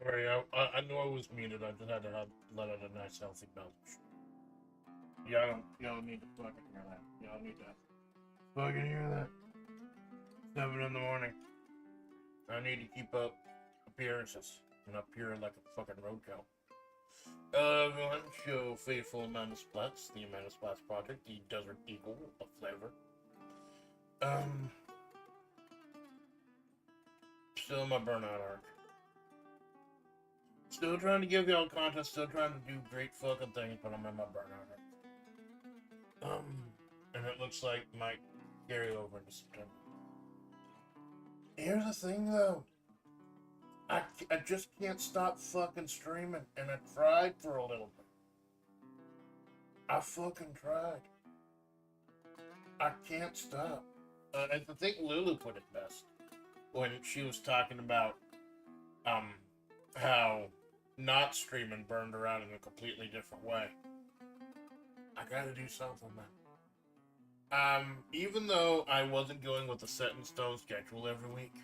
Sorry, I knew I was muted. I just had to let out a nice healthy belch. Y'all need to fucking hear that. Y'all need to fucking hear that. 7 in the morning. I need to keep up appearances and appear like a fucking roadkill. Everyone, show faithful Amanda Splatts, the Amanda Splatts Project, the Desert Eagle of flavor. Still in my burnout arc. Still trying to give y'all content, still trying to do great fucking things, but I'm in my burnout arc. And it looks like it might carry over into September. Here's the thing, though. I just can't stop fucking streaming, and I tried for a little bit. I fucking tried. I can't stop. I think Lulu put it best when she was talking about how not streaming burned her out in a completely different way. I gotta do something, man. Even though I wasn't going with a set in stone schedule every week,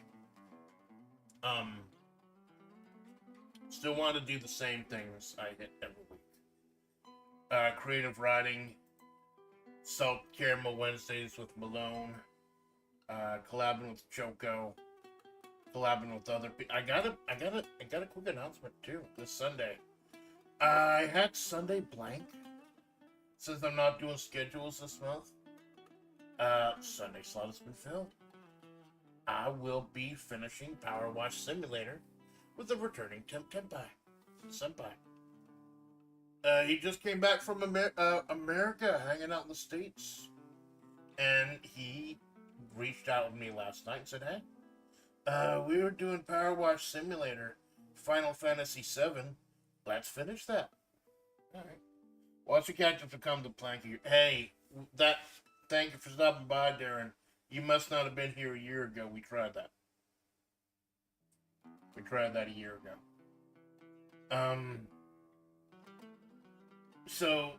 still want to do the same things I hit every week. Creative writing, Salt Caramel Wednesdays with Malone, collabing with Choco, collabing with other people. I got a quick announcement too this Sunday. I had Sunday blank since I'm not doing schedules this month. Sunday slot has been filled. I will be finishing Power Wash Simulator with a returning Senpai. He just came back from America, hanging out in the States, and he reached out with me last night and said, "Hey, we were doing Power Wash Simulator, Final Fantasy VII. Let's finish that." All right. Watch the catch-up to come to Planky. Hey, thank you for stopping by, Darren. You must not have been here a year ago. We tried that. We tried that a year ago. So,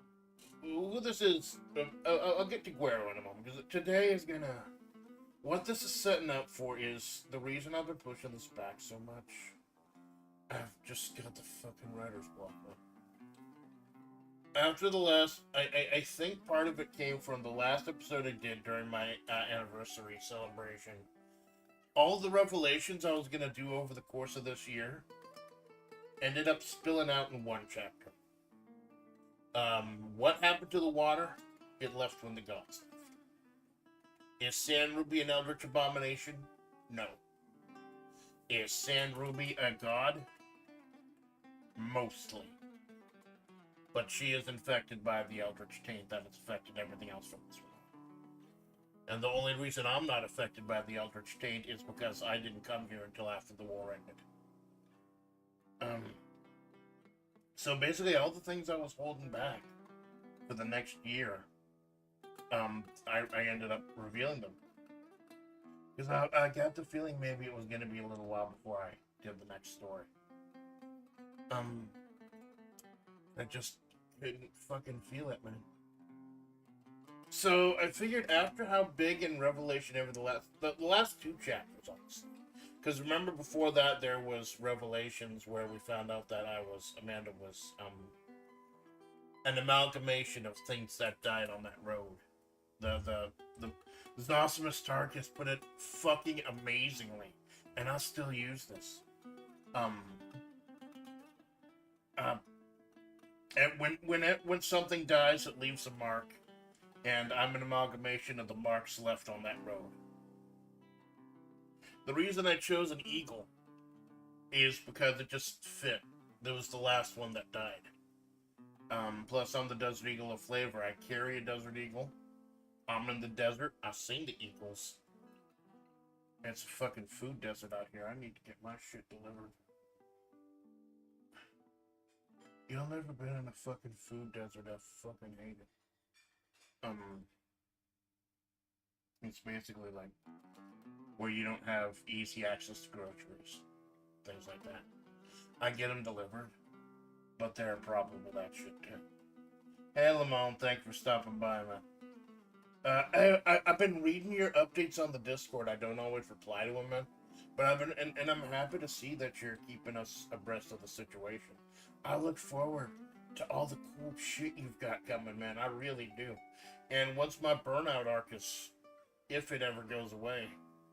who this is, I'll get to Guerro in a moment, because today is gonna... What this is setting up for is the reason I've been pushing this back so much. I've just got the fucking writer's block. After the last... I think part of it came from the last episode I did during my anniversary celebration. All the revelations I was going to do over the course of this year ended up spilling out in one chapter. What happened to the water? It left when the gods left. Is Sand Ruby an Eldritch Abomination? No. Is Sand Ruby a god? Mostly. But she is infected by the Eldritch Taint that has affected everything else from this world. And the only reason I'm not affected by the Eldritch Taint is because I didn't come here until after the war ended. So basically all the things I was holding back for the next year, I ended up revealing them. Because I got the feeling maybe it was going to be a little while before I did the next story. I just couldn't fucking feel it, man. So I figured after how big in Revelation over the last two chapters, honestly. Because remember before that there was Revelations where we found out that Amanda was an amalgamation of things that died on that road. The Zosimus Tarkus put it fucking amazingly, and I'll still use this. And when something dies, it leaves a mark, and I'm an amalgamation of the marks left on that road. The reason I chose an eagle is because it just fit. There was the last one that died. Plus, I'm the Desert Eagle of flavor. I carry a Desert Eagle. I'm in the desert. I've seen the eagles. It's a fucking food desert out here. I need to get my shit delivered. Y'all never been in a fucking food desert? I fucking hate it. It's basically like where you don't have easy access to groceries. Things like that. I get them delivered, but they're a problem with that shit too. Hey Lamone, thanks for stopping by, man. I've been reading your updates on the Discord. I don't always reply to them, man. But I've been, and I'm happy to see that you're keeping us abreast of the situation. I look forward to all the cool shit you've got coming, man. I really do. And once my burnout arc is, if it ever goes away,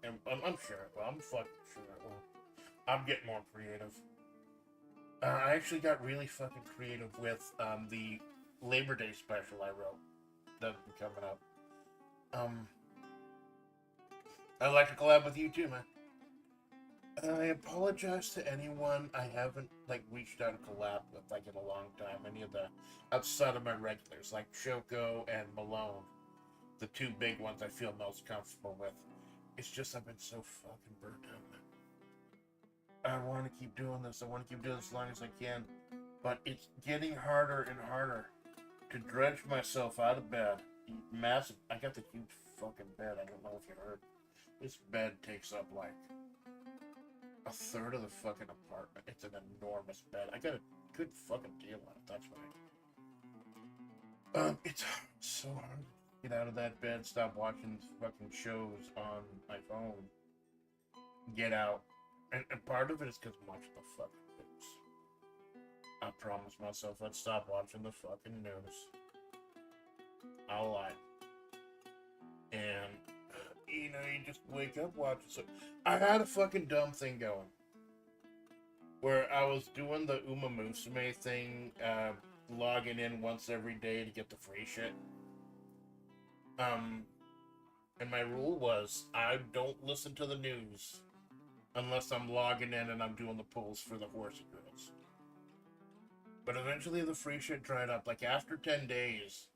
and I'm sure it will. I'm fucking sure it will. I'm getting more creative. I actually got really fucking creative with the Labor Day special I wrote that'll be coming up. I'd like to collab with you too, man. I apologize to anyone I haven't like reached out and collabed with like in a long time. Any of the outside of my regulars like Choco and Malone, the two big ones I feel most comfortable with. It's just I've been so fucking burnt out, man. I want to keep doing this. I want to keep doing this as long as I can, but it's getting harder and harder to dredge myself out of bed. Massive. I got the huge fucking bed. I don't know if you heard. This bed takes up like a third of the fucking apartment. It's an enormous bed. I got a good fucking deal on it. That's right. It's so hard to get out of that bed, stop watching fucking shows on my phone, get out. And part of it is because I'm watching the fucking news. I promised myself I'd stop watching the fucking news. I lied. And you know, you just wake up watching. So I had a fucking dumb thing going where I was doing the Uma Musume thing, logging in once every day to get the free shit. And my rule was I don't listen to the news unless I'm logging in and I'm doing the pulls for the horsey girls. But eventually the free shit dried up. Like after 10 days,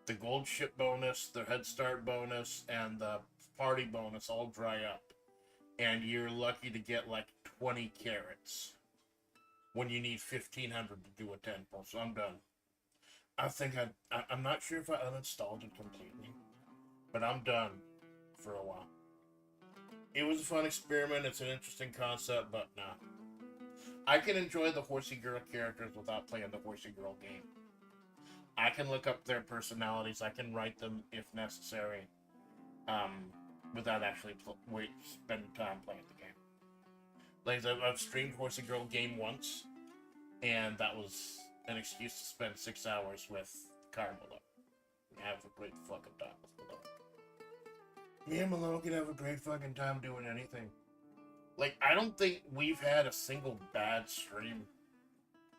the gold ship bonus, the head start bonus, and the party bonus all dry up. And you're lucky to get like 20 carats when you need 1,500 to do a 10 pull. So I'm done. I think I'm not sure if I uninstalled it completely, but I'm done for a while. It was a fun experiment. It's an interesting concept, but nah. I can enjoy the horsey girl characters without playing the horsey girl game. I can look up their personalities. I can write them if necessary, without actually spending time playing the game. Like I've streamed horsey girl game once, and that was an excuse to spend 6 hours with Carmelo. Have a great fucking time with Malone. Me and Malone can have a great fucking time doing anything. Like, I don't think we've had a single bad stream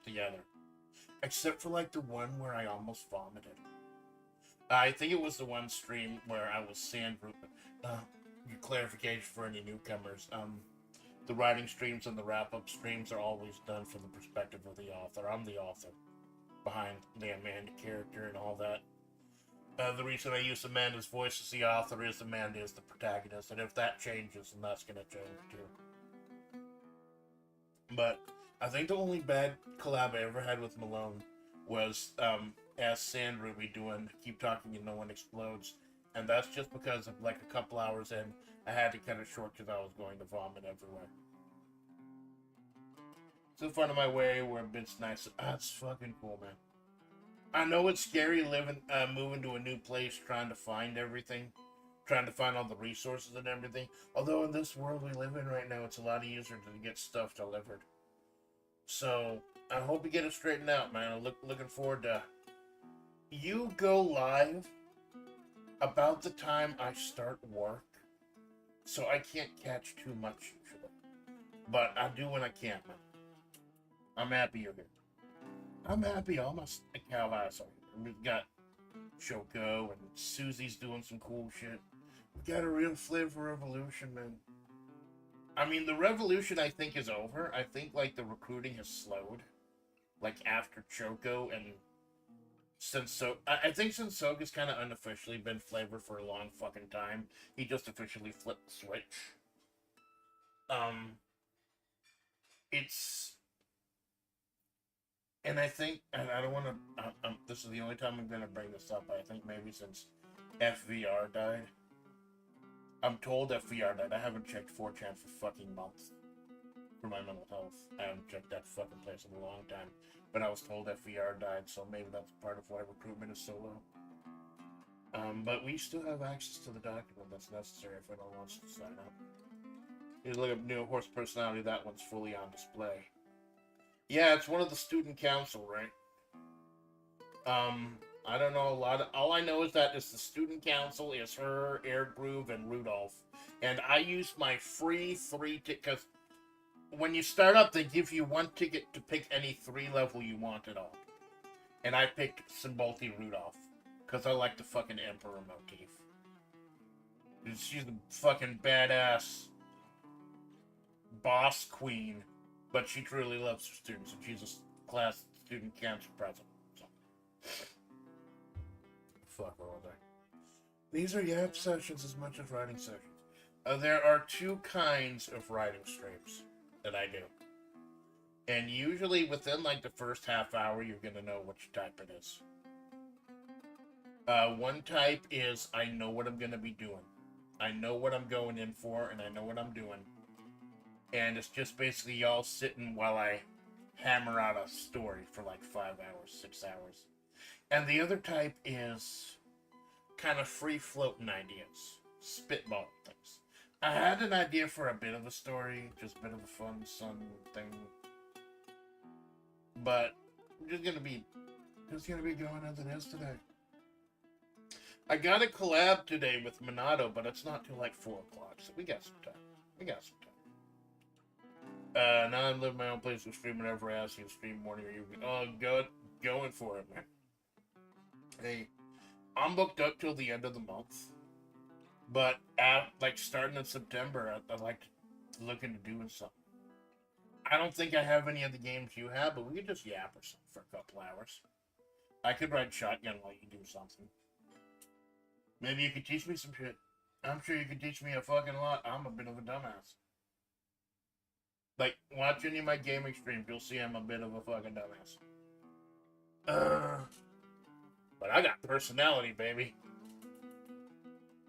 together. Except for, like, the one where I almost vomited. I think it was the one stream where I was sandgrouping. Clarification for any newcomers. The writing streams and the wrap-up streams are always done from the perspective of the author. I'm the author behind the Amanda character and all that. The reason I use Amanda's voice as the author is Amanda is the protagonist, and if that changes, then that's going to change too. But I think the only bad collab I ever had with Malone was as Sand Ruby doing Keep Talking and No One Explodes, and that's just because of like a couple hours in, I had to cut it short because I was going to vomit everywhere. So fun of my way where it's nice. That's fucking cool, man. I know it's scary moving to a new place, trying to find everything, trying to find all the resources and everything. Although in this world we live in right now, it's a lot easier to get stuff delivered. So I hope you get it straightened out, man. I'm looking forward to you go live about the time I start work, so I can't catch too much usually. But I do when I can, man. I'm happy you're here. I'm happy all my cow eyes are here. We've got Choco and Susie's doing some cool shit. We got a real FlaVR revolution, man. I mean, the revolution I think is over. I think like the recruiting has slowed. Like after Choco and I think Sensoga's kind of unofficially been FlaVR for a long fucking time. He just officially flipped the switch. It's... And I think, and I don't want to, this is the only time I'm going to bring this up, I think maybe since FVR died. I'm told FVR died. I haven't checked 4chan for fucking months for my mental health. I haven't checked that fucking place in a long time. But I was told FVR died, so maybe that's part of why recruitment is so low. But we still have access to the document that's necessary if anyone wants to sign up. You look up new horse personality, that one's fully on display. Yeah, it's one of the student council, right? I don't know a lot. All I know is that it's the student council, is her, Air Groove, and Rudolph. And I used my free 3 tickets, because when you start up, they give you 1 ticket to pick any 3 level you want at all. And I picked Cymbalti Rudolph, because I like the fucking Emperor motif. She's the fucking badass boss queen, but she truly loves her students, and she's a class student council president. So. Fuck all day. These are yap sessions as much as writing sessions. There are 2 kinds of writing streams that I do. And usually within like the first half hour, you're going to know which type it is. One type is I know what I'm going to be doing. I know what I'm going in for, and I know what I'm doing. And it's just basically y'all sitting while I hammer out a story for like 5 hours, 6 hours. And the other type is kind of free-floating ideas. Spitball things. I had an idea for a bit of a story, just a bit of a fun sun thing. But I'm just gonna be going as it is today. I got a collab today with Minato, but it's not till like 4 o'clock, so we got some time. Now I live in my own place and stream whenever I ask you to stream morning or evening. Oh, going for it, man. Hey, I'm booked up till the end of the month, but like starting in September, I'd like to look into doing something. I don't think I have any of the games you have, but we could just yap or something for a couple hours. I could ride shotgun while you do something. Maybe you could teach me some shit. I'm sure you could teach me a fucking lot. I'm a bit of a dumbass. Like, watch any of my gaming streams, you'll see I'm a bit of a fucking dumbass. But I got personality, baby.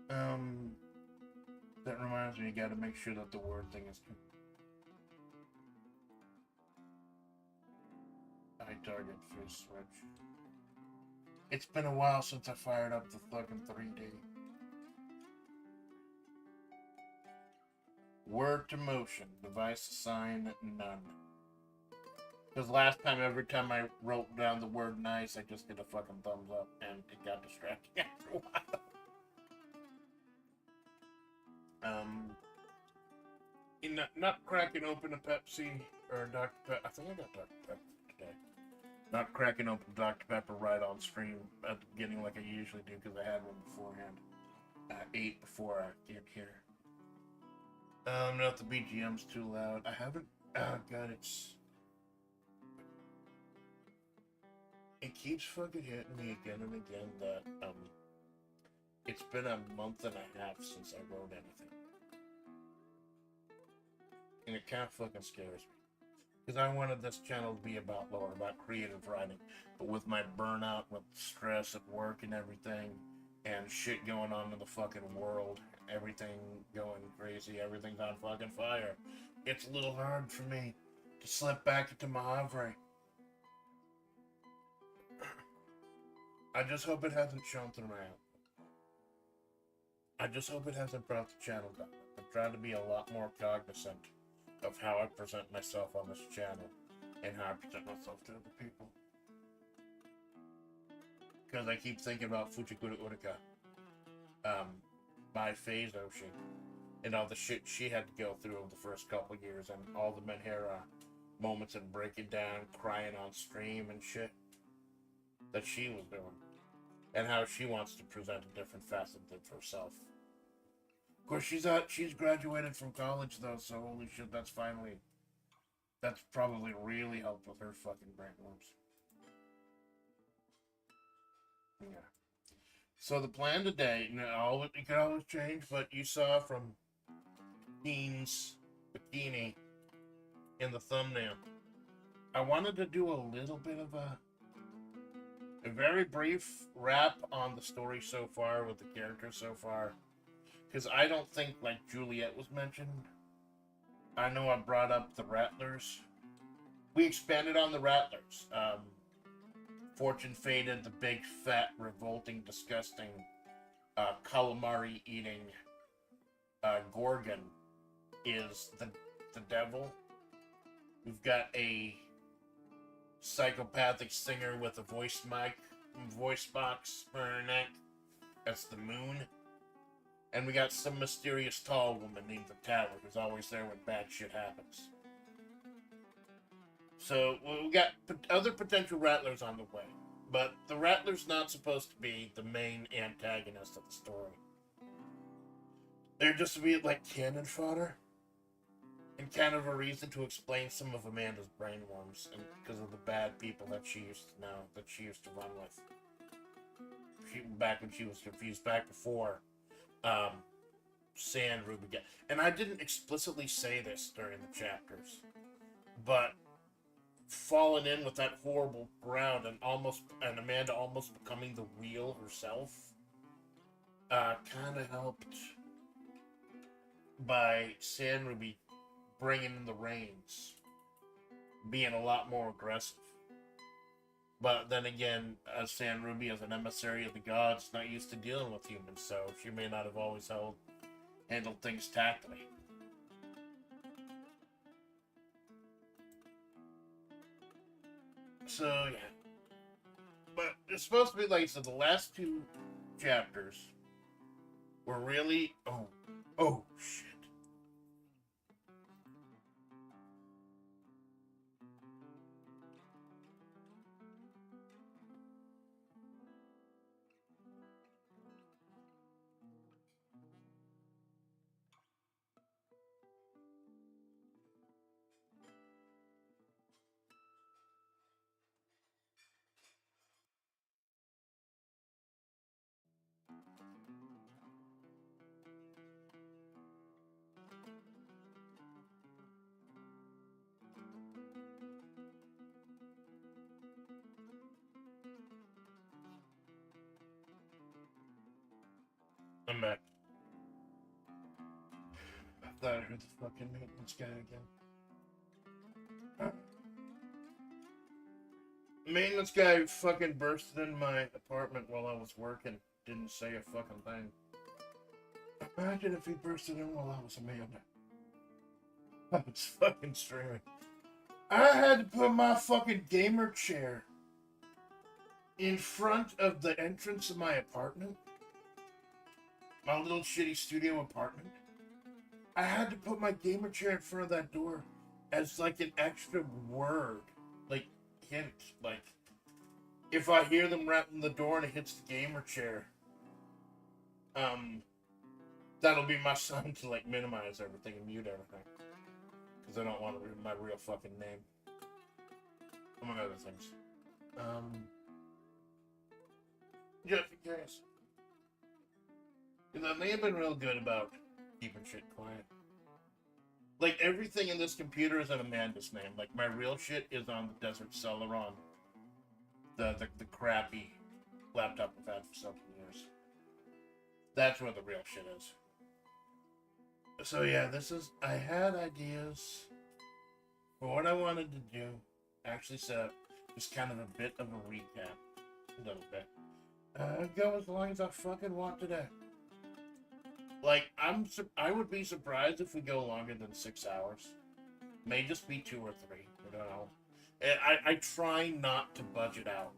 That reminds me, you gotta make sure that the word thing is... I target for switch. It's been a while since I fired up the fucking 3D. Word to motion. Device assign none. Because last time, every time I wrote down the word nice, I just did a fucking thumbs up, and it got distracting after a while. Not cracking open a Pepsi or a Dr. Pepper. I think I got Dr. Pepper today. Not cracking open Dr. Pepper right on stream at the beginning like I usually do, because I had one beforehand. I ate before I get here. Not the BGM's too loud. I haven't. Oh god, it keeps fucking hitting me again and again that it's been a month and a half since I wrote anything, and it kind of fucking scares me. Because I wanted this channel to be about lore, about creative writing. But with my burnout, with stress at work and everything, and shit going on in the fucking world, everything going crazy, everything's on fucking fire, it's a little hard for me to slip back into my havre. I just hope it hasn't shown through my output. I just hope it hasn't brought the channel down. I'm trying to be a lot more cognizant of how I present myself on this channel and how I present myself to other people. Because I keep thinking about Fujikura Urika, my phase ocean, and all the shit she had to go through over the first couple of years, and all the Menhera moments and breaking down, crying on stream and shit that she was doing, and how she wants to present a different facet of herself. Of course, she's graduated from college though, so holy shit, that's probably really helped with her fucking brain worms. Yeah. So the plan today, it could always change, but you saw from Dean's bikini in the thumbnail. I wanted to do a little bit of a very brief wrap on the story so far with the characters so far. Because I don't think, like, Juliet was mentioned. I know I brought up the Rattlers. We expanded on the Rattlers. Fortune Faded, the big, fat, revolting, disgusting, calamari-eating Gorgon is the devil. We've got a psychopathic singer with a voice box for her neck. That's the moon. And we got some mysterious tall woman named the Tower, who's always there when bad shit happens. So we got other potential rattlers on the way. But the rattler's not supposed to be the main antagonist of the story. They're just to be like cannon fodder. And kind of a reason to explain some of Amanda's brainworms, and because of the bad people that she used to know, that she used to run with. Back when she was confused, back before Sand Ruby got. And I didn't explicitly say this during the chapters, but falling in with that horrible ground and Amanda almost becoming the wheel herself, kind of helped by Sand Ruby bringing in the reins, being a lot more aggressive. But then again, Sand Ruby, as an emissary of the gods, not used to dealing with humans, so she may not have always handled things tactfully. So, yeah. But it's supposed to be, like I said, the last two chapters were really... Oh, shit. I'm back. I thought I heard the fucking maintenance guy again. Maintenance guy fucking bursted in my apartment while I was working. Didn't say a fucking thing. Imagine if he bursted in while I was Amanda. I was fucking streaming. I had to put my fucking gamer chair in front of the entrance of my apartment. My little shitty studio apartment. I had to put my gamer chair in front of that door as like an extra word. Like, hint. Like, if I hear them rattling the door and it hits the gamer chair, that'll be my sign to like minimize everything and mute everything. Because I don't want to read my real fucking name. Among other things. Just in case. Because they have been real good about keeping shit quiet. Like, everything in this computer is in Amanda's name. Like, my real shit is on the Desert Celeron. The crappy laptop I've had for so many years. That's where the real shit is. So yeah, I had ideas for what I wanted to do. Actually set up just kind of a bit of a recap. A little bit. Go as long as I fucking want today. Like, I would be surprised if we go longer than 6 hours. May just be 2 or 3. I don't know. I try not to budget out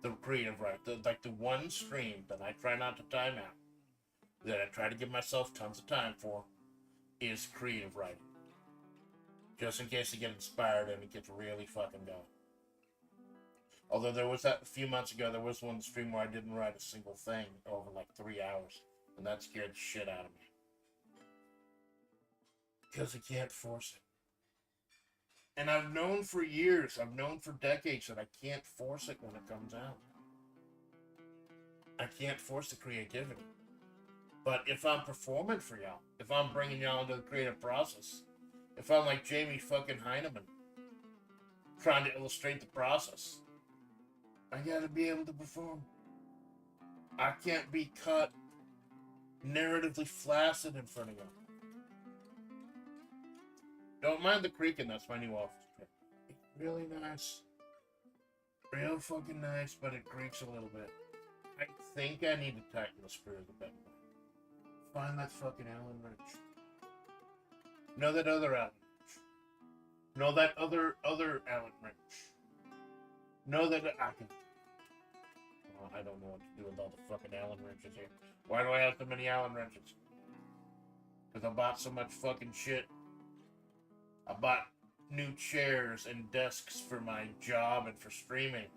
the creative right. The one stream that I try not to time out, that I try to give myself tons of time for, is creative writing. Just in case I get inspired and it gets really fucking going. Although there was that a few months ago, there was one stream where I didn't write a single thing over like 3 hours. And that scared the shit out of me. Because I can't force it. And I've known for years, I've known for decades that I can't force it when it comes out. I can't force the creativity. But if I'm performing for y'all, if I'm bringing y'all into the creative process, if I'm like Jamie fucking Heineman, trying to illustrate the process, I gotta be able to perform. I can't be cut narratively flaccid in front of you. Don't mind the creaking, that's my new office chair. It's really nice. Real fucking nice, but it creaks a little bit. I think I need to tighten the screws a bit more. Find that fucking Allen wrench. Know that other Allen wrench. Know that other Allen wrench. Know that I can. Well, I don't know what to do with all the fucking Allen wrenches here. Why do I have so many Allen wrenches? Because I bought so much fucking shit. I bought new chairs and desks for my job and for streaming.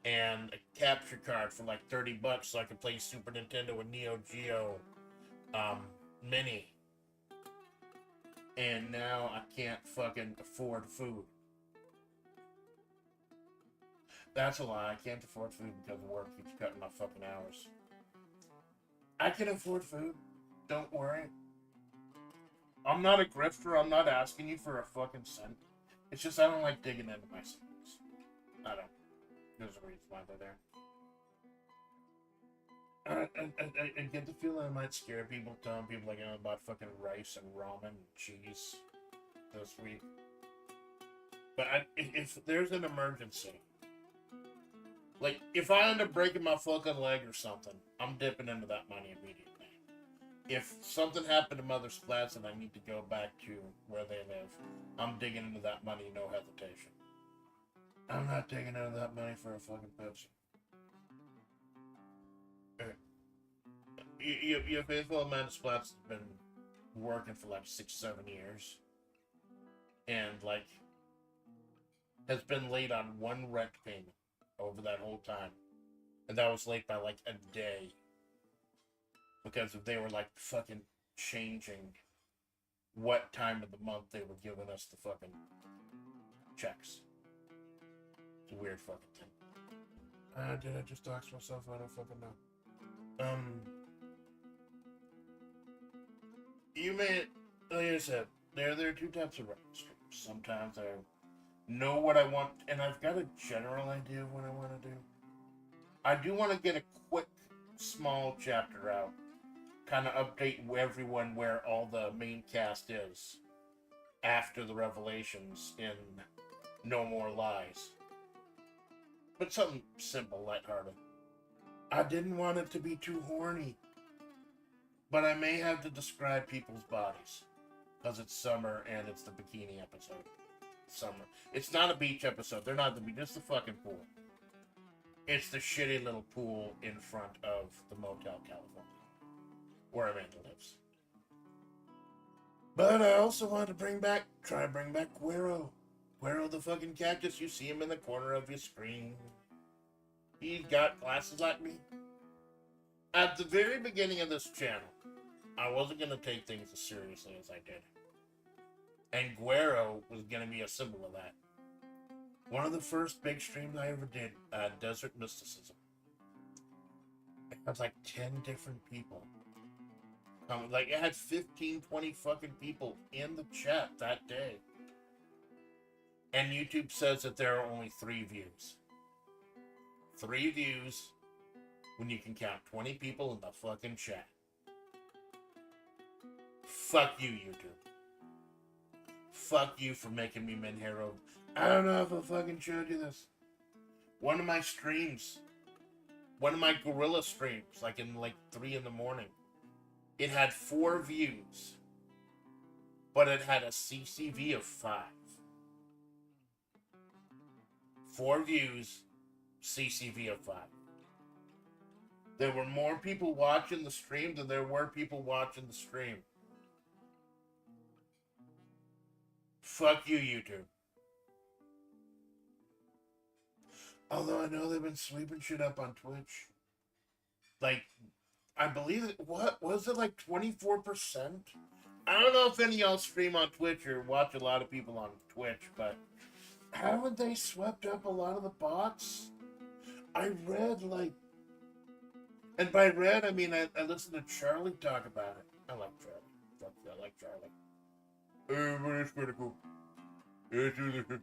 And a capture card for like $30 so I could play Super Nintendo and Neo Geo Mini. And now I can't fucking afford food. That's a lie. I can't afford food because work keeps cutting my fucking hours. I can afford food. Don't worry. I'm not a grifter. I'm not asking you for a fucking cent. It's just I don't like digging into my savings. I don't. There's a reason why they're there. I get the feeling I might scare people, telling people like, about fucking rice and ramen and cheese this week. But if there's an emergency, like if I end up breaking my fucking leg or something, I'm dipping into that money immediately. If something happened to Mother Splatts and I need to go back to where they live, I'm digging into that money, no hesitation. I'm not taking out of that money for a fucking Pepsi. Your faithful Amanda Splatts has been working for like 6-7 years. And like, has been late on one rent payment over that whole time. And that was late by like a day. Because they were like fucking changing what time of the month they were giving us the fucking checks. It's a weird fucking thing. Did I just dox myself? I don't fucking know. You may, like I said, there are two types of writing streams. Sometimes I know what I want, and I've got a general idea of what I want to do. I do want to get a quick, small chapter out. Kind of update everyone where all the main cast is after the revelations in No More Lies. But something simple, lighthearted. I didn't want it to be too horny. But I may have to describe people's bodies. Because it's summer and it's the bikini episode. Summer. It's not a beach episode. They're not the beach. It's the fucking pool. It's the shitty little pool in front of the Motel California. Where Amanda lives. But I also want to bring back Guerro. Guerro the fucking cactus. You see him in the corner of your screen. He's got glasses like me. At the very beginning of this channel, I wasn't going to take things as seriously as I did. And Guerro was going to be a symbol of that. One of the first big streams I ever did, Desert Mysticism. It had like 10 different people. Like, it had 15, 20 fucking people in the chat that day. And YouTube says that there are only 3 views. 3 views when you can count 20 people in the fucking chat. Fuck you, YouTube. Fuck you for making me Menhero. I don't know if I fucking showed you this. One of my streams, one of my gorilla streams, like in like 3 in the morning, it had 4 views, but it had a CCV of 5. 4 views, CCV of 5. There were more people watching the stream than there were people watching the stream. Fuck you, YouTube. Although I know they've been sweeping shit up on Twitch. Like, I believe it, what was it, like 24%? I don't know if any of y'all stream on Twitch or watch a lot of people on Twitch, but haven't they swept up a lot of the bots? I read, like, and by read, I mean I listened to Charlie talk about it. I like Charlie. Fuck yeah, I like Charlie. Everybody's pretty cool. It's really good.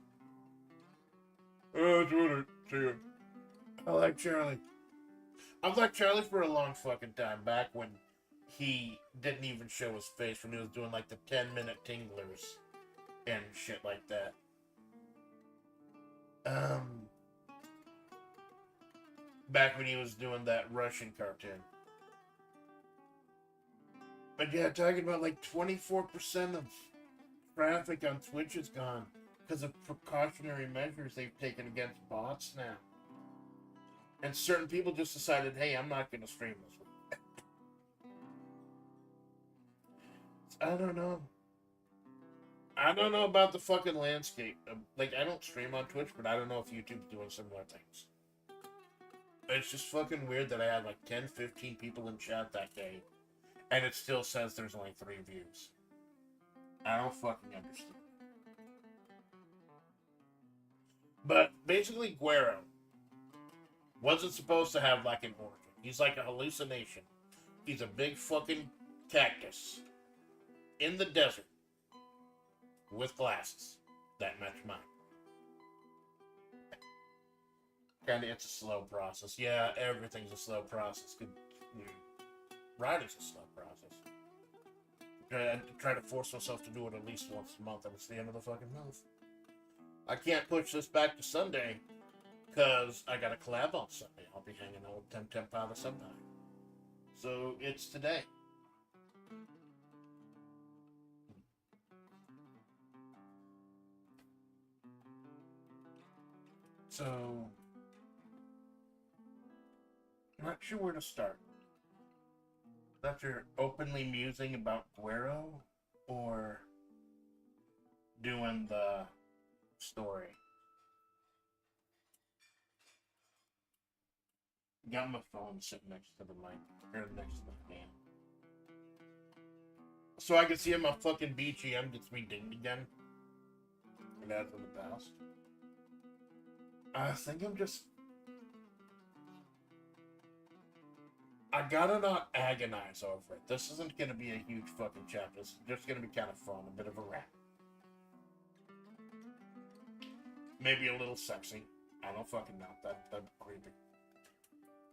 That's what I say. I like Charlie. I've liked Charlie for a long fucking time, back when he didn't even show his face, when he was doing like the 10-minute tinglers and shit like that. Back when he was doing that Russian cartoon. But yeah, talking about like 24% of traffic on Twitch is gone because of precautionary measures they've taken against bots now. And certain people just decided, hey, I'm not going to stream this week. I don't know. I don't know about the fucking landscape. Like, I don't stream on Twitch, but I don't know if YouTube's doing similar things. It's just fucking weird that I had like 10, 15 people in chat that day, and it still says there's only 3 views. I don't fucking understand. But basically, Guerro wasn't supposed to have like an origin. He's like a hallucination. He's a big fucking cactus in the desert with glasses that match mine. Kinda, it's a slow process. Yeah, everything's a slow process. Writing's a slow process. I try to force myself to do it at least once a month, and it's the end of the fucking month. I can't push this back to Sunday, because I got a collab on Sunday. I'll be hanging out with Temp Father sometime. So, it's today. So, I'm not sure where to start. After openly musing about Guerro, or doing the story. Got my phone sitting next to the mic, or next to the fan. So I can see if my fucking BGM gets me dinged again. And as in the past. I think I'm just... I gotta not agonize over it. This isn't gonna be a huge fucking chapter. It's just gonna be kind of fun, a bit of a rap. Maybe a little sexy. I don't fucking know. That'd be creepy.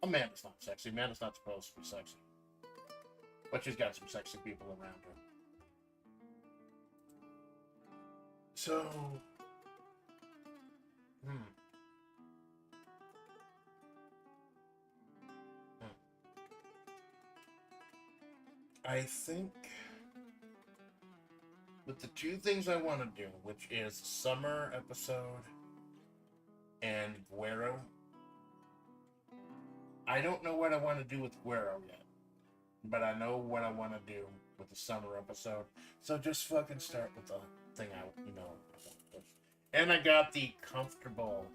Amanda's not sexy. Amanda's not supposed to be sexy. But she's got some sexy people around her. So... I think with the 2 things I want to do, which is summer episode and Guerro, I don't know what I want to do with Guerro yet, but I know what I want to do with the summer episode. So just fucking start with the thing I know. And I got the comfortable.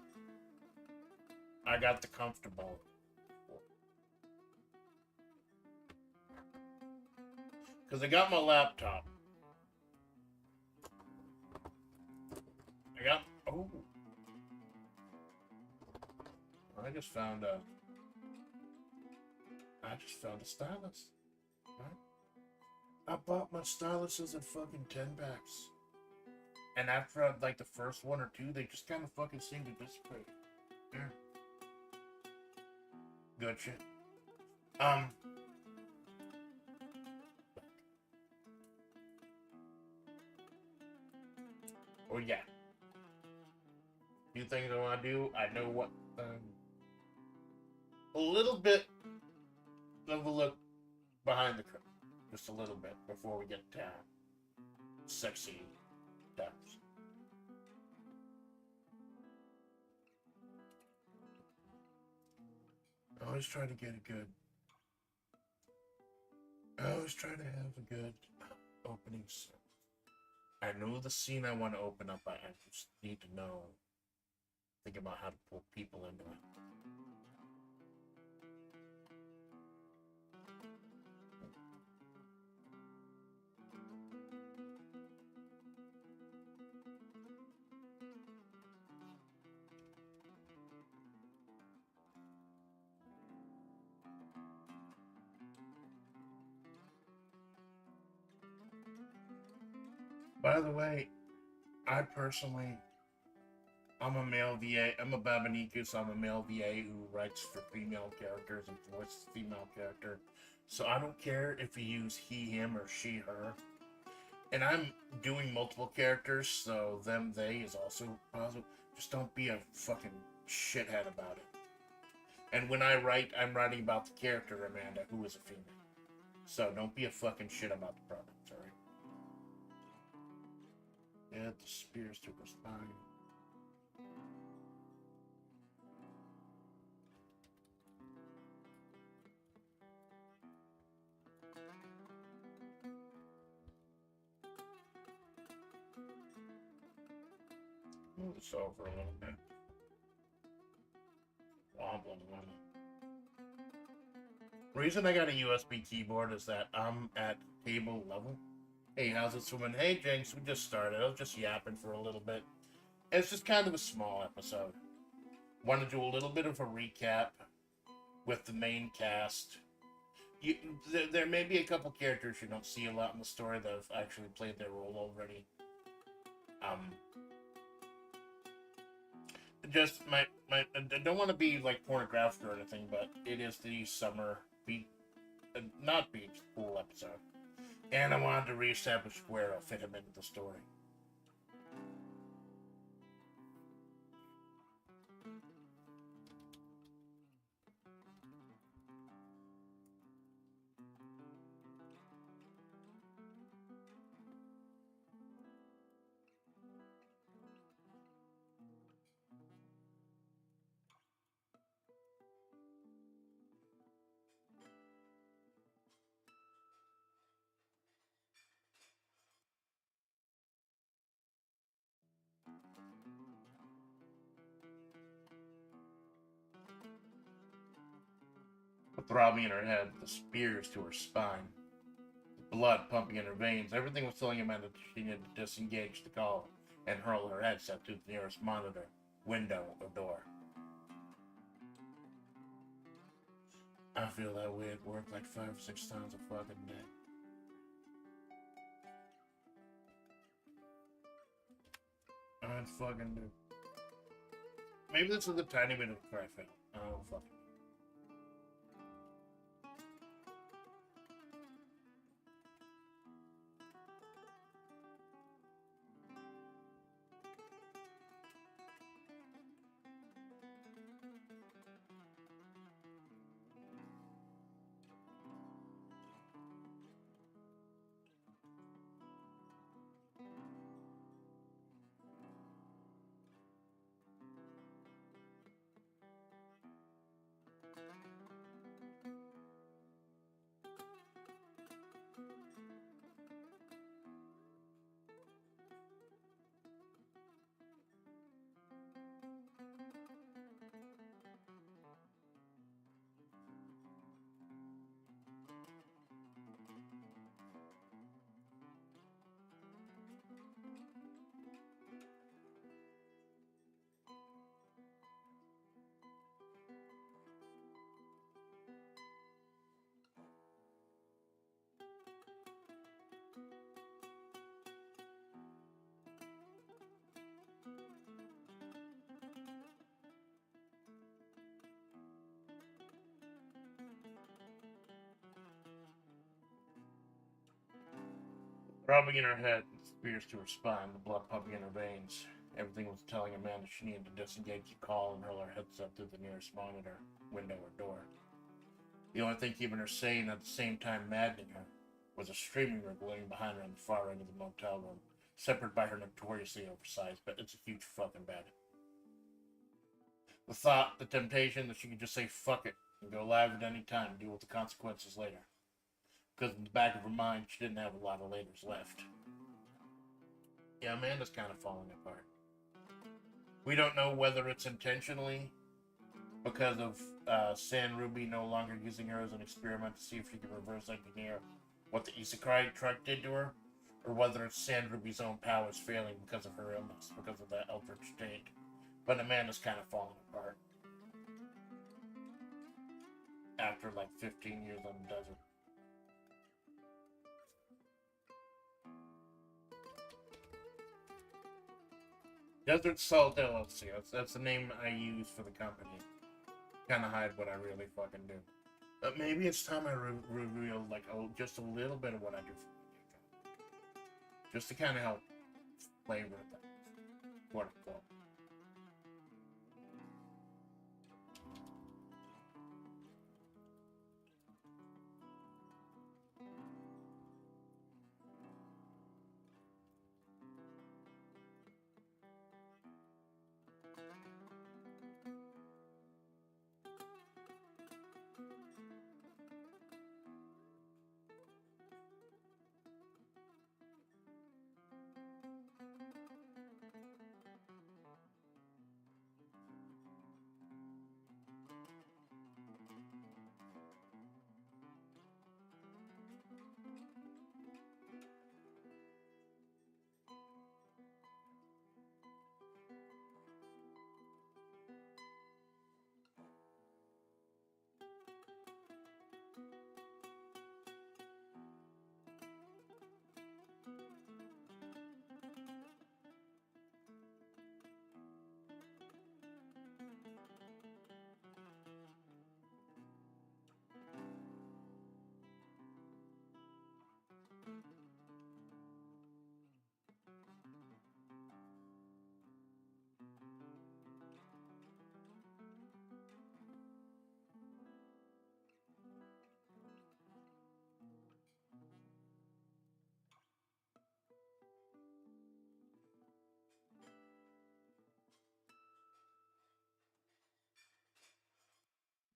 Because I got my laptop. I just found a stylus. Right? I bought my styluses at fucking 10 packs. And after like the first 1 or 2, they just kind of fucking seem to dissipate. Yeah. Good shit. Oh yeah. Few things I want to do. I know what. A little bit of a look behind the curtain. Just a little bit before we get down. Sexy depths. I always try to get a good. I always try to have a good opening scene. I know the scene I want to open up. I just need to know. Think about how to pull people into it. By the way, I personally, I'm a male VA. I'm a Babaniku, so I'm a male VA who writes for female characters and voices female character. So I don't care if you use he, him, or she, her. And I'm doing multiple characters, so them, they is also positive. Just don't be a fucking shithead about it. And when I write, I'm writing about the character Amanda, who is a female. So don't be a fucking shit about the product, alright? Add the spears to her spine. Move this over a little bit. Wobbling one. Reason I got a USB keyboard is that I'm at table level. Hey, how's it swimming? Hey, Jinx, we just started. I was just yapping for a little bit. It's just kind of a small episode. Want to do a little bit of a recap with the main cast. There may be a couple characters you don't see a lot in the story that have actually played their role already. Just I don't want to be like pornographic or anything, but it is the summer beach, not beach, pool episode. And I wanted to reestablish Guerro, fit him into the story. Throbbing in her head, the spears to her spine, the blood pumping in her veins. Everything was telling Amanda she needed to disengage the call and hurl her headset to the nearest monitor, window, or door. I feel that way at work like 5 or 6 times a fucking day. I'd fucking do. Maybe this is a tiny bit of a cry film. I don't fucking. Throbbing in her head, spears to her spine, the blood pumping in her veins. Everything was telling Amanda she needed to disengage the call and hurl her headset through the nearest monitor, window, or door. The only thing keeping her sane at the same time maddening her was a streaming room glowing behind her on the far end of the motel room, separated by her notoriously oversized, but it's a huge fucking bed. The thought, the temptation that she could just say fuck it and go live at any time and deal with the consequences later. Because in the back of her mind, she didn't have a lot of laters left. Yeah, Amanda's kind of falling apart. We don't know whether it's intentionally because of San Ruby no longer using her as an experiment to see if she can reverse engineer what the Isekai truck did to her, or whether it's San Ruby's own powers failing because of her illness, because of that eldritch state. But Amanda's kind of falling apart. After like 15 years on the desert. Desert Salt LLC. That's the name I use for the company. Kind of hide what I really fucking do. But maybe it's time I reveal like just a little bit of what I do for the company. Just to kind of help flavor things. Quote unquote.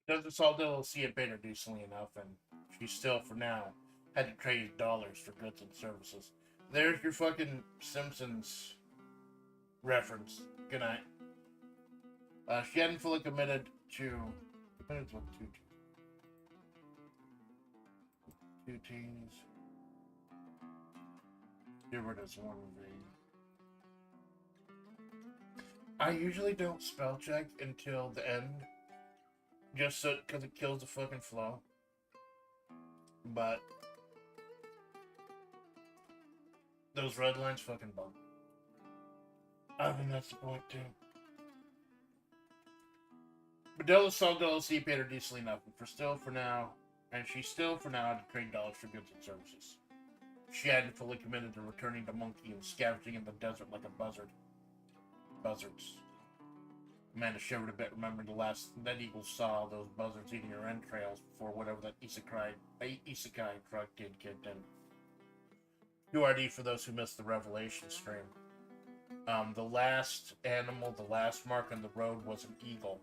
Doesn't solve the see it better decently enough, and she still, for now, had to trade dollars for goods and services. There's your fucking Simpsons reference. Good night. She hadn't fully committed to. Committed with two teens. Give it as one V. I usually don't spell check until the end, just so because it kills the fucking flow. But those red lines fucking bug. I think that's the point too. But Della saw DLC paid her decently enough, and she still for now had to trade dollars for goods and services. She hadn't fully committed to returning to Monkey and scavenging in the desert like a buzzard. Buzzards. Amanda shivered a bit, remembering the last that Eagle saw those buzzards eating her entrails before whatever that isekai truck did kicked in. URD for those who missed the Revelation stream. The last animal, the last mark on the road was an eagle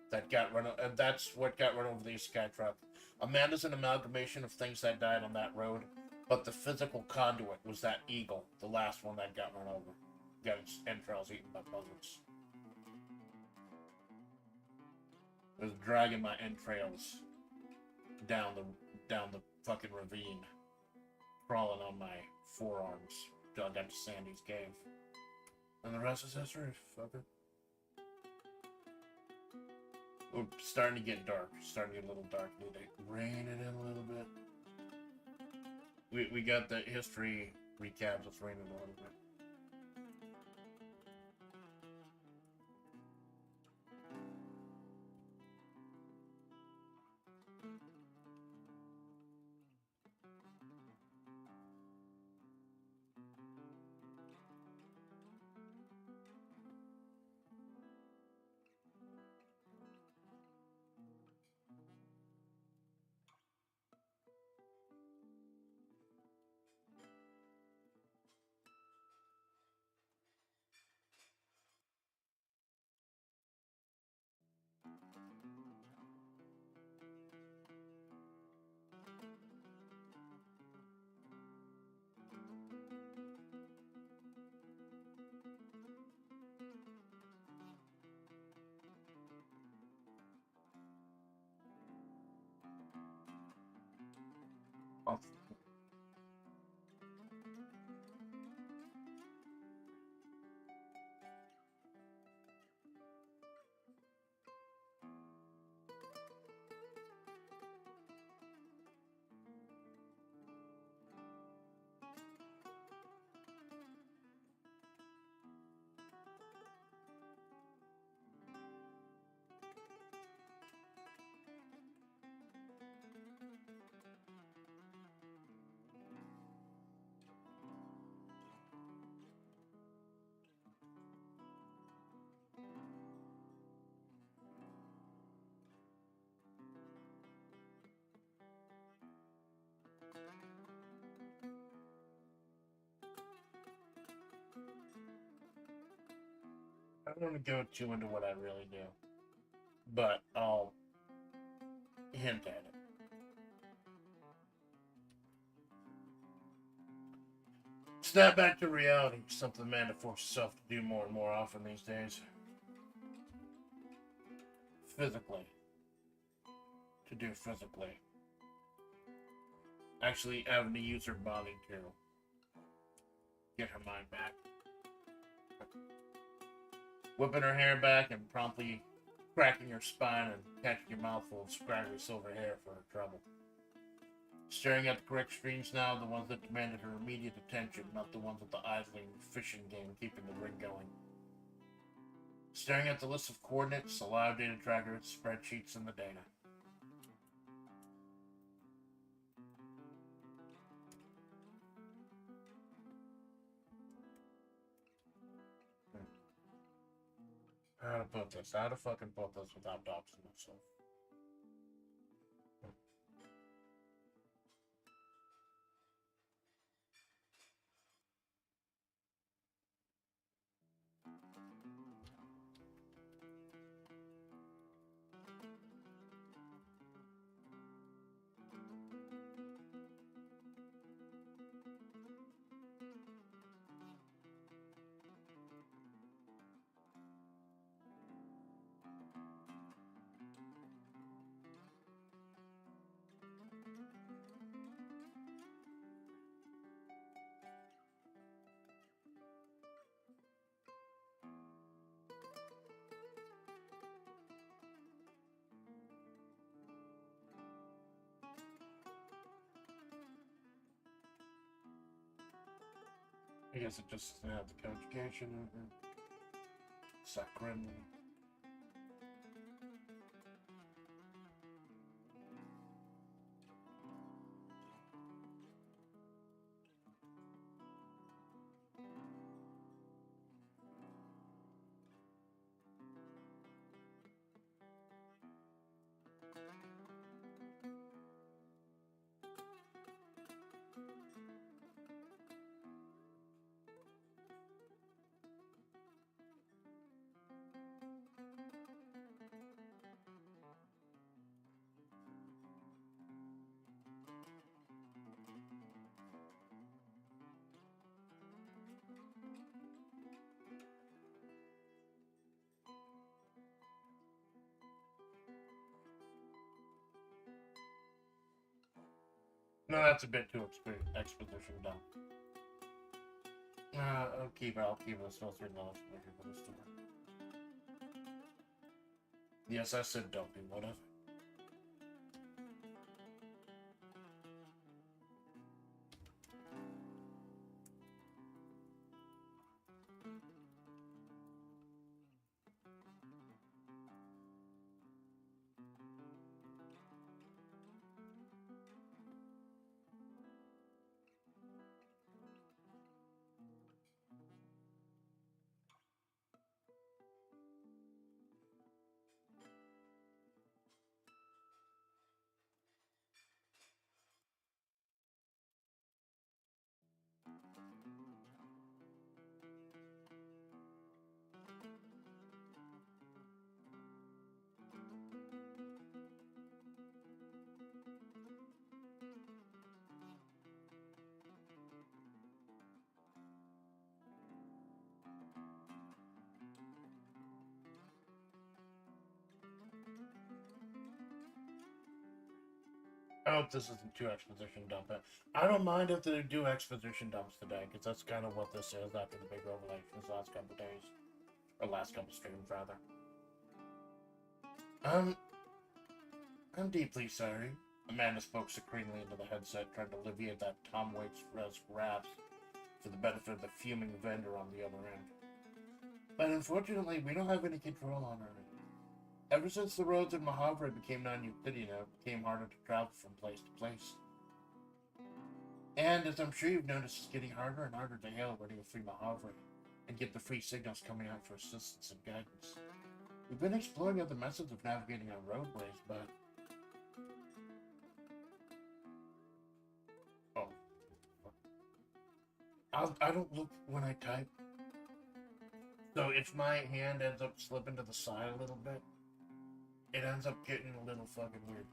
that got run. That's what got run over the isekai truck. Amanda's an amalgamation of things that died on that road, but the physical conduit was that eagle, the last one that got run over, got its entrails eaten by buzzards. It was dragging my entrails down the fucking ravine, crawling on my forearms till I got to Sandy's cave. And the rest is history, fucker. We're starting to get dark. Starting to get a little dark. Need to rein it in a little bit. We got the history recaps. Let's rein it a little bit. I don't want to go too into what I really do, but I'll hint at it. Snap back to reality, something Amanda forces herself to do more and more often these days. Physically. To do physically. Actually having to use her body to get her mind back. Whipping her hair back and promptly cracking her spine and catching a mouthful of scraggly silver hair for her trouble. Staring at the correct screens now, the ones that demanded her immediate attention, not the ones with the idling fishing game keeping the rig going. Staring at the list of coordinates, a live data tracker, spreadsheets, and the data. How to put this? How to fucking put this without doxing myself? I guess it just doesn't have the conjugation. Saccharin. No, that's a bit too exposition dump. I'll keep it. It's not through knowledge for this story. Yes, I said dumpy, whatever. I hope this isn't too exposition dump. I don't mind if they do exposition dumps today, because that's kind of what this is after the big revelations last couple days. Or last couple streams, rather. I'm deeply sorry. Amanda spoke serenely into the headset, trying to alleviate that Tom Waits raps for the benefit of the fuming vendor on the other end. But unfortunately, we don't have any control on her. Ever since the roads in Mahavra became non-Euclidean, it became harder to travel from place to place. And as I'm sure you've noticed, it's getting harder and harder to hail Radio Free Mahavra and get the free signals coming out for assistance and guidance. We've been exploring other methods of navigating our roadways, but... Oh. I don't look when I type. So if my hand ends up slipping to the side a little bit, it ends up getting a little fucking weird.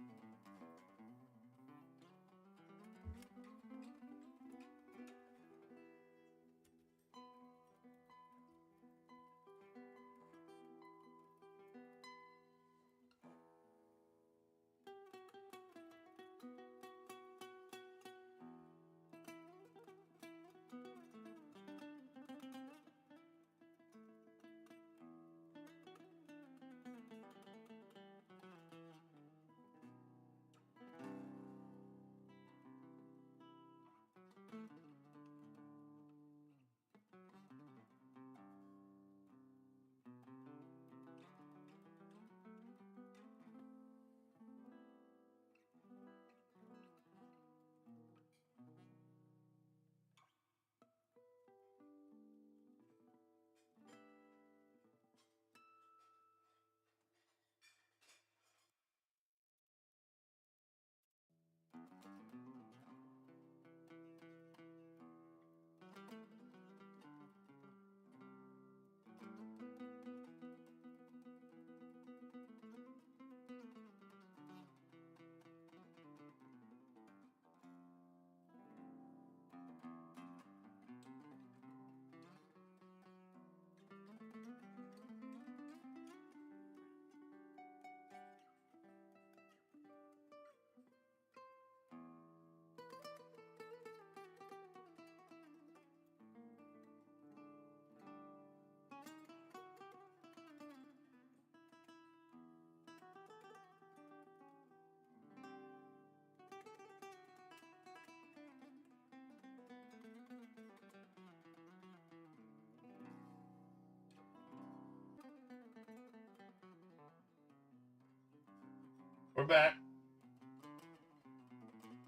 We're back.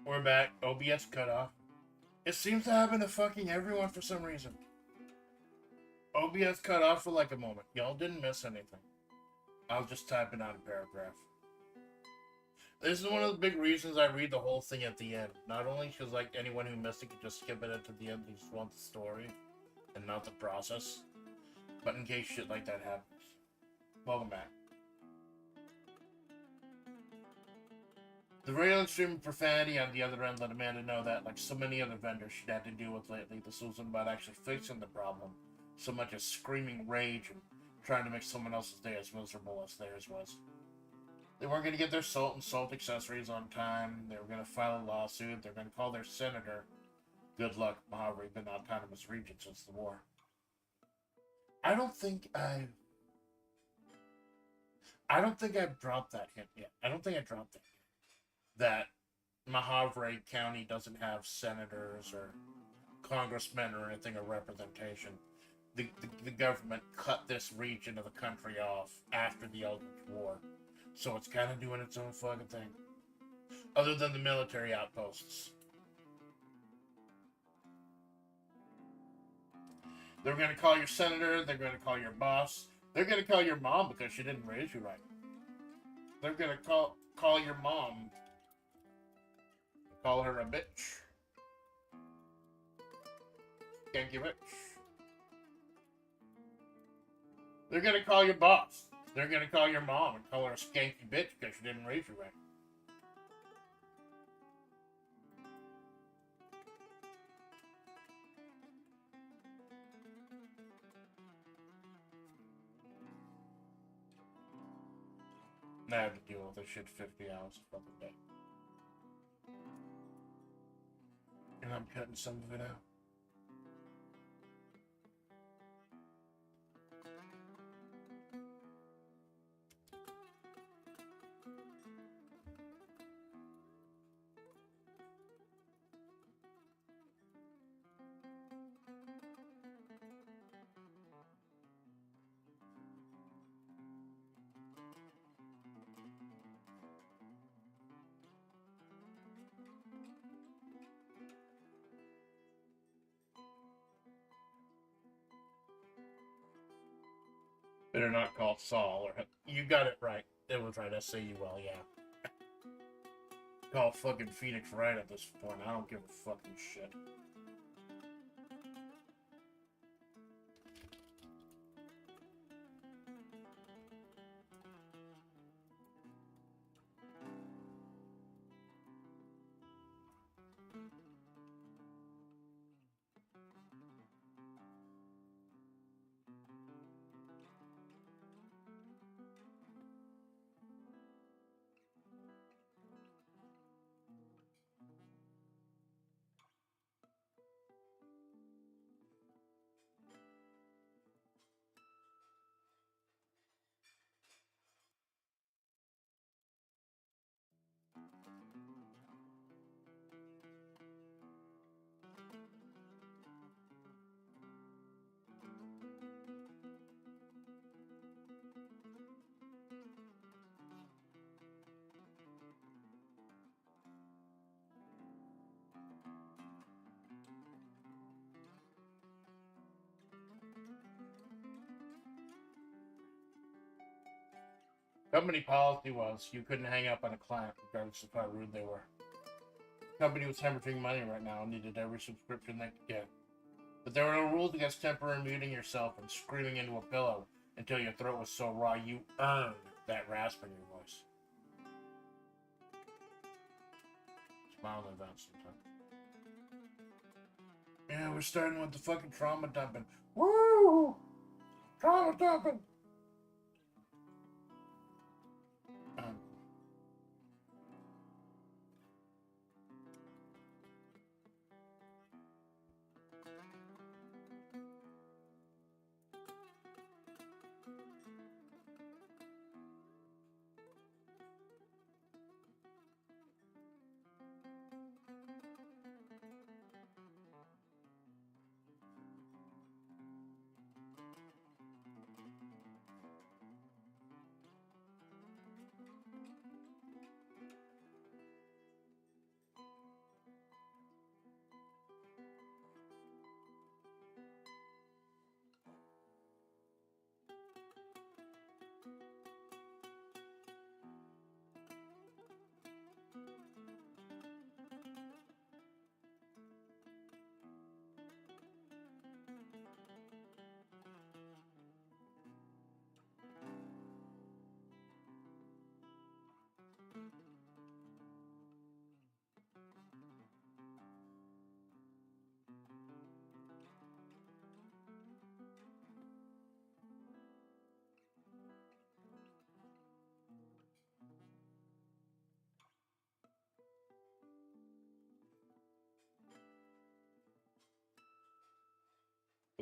We're back. OBS cut off. It seems to happen to fucking everyone for some reason. OBS cut off for like a moment. Y'all didn't miss anything. I was just typing out a paragraph. This is one of the big reasons I read the whole thing at the end. Not only because like anyone who missed it could just skip it to the end, they just want the story and not the process. But in case shit like that happens. Welcome back. The real extreme profanity on the other end let Amanda know that, like so many other vendors she'd had to deal with lately, this wasn't about actually fixing the problem, so much as screaming rage and trying to make someone else's day as miserable as theirs was. They weren't going to get their salt and salt accessories on time, they were going to file a lawsuit, they're going to call their senator. Good luck, Mojave been autonomous region since the war. I don't think I've dropped that hint yet. I don't think I dropped that hint. That Mojave County doesn't have senators or congressmen or anything of representation. The government cut this region of the country off after the Eldritch War. So it's kind of doing its own fucking thing. Other than the military outposts. They're going to call your senator, they're going to call your boss, they're going to call your mom because she didn't raise you right. They're going to call your mom. Call her a bitch. Skanky bitch. They're gonna call your boss. They're gonna call your mom and call her a skanky bitch because she didn't raise you right. Now I have to deal with this shit 50 hours a fucking day. And I'm cutting some of it out. Better not call Saul or... You got it right. It was right. S-A-U-L, yeah. Call fucking Phoenix right at this point. I don't give a fucking shit. Company policy was you couldn't hang up on a client regardless of how rude they were. The company was hemorrhaging money right now and needed every subscription they could get. But there were no rules against temporarily muting yourself and screaming into a pillow until your throat was so raw you earned that rasp in your voice. Smile at that sometimes. Yeah, we're starting with the fucking trauma dumping. Woo! Trauma dumping!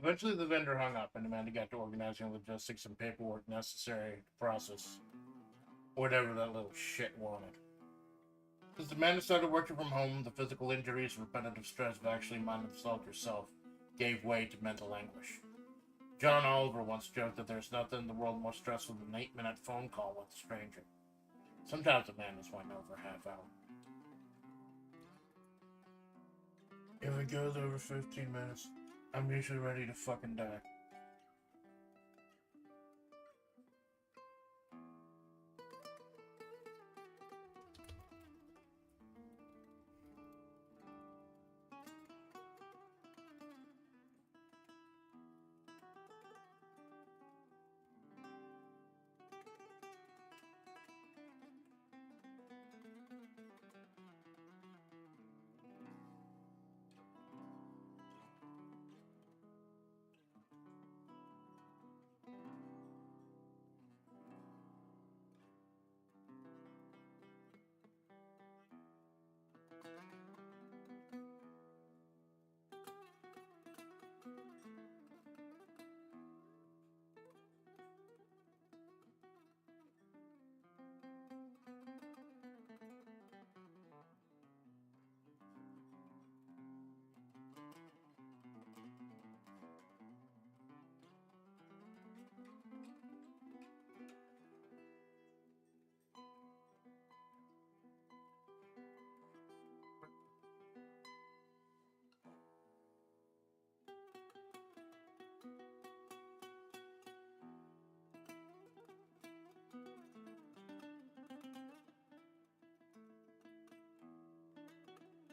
Eventually, the vendor hung up, and Amanda got to organizing logistics and paperwork necessary to process whatever that little shit wanted. As Amanda started working from home, the physical injuries and repetitive stress of actually minding the salt herself gave way to mental anguish. John Oliver once joked that there's nothing in the world more stressful than an 8-minute phone call with a stranger. Sometimes Amanda's went over a half hour. If it goes over 15 minutes, I'm usually ready to fucking die.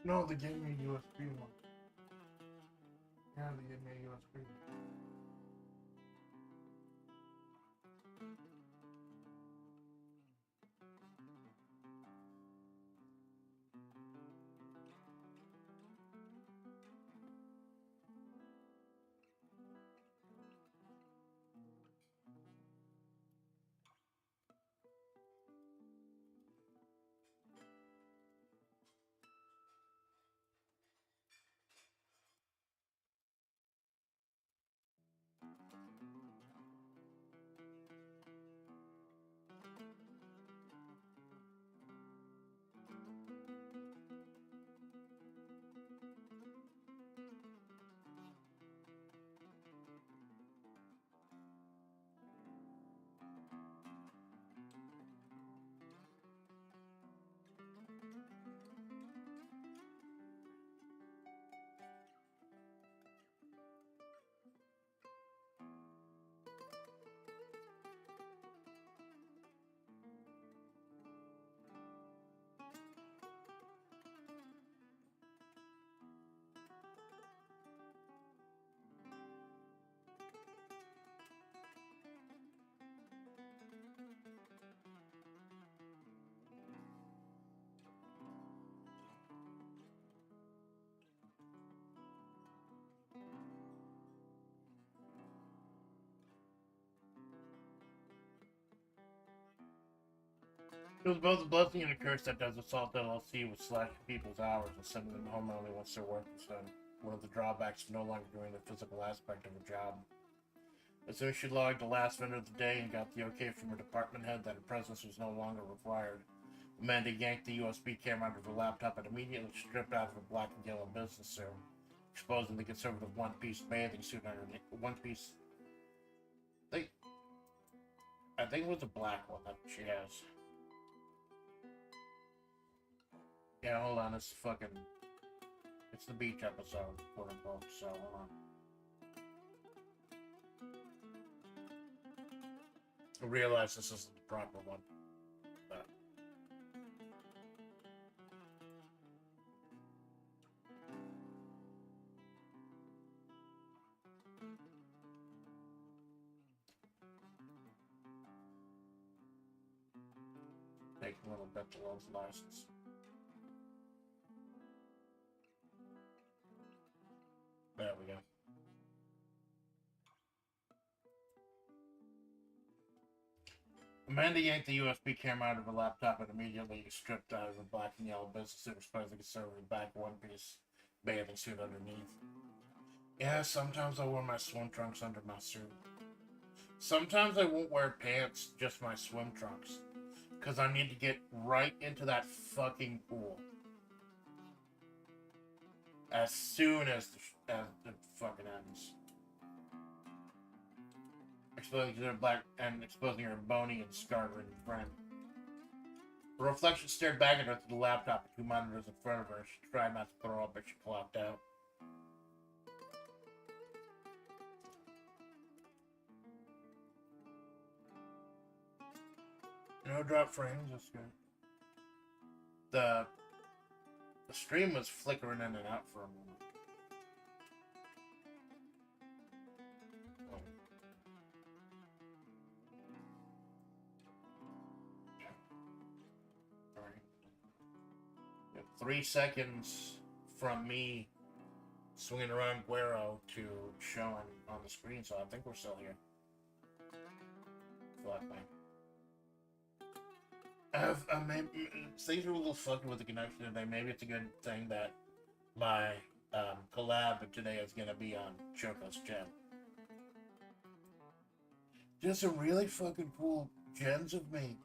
No, they gave me a USB one. Yeah, they gave me a USB one. It was both a blessing and a curse that Does Assault LLC would slash people's hours and send them home early once their work was done. One of the drawbacks of no longer doing the physical aspect of a job. As soon as she logged the last minute of the day and got the okay from her department head that her presence was no longer required, Amanda yanked the USB camera out of her laptop and immediately stripped out of her black and yellow business suit, exposing the conservative one-piece bathing suit underneath. One-piece... I think it was a black one that she has. Yeah, hold on, it's the beach episode, quote unquote, so hold on. I realize this isn't the proper one, but... Take a little bit to load the license. There we go. Amanda yanked the USB camera out of her laptop and immediately stripped out of her black and yellow business suit, exposing a conservative back one-piece bathing suit underneath. Yeah, sometimes I wear my swim trunks under my suit. Sometimes I won't wear pants, just my swim trunks. Because I need to get right into that fucking pool. As soon as as it fucking ends. Exposing your black and exposing your bony and scar-ridden friend. The reflection stared back at her through the laptop and two monitors in front of her. She tried not to throw up, but she clocked out. No drop frames, that's good. The stream was flickering in and out for a moment. Sorry. 3 seconds from me swinging around Guerro to showing on the screen, so I think we're still here. Flat bank. Maybe, things are a little fucky with the connection today. Maybe it's a good thing that my collab today is going to be on Choco's channel. Just some really fucking cool gens of me.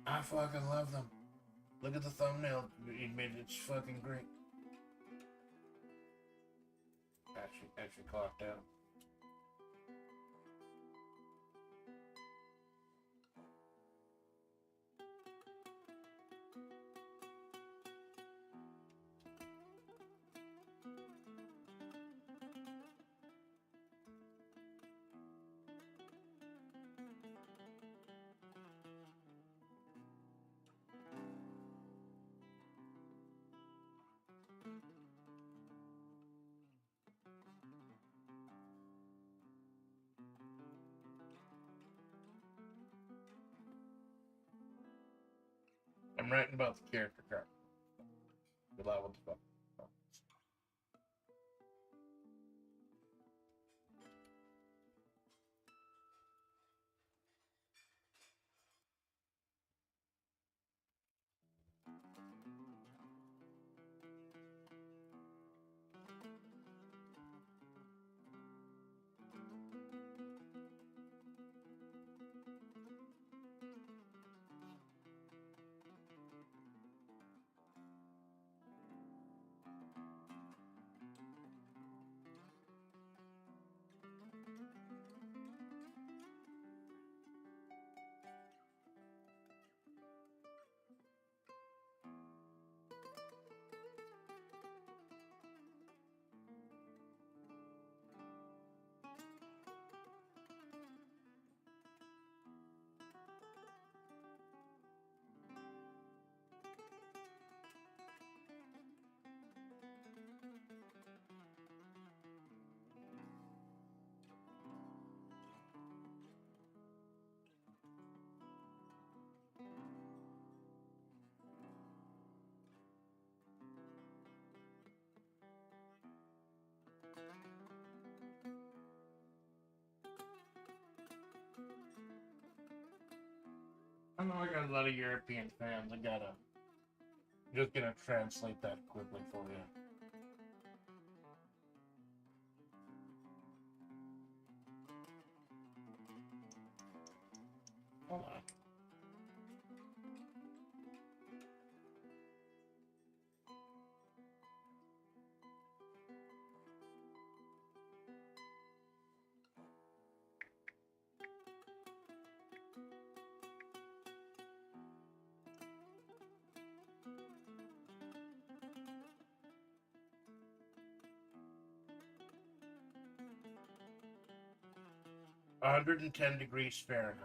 I fucking love them. Look at the thumbnail. It's fucking great. Actually clocked out. I'm writing about the character card. Good luck with the fuck. 'em. I know I got a lot of European fans. Just gonna translate that quickly for you. Hold on. One 110 degrees Fahrenheit.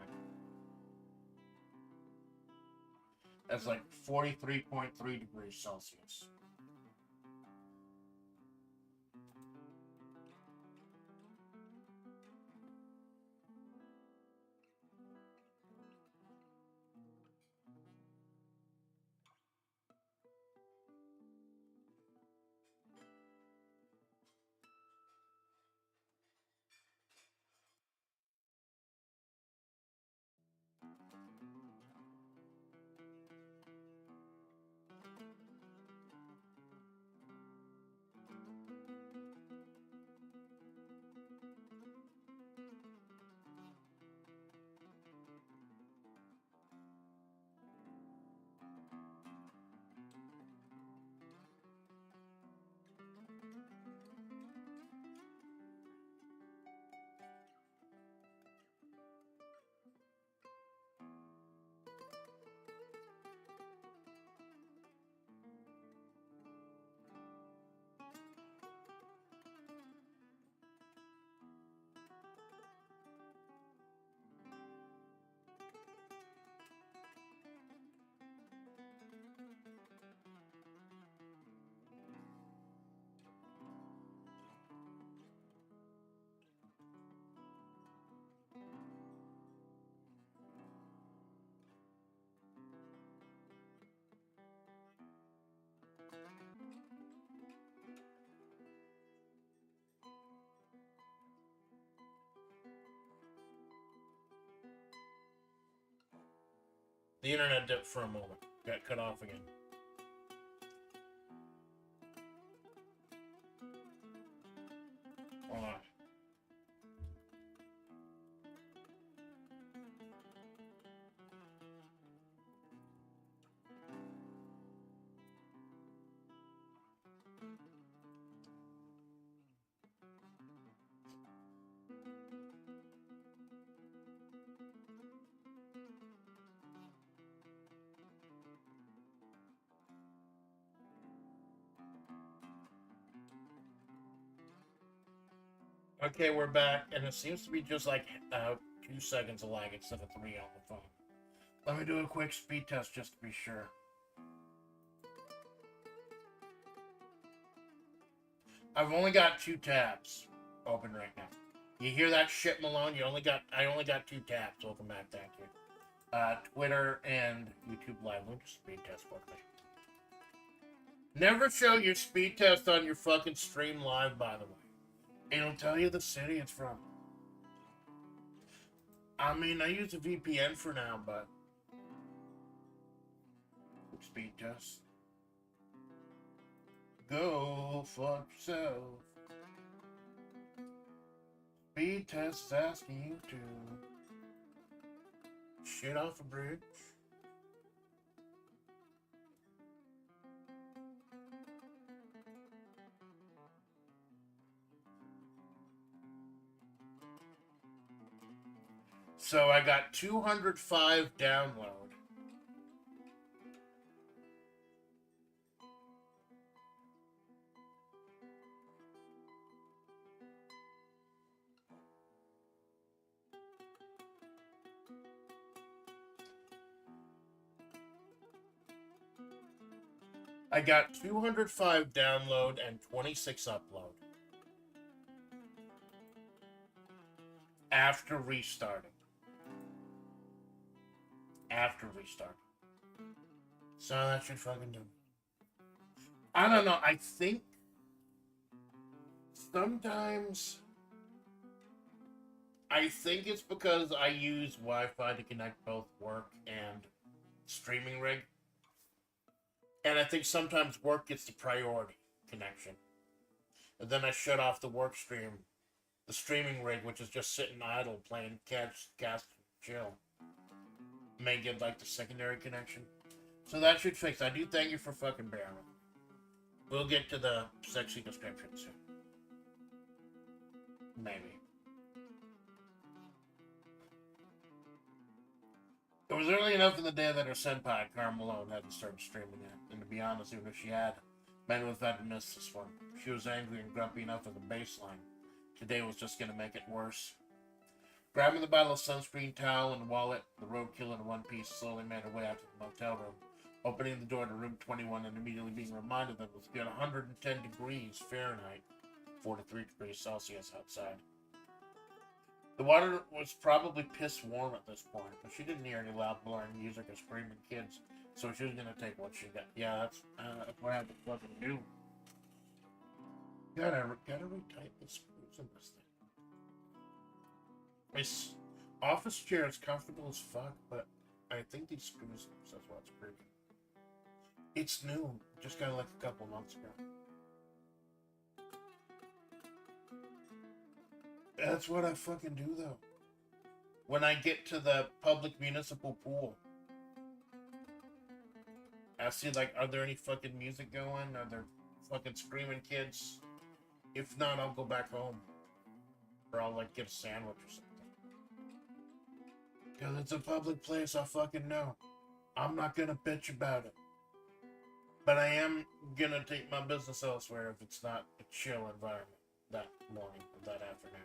That's like 43.3 degrees Celsius. The internet dipped for a moment. Got cut off again. Hold on. Okay, we're back, and it seems to be just like 2 seconds of lag instead of 3 on the phone. Let me do a quick speed test just to be sure. I've only got 2 tabs open right now. You hear that shit, Malone? I only got 2 tabs open back. Thank you. Twitter and YouTube Live. Let me just speed test quickly. Never show your speed test on your fucking stream live, by the way. It'll tell you the city it's from. I mean, I use a VPN for now, but... Speed test. Go fuck yourself. Speed test is asking you to... shit off a bridge. So I got 205 download. I got 205 download and 26 upload. After restarting. So that should fucking do. I don't know. I think sometimes it's because I use Wi-Fi to connect both work and streaming rig. And I think sometimes work gets the priority connection. And then I shut off the work stream, the streaming rig, which is just sitting idle playing cast chill. May get like the secondary connection. So that should fix. I do thank you for fucking bearing. We'll get to the sexy description soon. Maybe. It was early enough in the day that her senpai, Cara Malone, hadn't started streaming yet. And to be honest, even if she had, Ben would have missed this one. She was angry and grumpy enough at the baseline. Today was just going to make it worse. Grabbing the bottle of sunscreen, towel, and wallet, the roadkill in one piece slowly made her way out to the motel room, opening the door to room 21 and immediately being reminded that it was good 110 degrees Fahrenheit, 43 degrees Celsius outside. The water was probably piss warm at this point, but she didn't hear any loud blaring music or screaming kids, so she was going to take what she got. Yeah, that's what I have to fucking do. Gotta retighten the screws in this thing. This office chair is comfortable as fuck, but I think these screws, that's why it's creepy. It's new. Just got it like a couple months ago. That's what I fucking do, though. When I get to the public municipal pool, I see, like, are there any fucking music going? Are there fucking screaming kids? If not, I'll go back home. Or I'll, like, get a sandwich or something. Because it's a public place, I fucking know. I'm not gonna bitch about it. But I am gonna take my business elsewhere if it's not a chill environment that morning or that afternoon.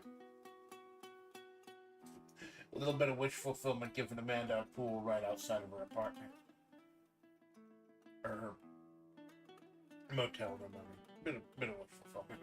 A little bit of wish fulfillment giving Amanda a pool right outside of her apartment. Or her motel room, I mean. Bit of wish fulfillment.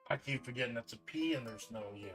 I keep forgetting that's a P and there's no U.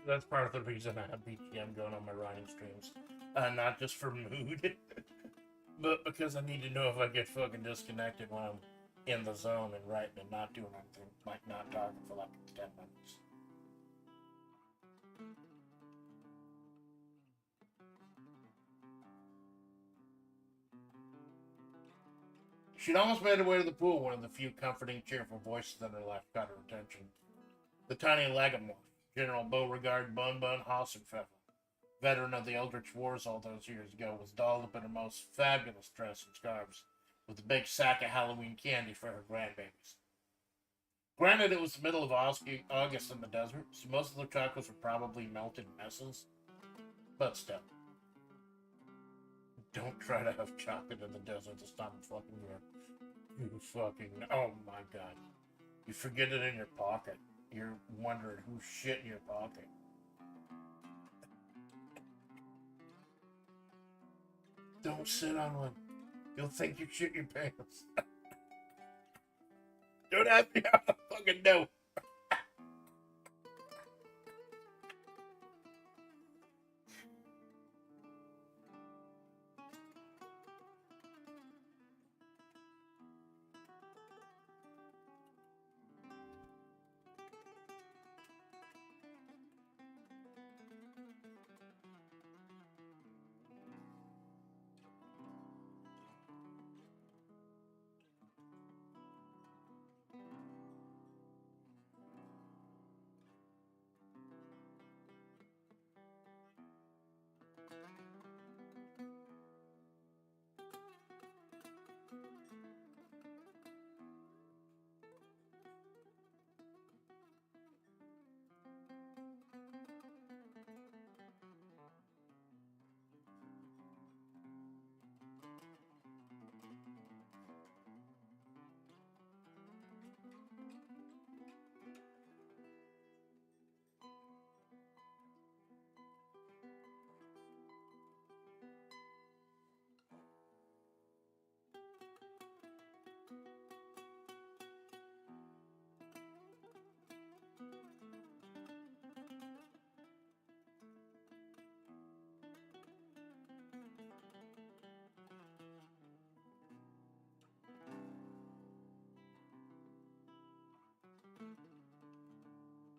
That's part of the reason I have BGM going on my writing streams. Not just for mood, but because I need to know if I get fucking disconnected when I'm in the zone and writing and not doing anything, like not talking for like 10 minutes. She'd almost made her way to the pool, one of the few comforting, cheerful voices in her life caught her attention. The tiny Lagamore, General Beauregard Bun Bun Hassenpfeffer, veteran of the Eldritch Wars all those years ago, was dolled up in her most fabulous dress and scarves, with a big sack of Halloween candy for her grandbabies. Granted, it was the middle of August in the desert, so most of the chocolates were probably melted messes, but still. Don't try to have chocolate in the desert this time of fucking year. You fucking, oh my god. You forget it in your pocket. You're wondering who's shit in your pocket. Don't sit on one. You'll think you shit your pants. Don't have me out the fucking dough.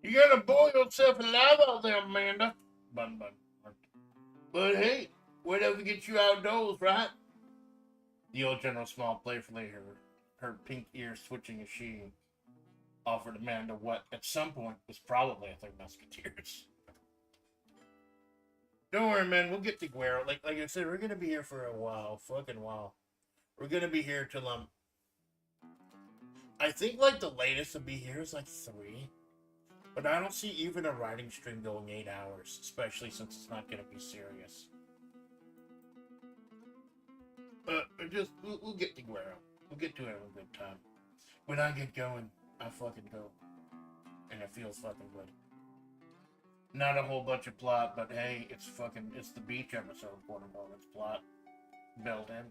You gotta boil yourself alive out there, Amanda. Bun bun. But hey, whatever gets you outdoors, right? The old general smiled playfully, her pink ears switching as she offered Amanda what, at some point, was probably, I think, Musketeers. Don't worry, man. We'll get to Guerro. Like I said, we're gonna be here for a while, fucking while. We're gonna be here till I think like the latest to be here is like 3. But I don't see even a writing stream going 8 hours, especially since it's not gonna be serious. But we'll get to Guerro. We'll get to it in a good time. When I get going, I fucking go. And it feels fucking good. Not a whole bunch of plot, but hey, it's the beach episode, quote unquote. It's plot built in.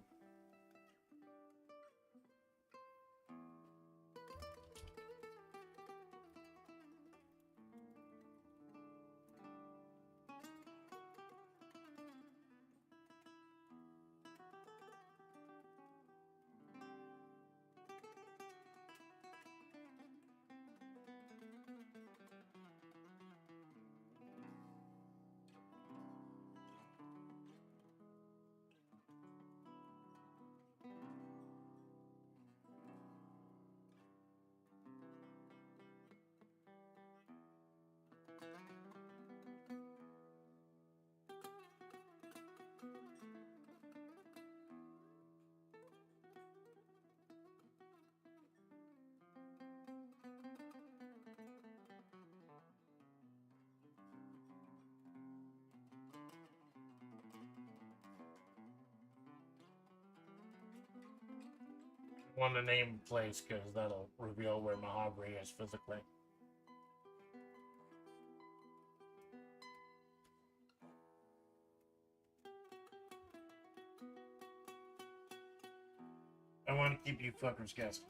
want to name a place because that'll reveal where Mojave is physically. I want to keep you fuckers guessing.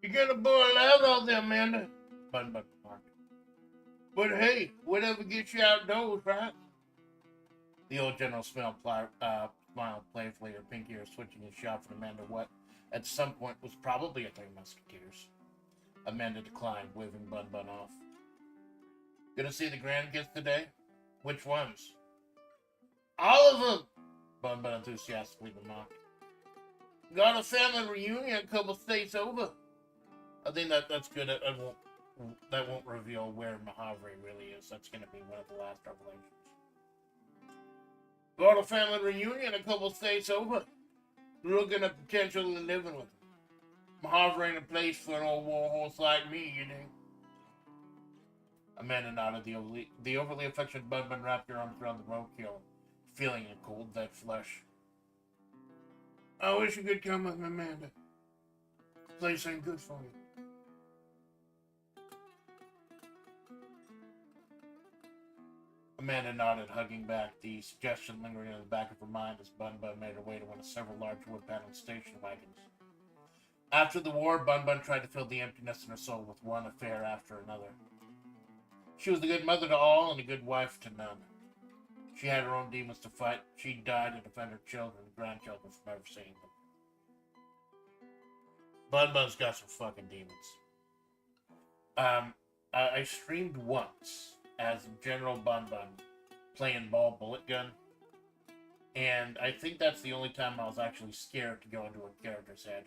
You're gonna boil out all them, Amanda. Bun Bun remarked. But hey, whatever gets you outdoors, right? The old general smiled playfully, her pink ears switching his shot from Amanda what at some point was probably a Three Musketeers. Amanda declined, waving Bun Bun off. Gonna see the grandkids today? Which ones? All of them! Bun Bun enthusiastically remarked. Got a family reunion a couple states over. I think that's good. That won't reveal where Mojave really is. That's gonna be one of the last revelations. Got a family reunion a couple states over. Looking at potentially living with them. Mojave ain't a place for an old war horse like me, you know. Amanda nodded. The overly affectionate Bun Bun wrapped her arms around the roadkill, feeling a cold, dead flesh. I wish you could come with me, Amanda. This place ain't good for you. Amanda nodded, hugging back, the suggestion lingering in the back of her mind as Bun Bun made her way to one of several large wood-paneled station wagons. After the war, Bun Bun tried to fill the emptiness in her soul with one affair after another. She was a good mother to all and a good wife to none. She had her own demons to fight. She died to defend her children and grandchildren from ever seeing them. Bun Bun's got some fucking demons. I streamed once as General Bun Bun playing ball bullet gun, and I think that's the only time I was actually scared to go into a character's head,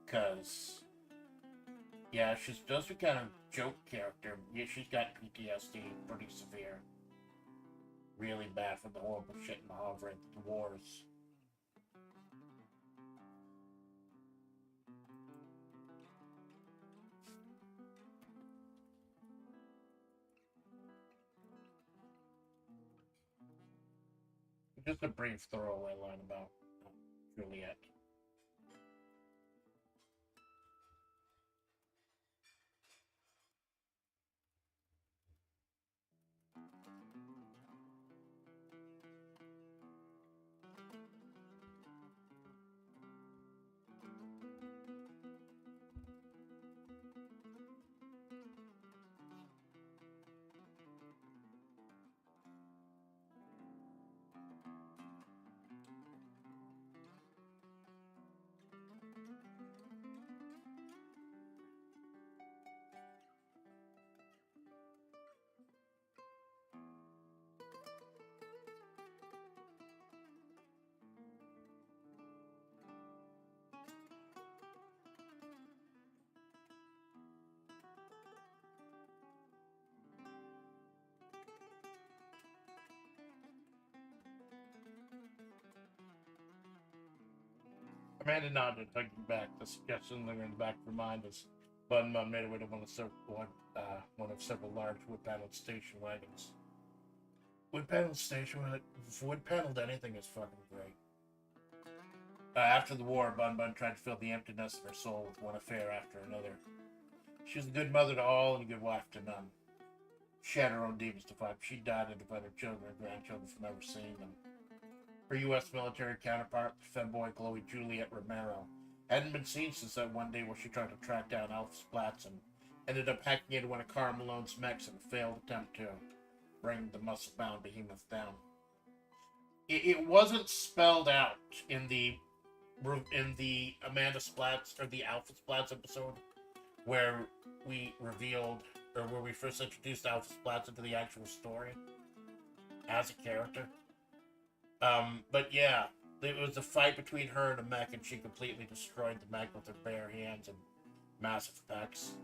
cause yeah, she's just a kind of joke character. Yeah, she's got PTSD, pretty severe, really bad from the horrible shit in the wars. Just a brief throwaway line about Juliet. Amanda nodded, thinking back. The suggestion lingering in the back of her mind as Bun Bun made her way to one of several large wood-paneled station wagons. Wood-paneled anything is fucking great. After the war, Bun Bun tried to fill the emptiness of her soul with one affair after another. She was a good mother to all and a good wife to none. She had her own demons to fight. She died and divided her children and grandchildren from ever seeing them. Her U.S. military counterpart, the femboy Chloe Juliet Romero, hadn't been seen since that one day where she tried to track down Alpha Splatts and ended up hacking into one of Karl Malone's mechs in a failed attempt to bring the muscle-bound behemoth down. It wasn't spelled out in the Amanda Splatts or the Alpha Splatts episode where we first introduced Alpha Splatts into the actual story as a character. But yeah, it was a fight between her and a mech, and she completely destroyed the mech with her bare hands and massive pecs.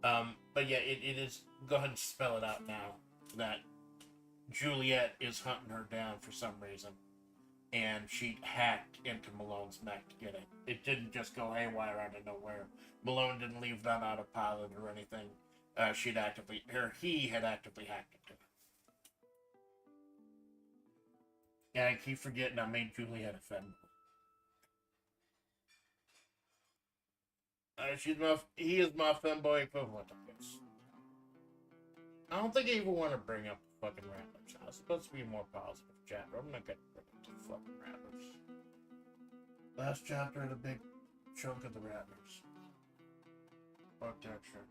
But yeah, it is. Go ahead and spell it out now. That Juliet is hunting her down for some reason, and she hacked into Malone's mech to get it. It didn't just go haywire out of nowhere. Malone didn't leave that autopilot or anything. He had actively hacked into it. Yeah, I keep forgetting I made Juliet a femboy. He is my femboy equivalent, I guess. I don't think I even want to bring up the fucking rattlers. I was supposed to be a more positive chapter. I'm not gonna bring up the fucking rattlers. Last chapter had a big chunk of the rattlers. Fuck that shit.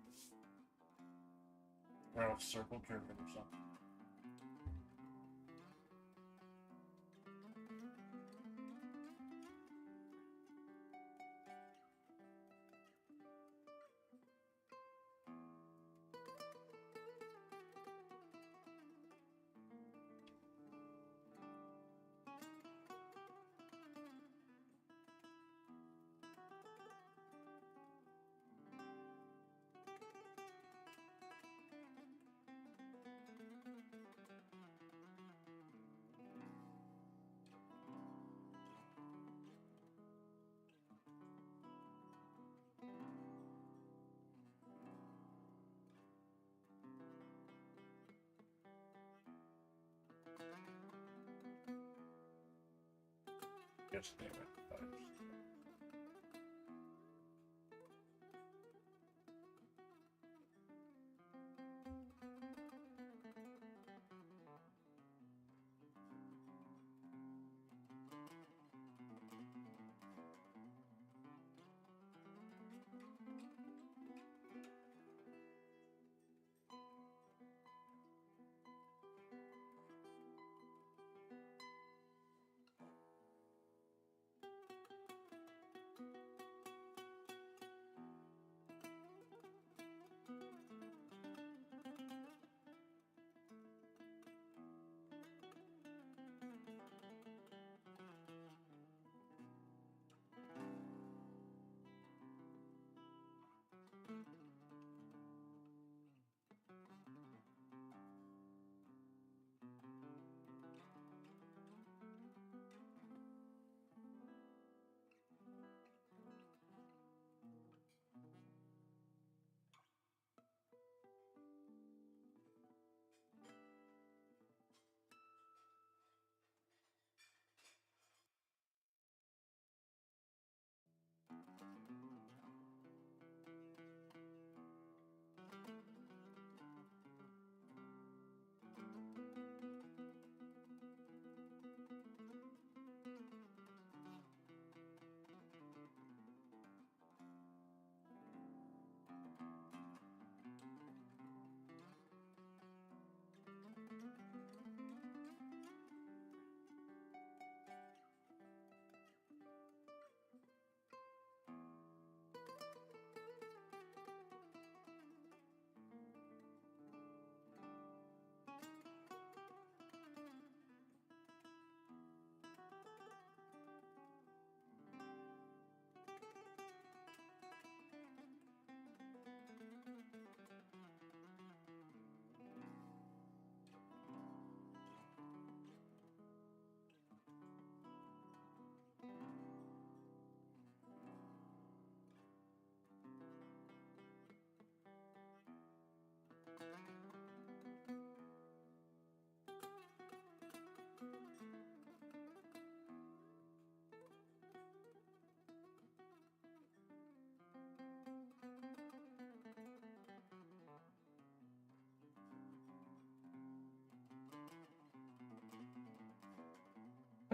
Ralph circle jerking or something. Yes, damn it.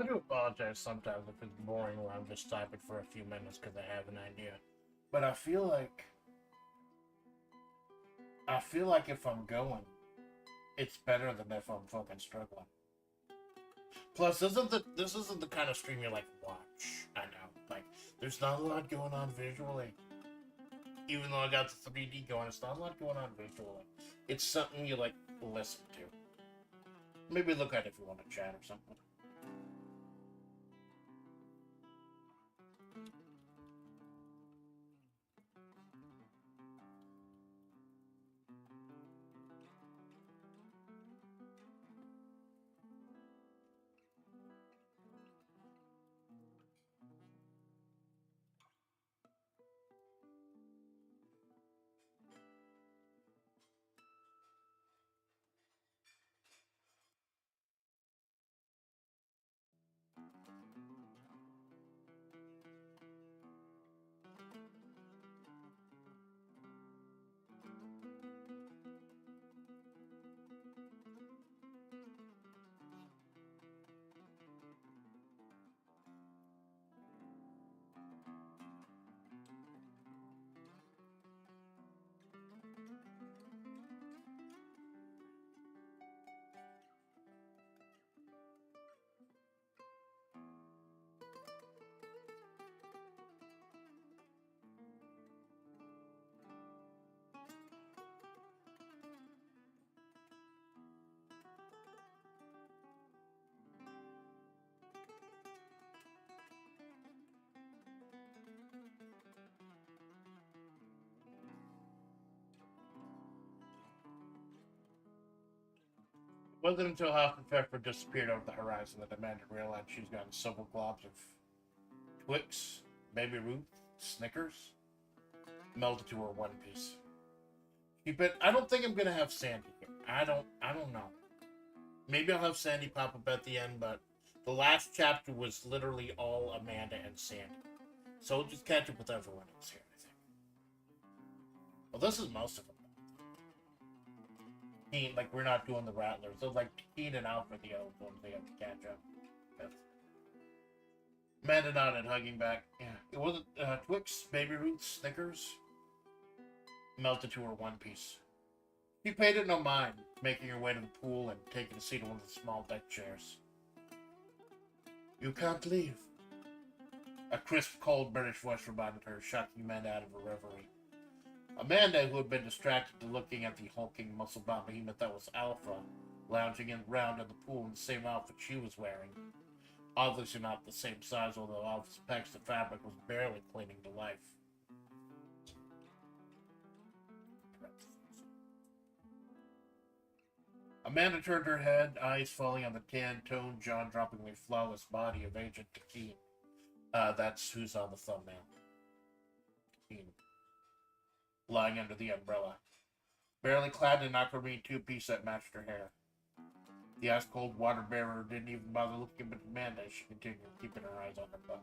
I do apologize sometimes if it's boring or I'm just typing for a few minutes because I have an idea. But I feel like if I'm going, it's better than if I'm fucking struggling. Plus, this isn't the kind of stream you like watch. I know, like, there's not a lot going on visually. Even though I got the 3D going, it's not a lot going on visually. It's something you like listen to. Maybe look at it if you want to chat or something. It wasn't until Half and Pepper disappeared over the horizon that Amanda realized she's gotten several globs of Twix, Baby Ruth, Snickers, melted to her one piece. I don't think I'm gonna have Sandy here. I don't know. Maybe I'll have Sandy pop up at the end, but the last chapter was literally all Amanda and Sandy. So we'll just catch up with everyone else here, I think. Well, this is most of them. Like, we're not doing the Rattlers. So, like, Keen and Alfred, the other ones, they have to catch up. That's... Amanda nodded, hugging back. Yeah, it wasn't Twix, Baby Ruth, Snickers. Melted to her one piece. She paid it no mind, making her way to the pool and taking a seat in one of the small deck chairs. You can't leave. A crisp, cold British voice reminded her, shocking Amanda out of her reverie. Amanda, who had been distracted to looking at the hulking, muscle-bound behemoth that was Alpha, lounging around in the pool in the same outfit she was wearing. Obviously not the same size, although Alpha's pecs of fabric was barely clinging to life. Amanda turned her head, eyes falling on the tan-toned, jaw-droppingly flawless body of Agent Takeen. That's who's on the thumbnail. Takeen. Lying under the umbrella. Barely clad in an aquamarine two-piece that matched her hair. The ice-cold water bearer didn't even bother looking at Amanda as she continued, keeping her eyes on her butt.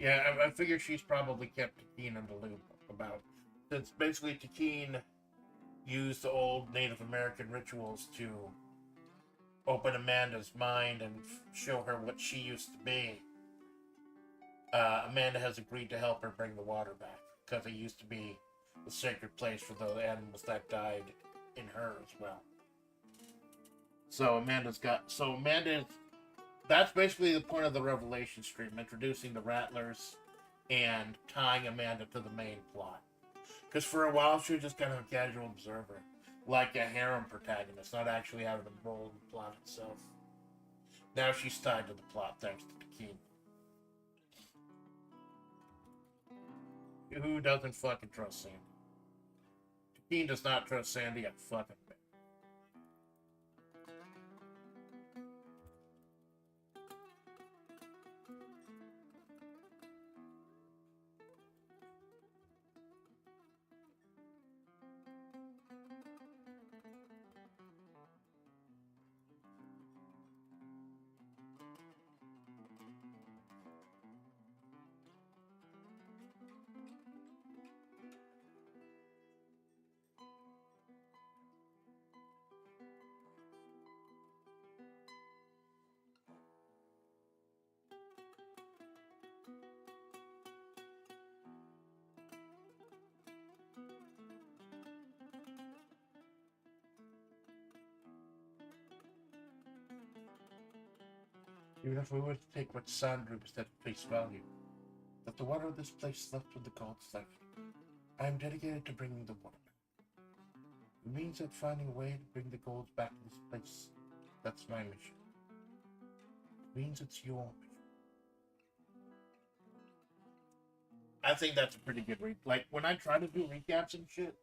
Yeah, I figured she's probably kept Takeen in the loop about... Since basically Takeen used the old Native American rituals to open Amanda's mind and show her what she used to be. Amanda has agreed to help her bring the water back, because it used to be the sacred place for the animals that died in her as well. So that's basically the point of the Revelation stream, introducing the Rattlers and tying Amanda to the main plot. Because for a while she was just kind of a casual observer, like a harem protagonist, not actually having a role in the plot itself. Now she's tied to the plot thanks to Takeen. Who doesn't fucking trust Sandy? Takeen does not trust Sandy a fucking bit. Even if we were to take what Sandra said at face value, that the water of this place left with the gods left, I am dedicated to bringing the water back. It means that finding a way to bring the gods back to this place, that's my mission. It means it's your mission. I think that's a pretty good read. Like, when I try to do recaps and shit,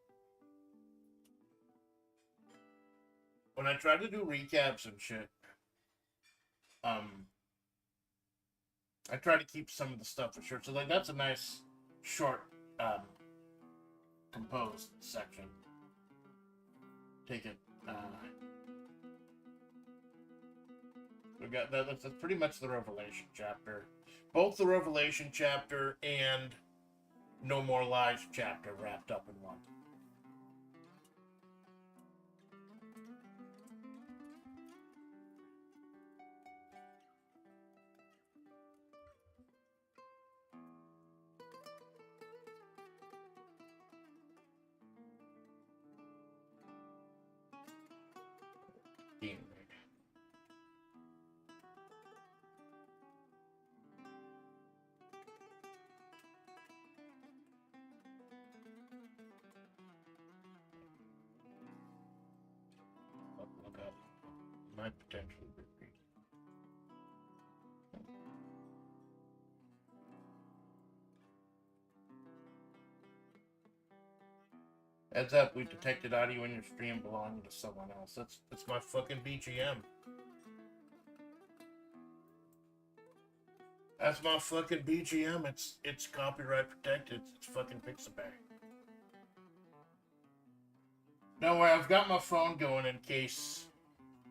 I try to keep some of the stuff for sure. So, like, that's a nice, short, composed section. Take it. We got that's pretty much the Revelation chapter. Both the Revelation chapter and No More Lies chapter wrapped up in one. Look up. Might potentially repeat. Heads up, we detected audio in your stream belonging to someone else. That's my fucking BGM. That's my fucking BGM. It's copyright protected. It's fucking Pixabay. Don't worry, I've got my phone going in case.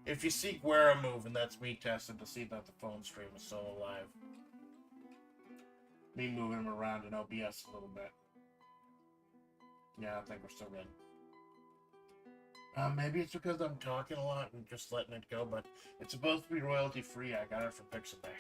If you see Guerro moving, that's me testing to see that the phone stream is still alive. Me moving him around in OBS a little bit. Yeah, I think we're still good. Maybe it's because I'm talking a lot and just letting it go, but it's supposed to be royalty free. I got it from Pixabay.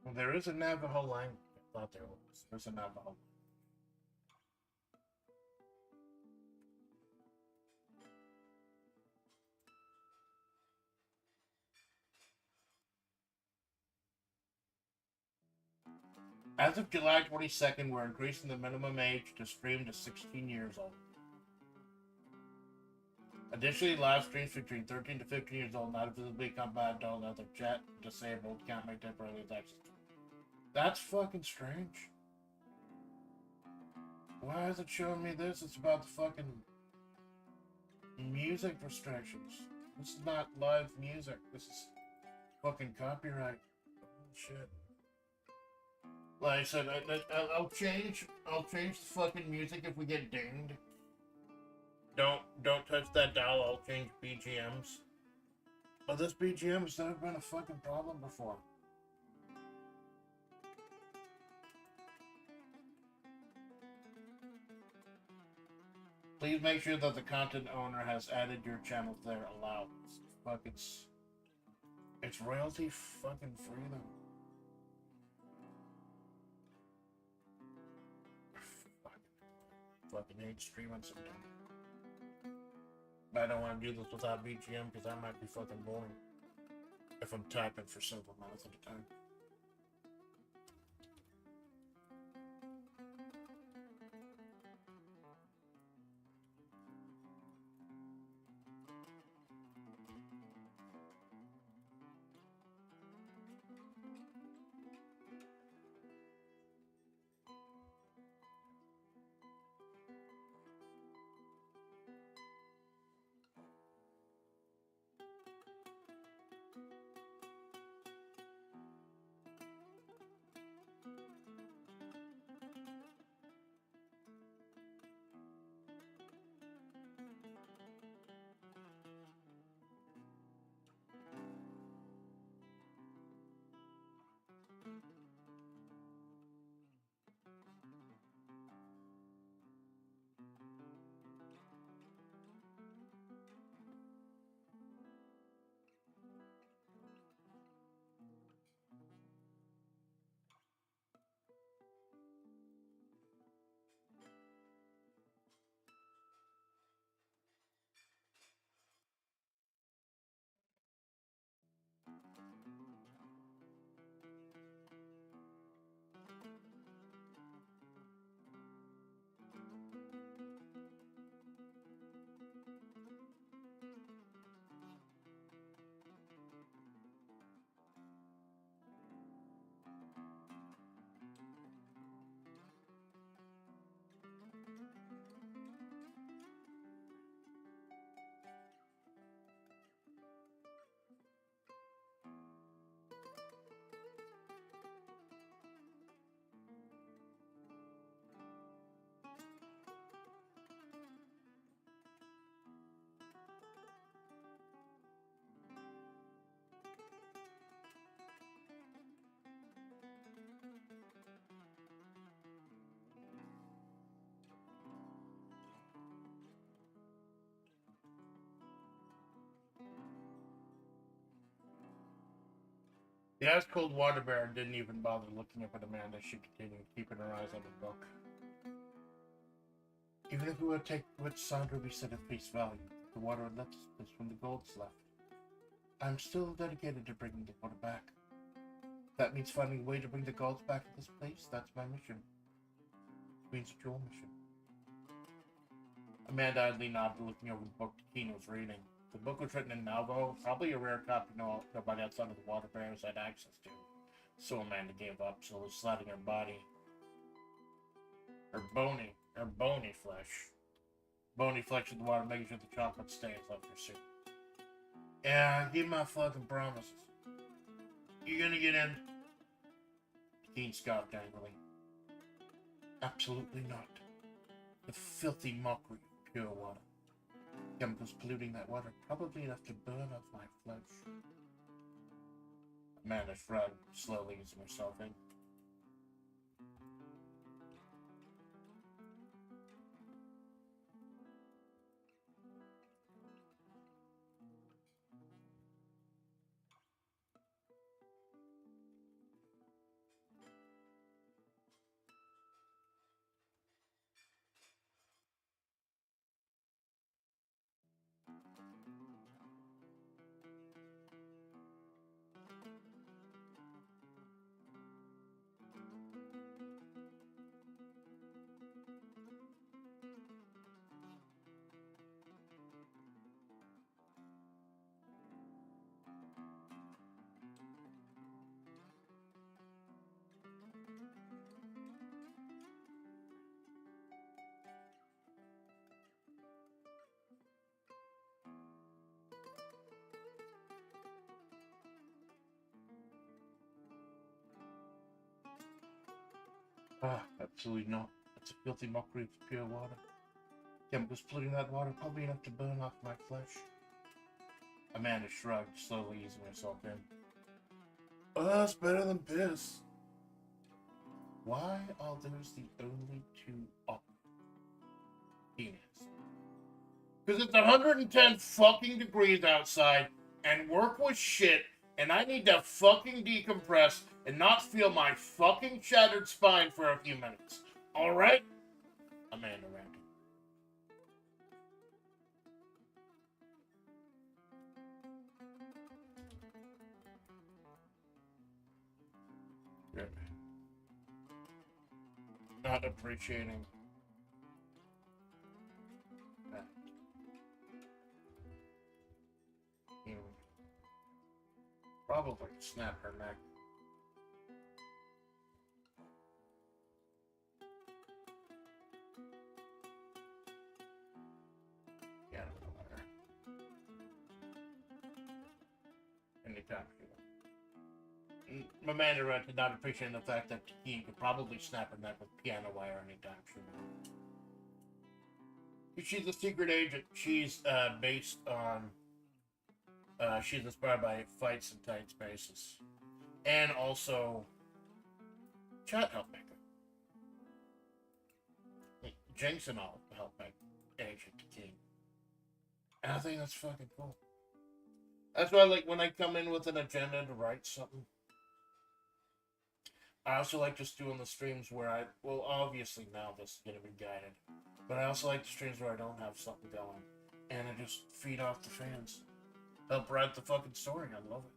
Well, there is a Navajo language. I thought there was. There's a Navajo. As of July 22nd, we're increasing the minimum age to stream to 16 years old. Additionally, live streams between 13 to 15 years old, not visibly accompanied by adult, other chat, disabled, can't make temporary access. That's fucking strange. Why is it showing me this? It's about the fucking music restrictions. This is not live music. This is fucking copyright. Oh, shit. Like I said, I'll change the fucking music if we get dinged. Don't touch that dial. I'll change BGMs. But this BGM has never been a fucking problem before. Please make sure that the content owner has added your channel to their allowance. Fuck, it's royalty fucking free though. Fucking hate streaming sometimes. But I don't want to do this without BGM because that might be fucking boring if I'm typing for several minutes at a time. The ice cold water bear didn't even bother looking up at Amanda. She continued, keeping her eyes on the book. Even if we would take what Sandra we said at face value, the water had left us when the gold's left. I'm still dedicated to bringing the water back. That means finding a way to bring the gods back to this place. That's my mission. It means it's your mission. Amanda idly nodded, looking over the book Keen was reading. The book was written in Navajo, probably a rare copy nobody outside of the water bears had access to. So Amanda gave up, slowly sliding her body. Her bony flesh. Bony flesh of the water, making sure the chocolate stains left her soup. Yeah, give my fucking promises. You gonna get in? Keen scoffed angrily. Absolutely not. The filthy mockery of pure water. Chemicals polluting that water, probably enough to burn off my flesh. Amanda shrugged, slowly easing herself in. Absolutely not. It's a filthy mockery of pure water. Chemicals polluting that water, probably enough to burn off my flesh. Amanda shrugged, slowly easing herself in. Oh, that's better than piss. Why are those the only two options? Penis. Because it's 110 fucking degrees outside, and work was shit, and I need to fucking decompress and not feel my fucking shattered spine for a few minutes. Alright? Amanda ranted. Good. Not appreciating that. Probably snap her neck. Yeah, no matter. Anytime she wants. Amanda Red did not appreciate the fact that he could probably snap her neck with piano wire anytime she wants. She's a secret agent. She's based on. She's inspired by fights in tight spaces, and also chat helpmaker. Jinx and all helpmaker agent King. And I think that's fucking cool. That's why, like, when I come in with an agenda to write something, I also like just doing the streams where well, obviously now this is going to be guided, but I also like the streams where I don't have something going, and I just feed off the fans. Help write the fucking story. I love it.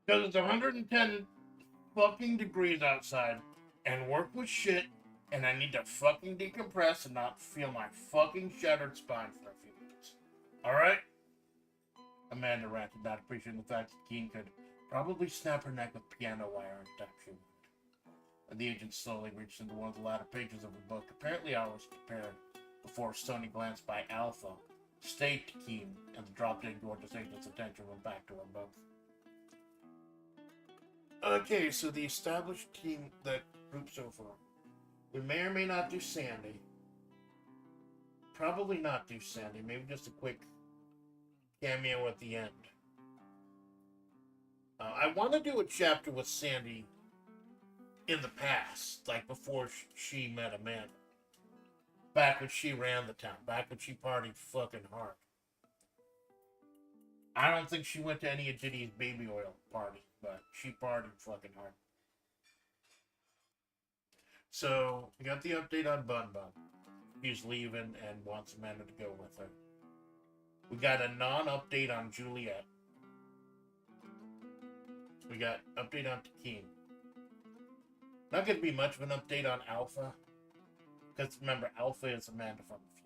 Because it's 110 fucking degrees outside, and work was shit, and I need to fucking decompress and not feel my fucking shattered spine for a few minutes. Alright? Amanda ranted, not appreciating the fact that Keen could probably snap her neck with piano wire and type she would. The agent slowly reached into one of the latter pages of her book, apparently hours prepared, before a stony glance by Alpha stayed Keen, and the drop-dead gorgeous agent's attention went back to her book. Okay, so the established team, that group so far. We may or may not do Sandy. Probably not do Sandy. Maybe just a quick cameo at the end. I want to do a chapter with Sandy in the past, like before she met Amanda. Back when she ran the town. Back when she partied fucking hard. I don't think she went to any of Diddy's baby oil party, but she partied fucking hard. So, we got the update on Bun Bun. She's leaving and wants Amanda to go with her. We got a non-update on Juliet. We got update on Takeen. Not going to be much of an update on Alpha. Because remember, Alpha is Amanda from the future.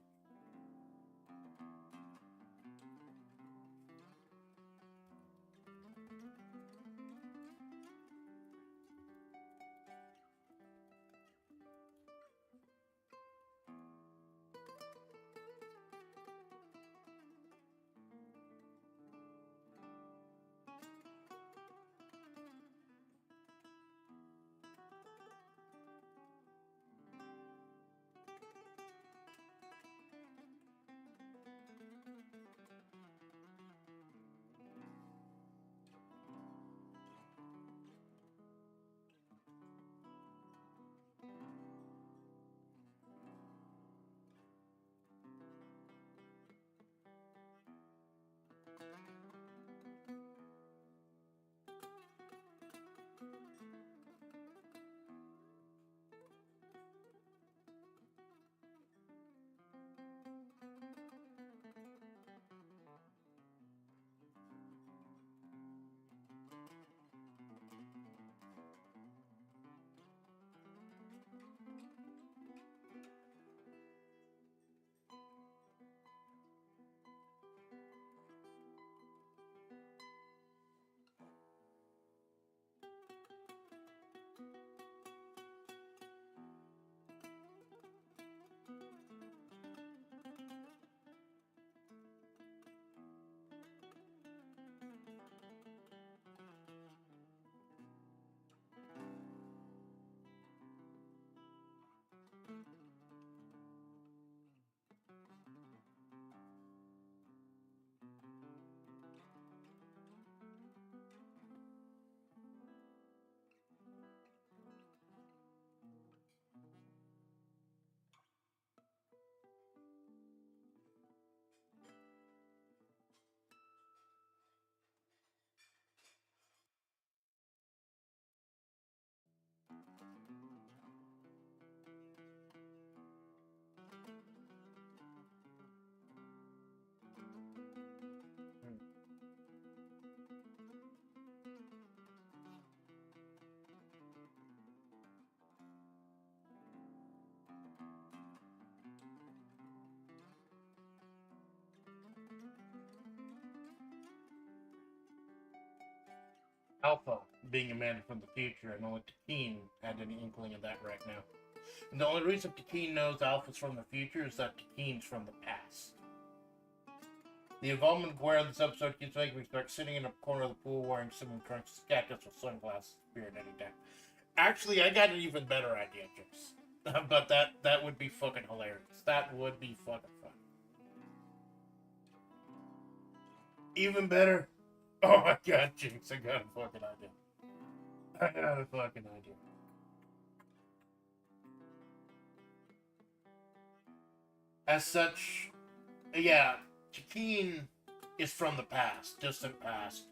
Alpha being Amanda from the future, and only Takeen had any inkling of that right now. And the only reason Takeen knows Alpha's from the future is that Takeen's from the past. The involvement of Guerro in this episode keeps making me start sitting in a corner of the pool wearing swimming trunks, cactus with sunglasses, beard anytime. Actually, I got an even better idea, James. But that would be fucking hilarious. That would be fucking fun. Even better. Oh my god, Jinx, I got a fucking idea. I got a fucking idea. As such, yeah, Takeen is from the past, distant past.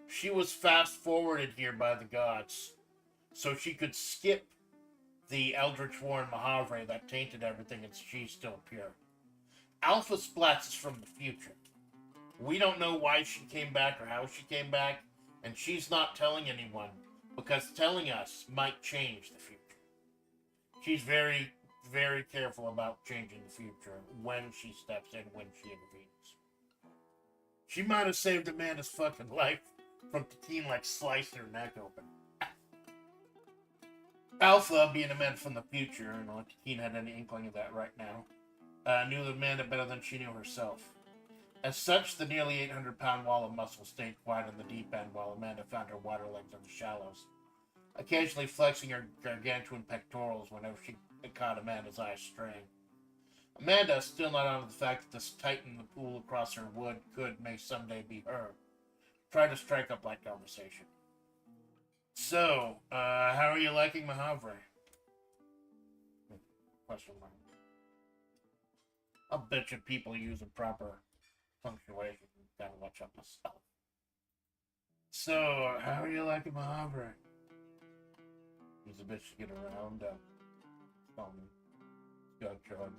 She was fast-forwarded here by the gods, so she could skip the Eldritch War and Mahavre that tainted everything, and she's still pure. Alpha Splatts is from the future. We don't know why she came back or how she came back. And she's not telling anyone because telling us might change the future. She's very, very careful about changing the future when she steps in, when she intervenes. She might have saved Amanda's fucking life from Tatine like slicing her neck open. Alpha, being Amanda from the future, and Tatine had any inkling of that right now, knew Amanda better than she knew herself. As such, the nearly 800-pound wall of muscle stayed quiet in the deep end while Amanda found her water legs in the shallows, occasionally flexing her gargantuan pectorals whenever she caught Amanda's eyes straying. Amanda, still not on to the fact that this titan in the pool across her wood may someday be her, tried to strike up light conversation. So, how are you liking Mahavre? Question mark. I'll bet you people use a proper punctuation. Gotta watch out myself. So, how are you liking Mahavre? He's a bitch to get around. Good job.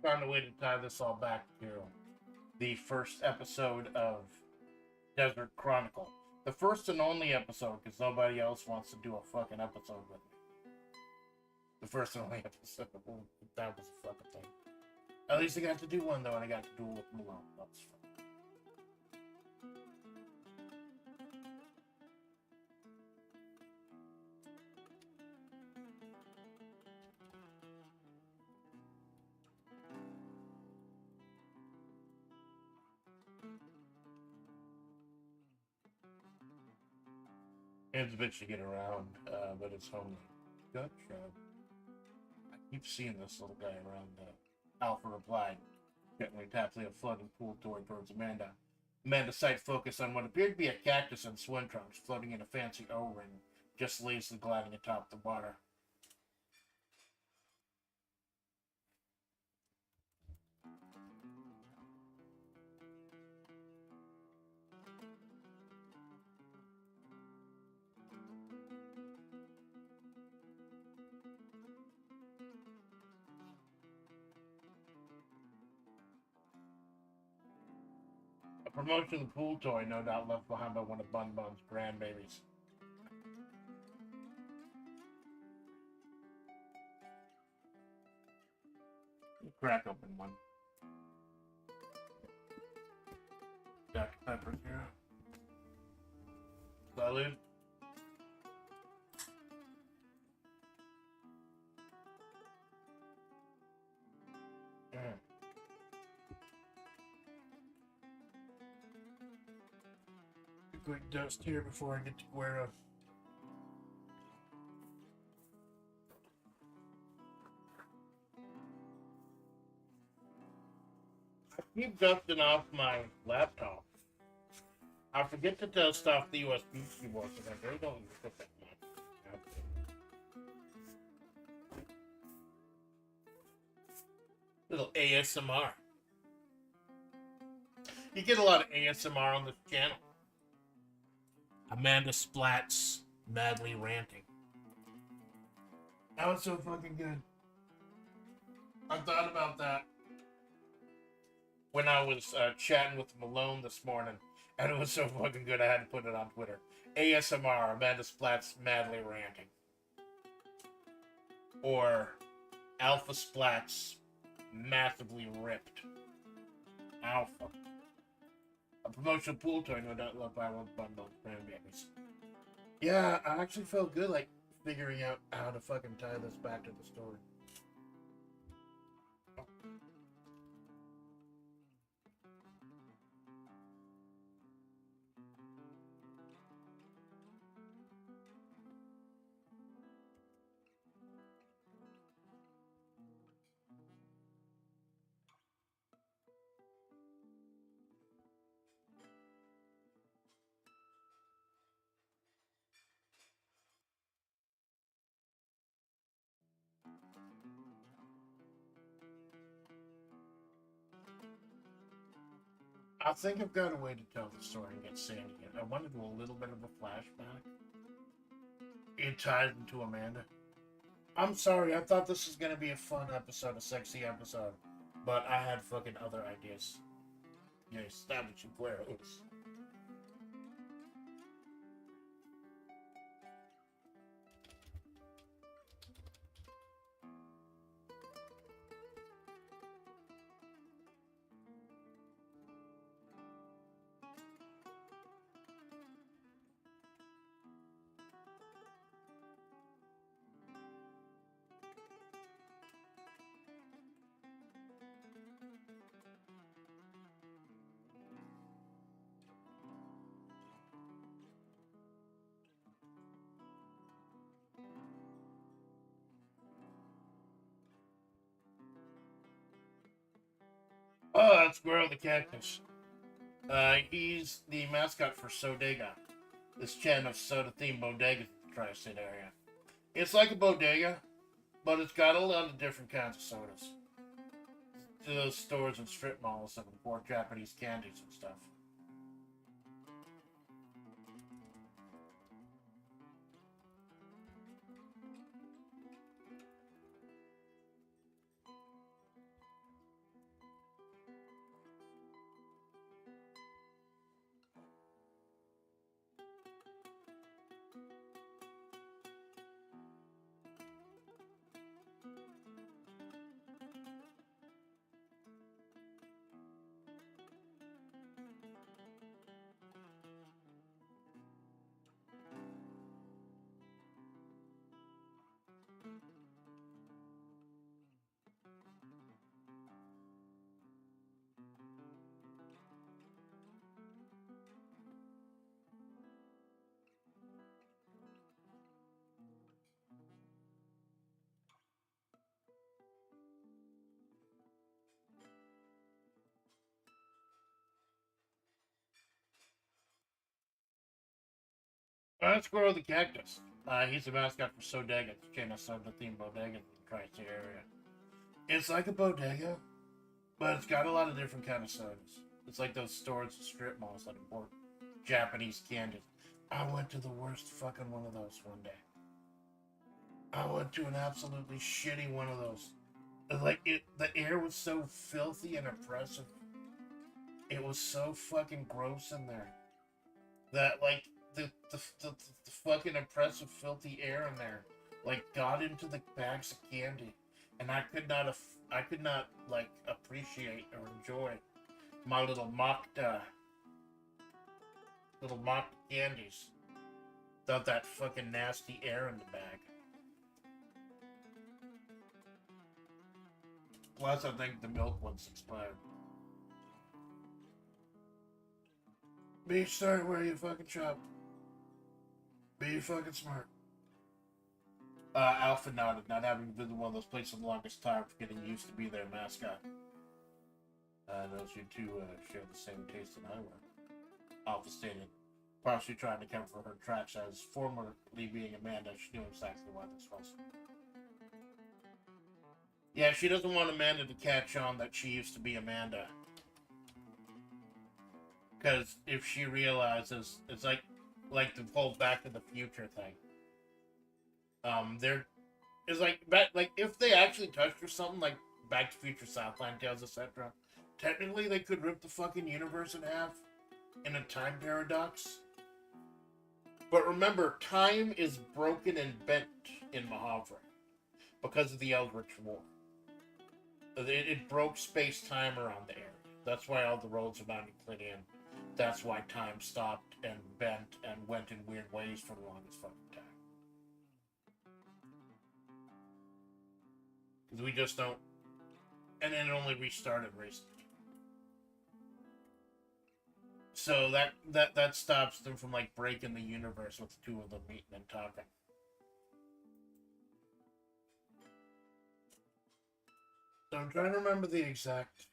Found a way to tie this all back to the first episode of Desert Chronicle. The first and only episode, because nobody else wants to do a fucking episode with me. The first and only episode. That was a fucking thing. At least I got to do one, though, and I got to do it with Malone. That's fun. It's a bitch to get around, but it's homely. Gotcha. I keep seeing this little guy around. Alpha replied, gently tapped the floating pool towards Amanda. Amanda's sight focused on what appeared to be a cactus and swim trunks floating in a fancy O-ring, just lazily gliding atop the water. A promotion of the pool toy, no doubt left behind by one of Bun Bun's grandbabies. Crack open one. Dr. Pepper's here. Salud. Quick dust here before I get to Guerro. I keep dusting off my laptop. I forget to dust off the USB keyboard because I really don't use it that much. Little ASMR. You get a lot of ASMR on this channel. Amanda Splatts madly ranting. That was so fucking good. I thought about that when I was chatting with Malone this morning. And it was so fucking good I had to put it on Twitter. ASMR, Amanda Splatts madly ranting. Or Alpha Splatts massively ripped. Alpha. A promotional pool toy, no doubt loved by one bundle of cranberries. Yeah, I actually felt good, like, figuring out how to fucking tie this back to the story. I think I've got a way to tell the story and get Sandy in. I want to do a little bit of a flashback. It ties into Amanda. I'm sorry, I thought this was gonna be a fun episode, a sexy episode. But I had fucking other ideas. Yeah, establishing Guerros. Oh, that's Guerro the Cactus. He's the mascot for Sodega, this chain of soda-themed bodegas in the tri-state area. It's like a bodega, but it's got a lot of different kinds of sodas. To those stores and strip malls that import Japanese candies and stuff. That's Guerro the Cactus. He's the mascot for Sodega, the chain of soda-themed bodegas in the tri-state area. It's like a bodega, but it's got a lot of different kind of sodas. It's like those stores and strip malls that import Japanese candies. I went to the worst fucking one of those one day. I went to an absolutely shitty one of those. The air was so filthy and oppressive. It was so fucking gross in there that like the fucking oppressive, filthy air in there like got into the bags of candy, and I could not like appreciate or enjoy my little mocked candies without that fucking nasty air in the bag. Plus, I think the milk one's expired. Be sorry where you fucking shop. Be fucking smart. Alpha nodded, not having been one of those places the longest time, for getting used to be their mascot. Those you two share the same taste that I were. Alpha stated, partially trying to cover her tracks as formerly being Amanda, she knew exactly why this was. Yeah, she doesn't want Amanda to catch on that she used to be Amanda. Because if she realizes, it's like the whole Back to the Future thing. There is like if they actually touched or something like Back to the Future, Southland Tales, etc. Technically, they could rip the fucking universe in half in a time paradox. But remember, time is broken and bent in Mahavra because of the Eldritch War. It broke space-time around the area. That's why all the roads are not Euclidean. That's why time stopped and bent and went in weird ways for the longest fucking time. Because we just don't... And then it only restarted recently. So that stops them from, like, breaking the universe with the two of them meeting and talking. So I'm trying to remember the exact...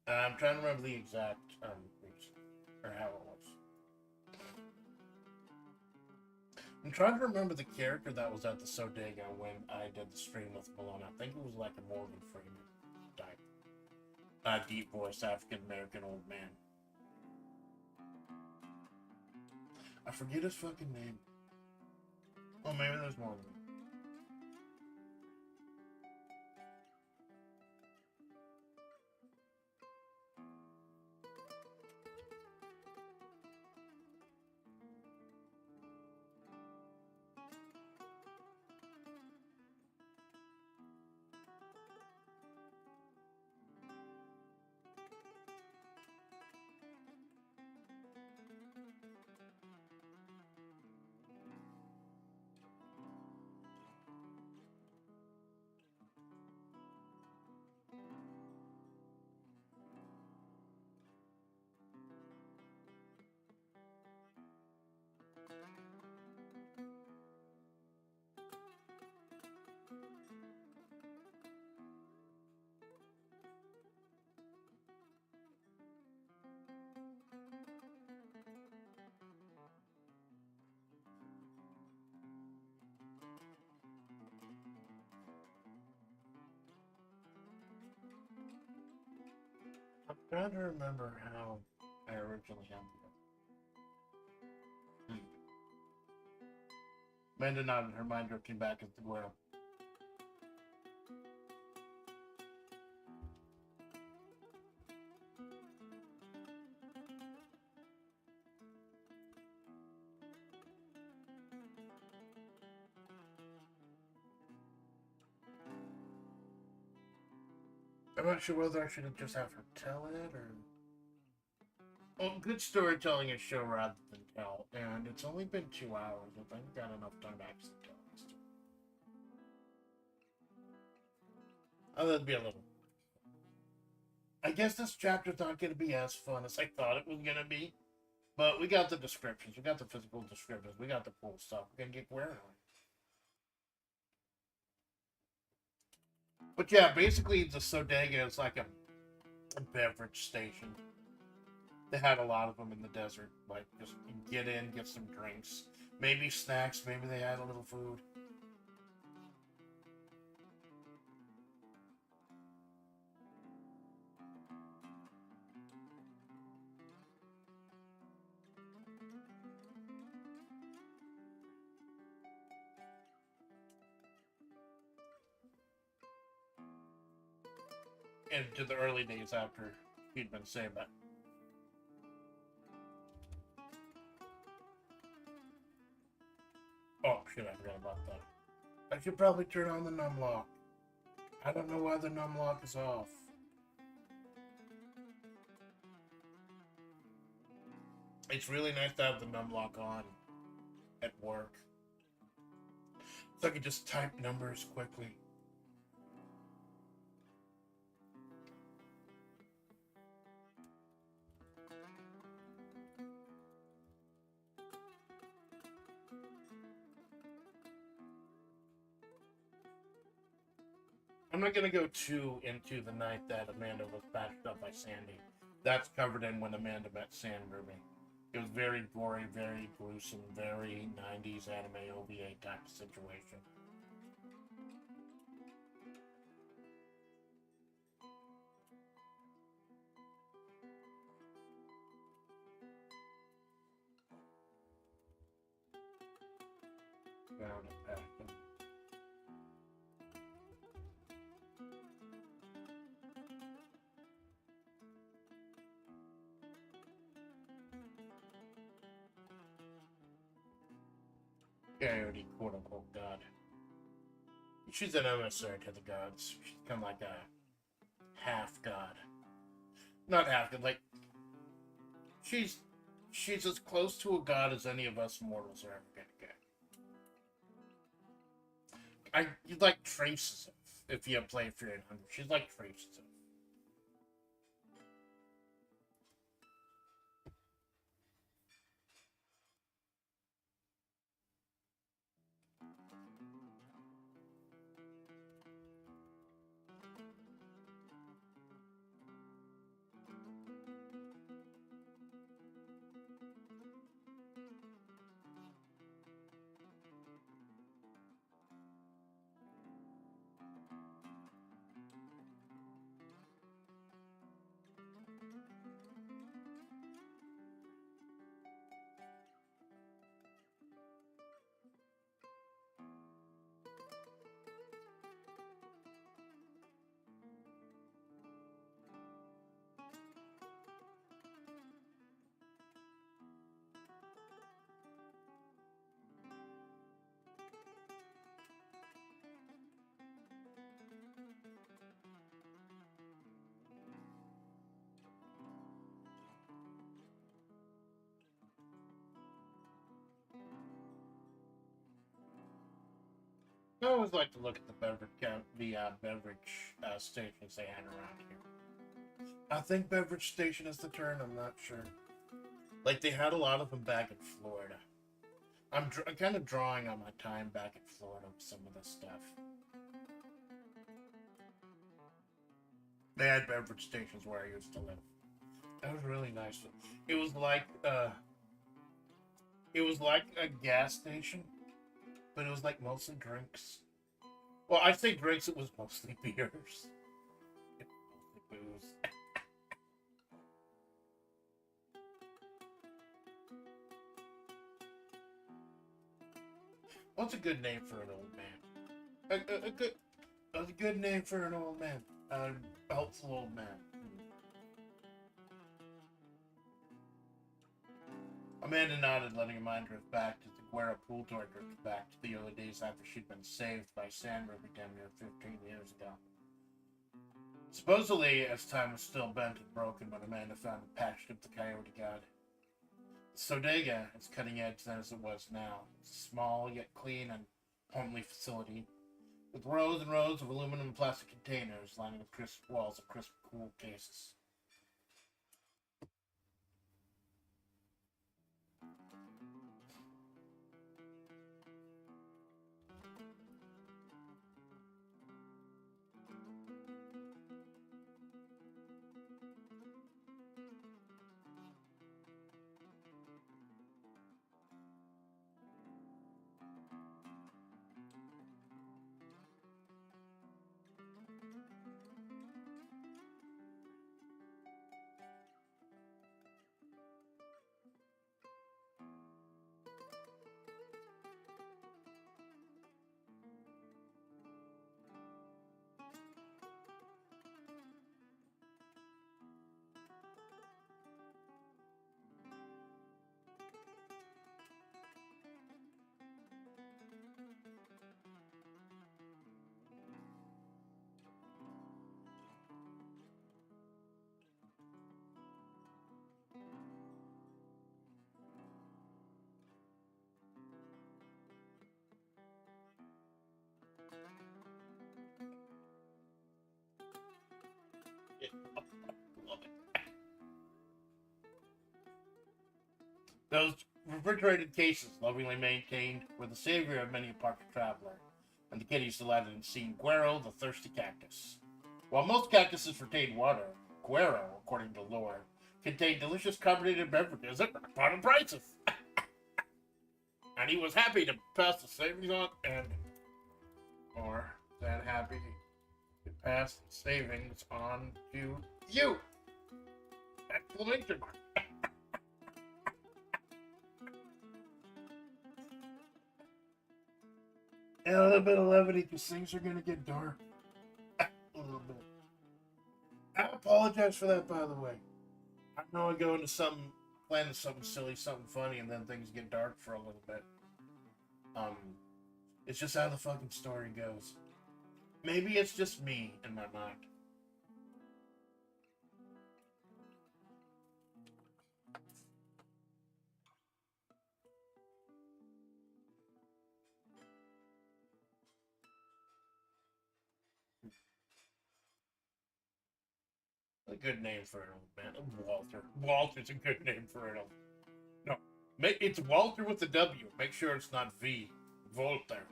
I'm trying to remember the exact reason, or how it was. I'm trying to remember the character that was at the Sodega when I did the stream with Malone. I think it was like a Morgan Freeman type. Deep voice, African-American old man. I forget his fucking name. Oh, maybe there's more than one. I'm trying to remember how I originally handled it. Amanda nodded, her mind drifting back into the Guerro. I'm not sure whether I should have just have her tell it, or... Well, good storytelling is show rather than tell, and it's only been 2 hours. I think I've got enough time to actually tell this story. Oh, that'd be a little... I guess this chapter's not going to be as fun as I thought it was going to be, but we got the descriptions, we got the physical descriptions, we got the cool stuff. We're going to get wearing on. But yeah, basically the Sodega is like a beverage station. They had a lot of them in the desert. Like, just get in, get some drinks. Maybe snacks, maybe they had a little food. Into the early days after he'd been saying that. Oh shit, I forgot about that. I should probably turn on the numlock. I don't know why the numlock is off. It's really nice to have the numlock on at work, so I can just type numbers quickly. I'm not going to go too into the night that Amanda was patched up by Sandy. That's covered in when Amanda met Sandberman. It was very gory, very gruesome, very 90s anime OVA type of situation. Found it back. coyote, quote unquote, god. She's an emissary to the gods. She's kind of like a half god. Not half god, like she's as close to a god as any of us mortals are ever gonna get. You'd like traces of if you play Fear and Hunger. She's like traces of. I always like to look at the beverage stations they had around here. I think beverage station is the term. I'm not sure. Like they had a lot of them back in Florida. I'm kind of drawing on my time back in Florida with some of this stuff. They had beverage stations where I used to live. That was really nice. It was like a gas station, but it was like mostly drinks. Well, I say drinks. It was mostly beers. It was mostly booze. What's a good name for an old man? A good name for an old man. A helpful old man. Amanda nodded, letting her mind drift back to the Guerro pool tour drifted back to the early days after she'd been saved by Sand River damn near 15 years ago. Supposedly, as time was still bent and broken when Amanda found and patched up the coyote god. Sodega, as cutting edge then as it was now, it's a small yet clean and homely facility, with rows and rows of aluminum and plastic containers lining the crisp walls of crisp, cool cases. Those refrigerated cases, lovingly maintained, were the savior of many a parked traveler, and the kiddies delighted in seeing Guerro, the thirsty cactus. While most cactuses retained water, Guerro, according to lore, contained delicious carbonated beverages at rock-bottom prices. And he was happy to pass the savings on, or that happy to pass the savings on to you! Exclamation mark. And a little bit of levity because things are going to get dark. A little bit. I apologize for that, by the way. I know I go into planning something silly, something funny, and then things get dark for a little bit. Um, it's just how the fucking story goes. Maybe it's just me in my mind. A good name for an old man. Walter. Walter's a good name for an old. No, it's Walter with a W. Make sure it's not V. Walter.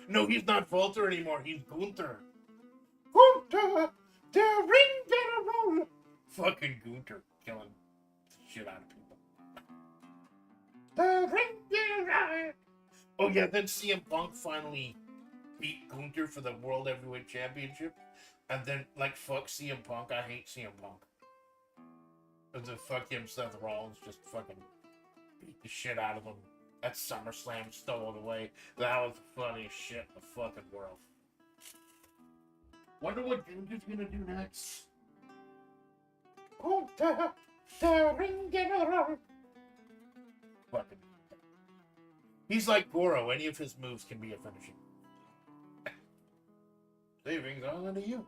No, he's not Walter anymore. He's Gunther. Gunther, the ring general. Fucking Gunther killing the shit out of people. The ring general. Oh yeah, then CM Punk finally beat Gunther for the World Heavyweight Championship. And then, like, fuck CM Punk. I hate CM Punk. And then fuck him, Seth Rollins just fucking beat the shit out of him at SummerSlam, stole it away. That was the funniest shit in the fucking world. Wonder what Ginger's gonna do next. Oh, the ring general. Fucking. He's like Guerro. Any of his moves can be a finishing. Savings all into you.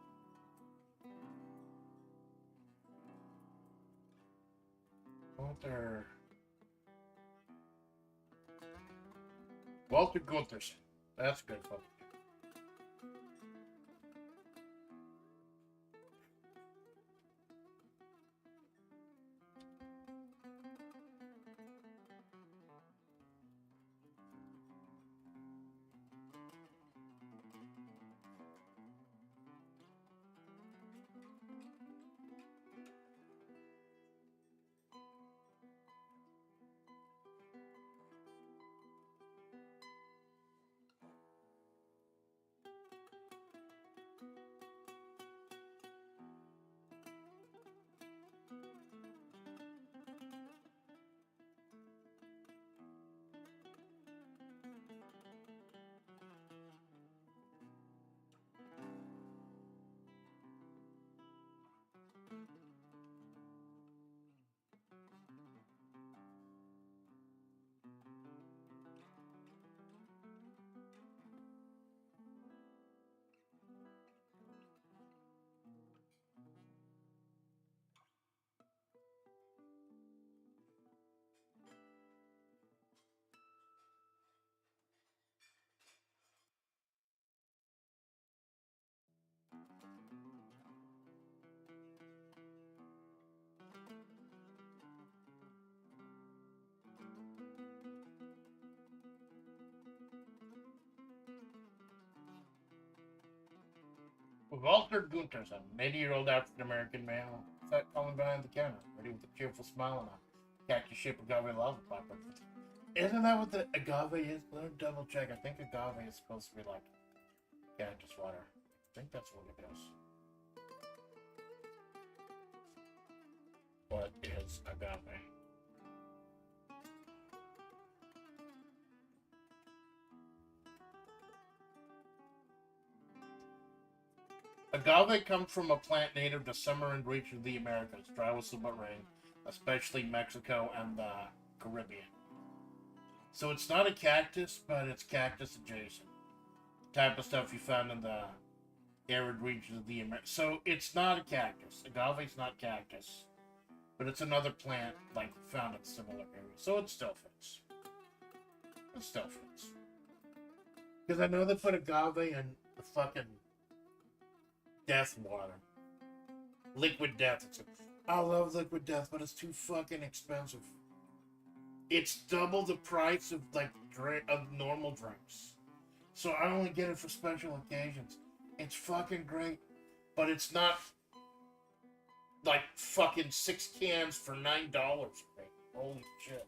Walter Gunterson. That's good fucking. Walter Gunterson, an 80-year-old African-American male, sat calmly behind the counter, ready with a cheerful smile on a khaki ship agave lava popper. Isn't that what the agave is? Let me double check. I think agave is supposed to be like cactus water. I think that's what it is. What is agave? Agave comes from a plant native to summer and region of the Americas, dry with somewhat rain, especially Mexico and the Caribbean. So it's not a cactus, but it's cactus adjacent. The type of stuff you found in the arid regions of the Americas. So it's not a cactus. Agave's not cactus. But it's another plant, like, found in similar areas. So it still fits. It still fits. Because I know they put agave in the fucking death water. Liquid death. I love liquid death, but it's too fucking expensive. It's double the price of of normal drinks. So I only get it for special occasions. It's fucking great, but it's not like fucking 6 cans for $9. Holy shit.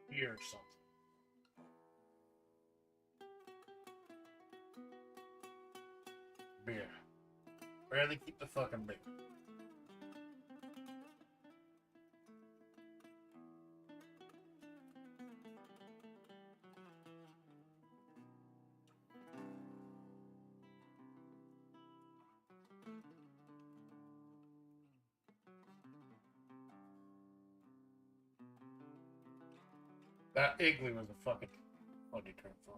beer or something. Beer. Barely keep the fucking beer. That igloo was a fucking funny term for it.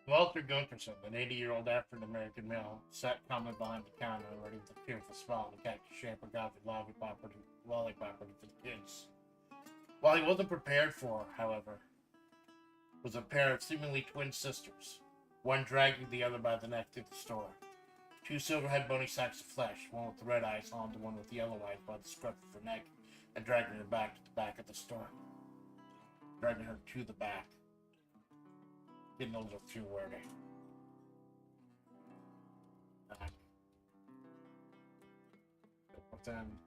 Walter Gunterson, an 80-year-old African-American male, sat calmly behind the counter, ready with a fearful smile and a khaki shape of gothic lollipop for the kids. While he wasn't prepared for, however, was a pair of seemingly twin sisters, one dragging the other by the neck through the store. Two silver-head bony sacks of flesh, one with the red eyes on to one with the yellow eyes by the scruff of her neck, and dragging her back to the back of the store. Dragging her to the back. Getting a little too wordy. But then...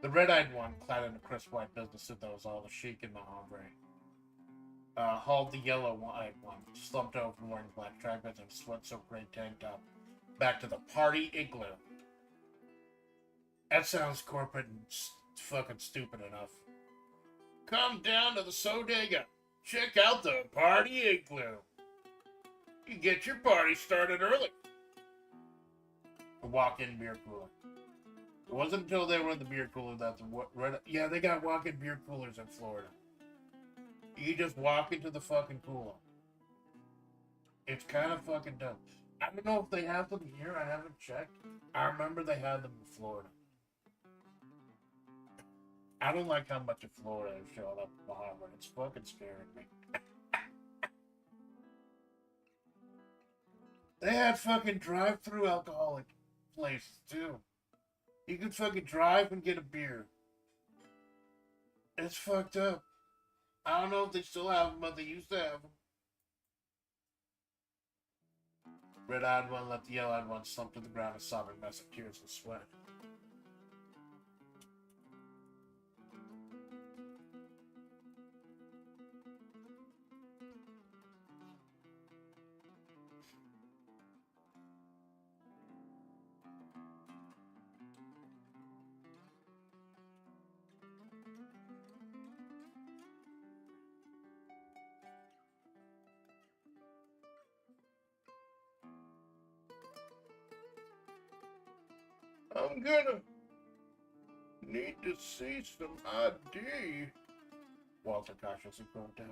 The red-eyed one, clad in a crisp white business suit that was all the chic in the hombre, hauled the yellow-eyed one, slumped over wearing black trackpants and a sweat-soaked gray tank top, back to the party igloo. That sounds corporate and fucking stupid enough. Come down to the Sodega. Check out the party igloo. You get your party started early. A walk-in beer cooler. It wasn't until they were in the beer cooler that yeah, they got walk-in beer coolers in Florida. You just walk into the fucking cooler. It's kind of fucking dope. I don't know if they have them here. I haven't checked. I remember they had them in Florida. I don't like how much of Florida is showing up in the harbor. It's fucking scaring me. They had fucking drive-through alcoholic places too. You could fucking drive and get a beer. It's fucked up. I don't know if they still have them, but they used to have them. Red-eyed one let the yellow-eyed one slump to the ground, a sobbing mess of tears and sweat. I'm gonna need to see some ID. Walter cautiously broke down.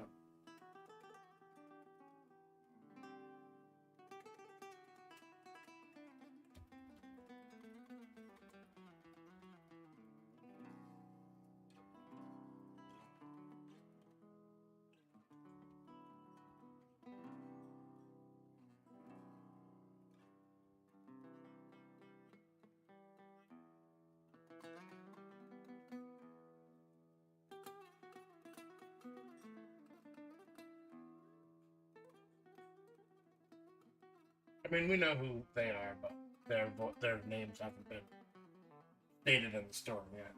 I mean, we know who they are, but their names haven't been stated in the story yet.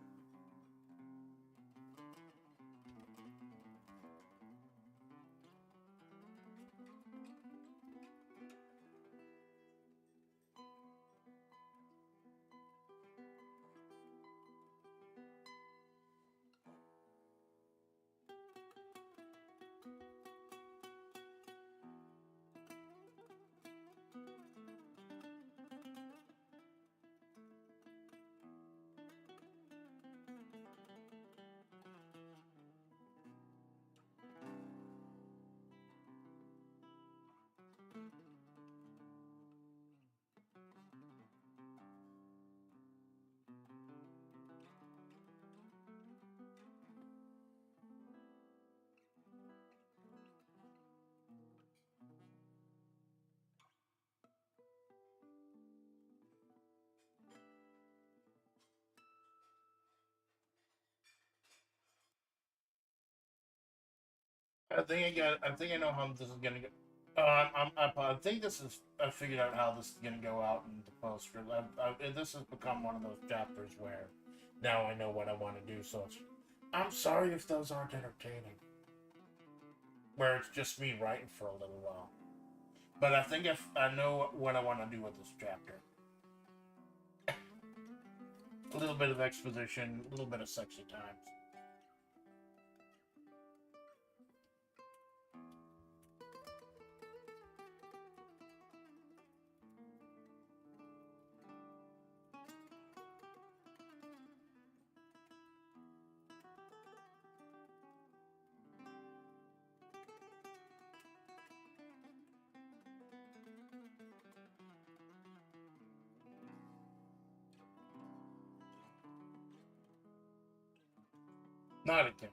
I think I know how this is gonna go. I think this is. I figured out how this is gonna go out in the post. This has become one of those chapters where now I know what I want to do. So I'm sorry if those aren't entertaining. Where it's just me writing for a little while. But I think if I know what I want to do with this chapter. A little bit of exposition, a little bit of sexy times. Not again.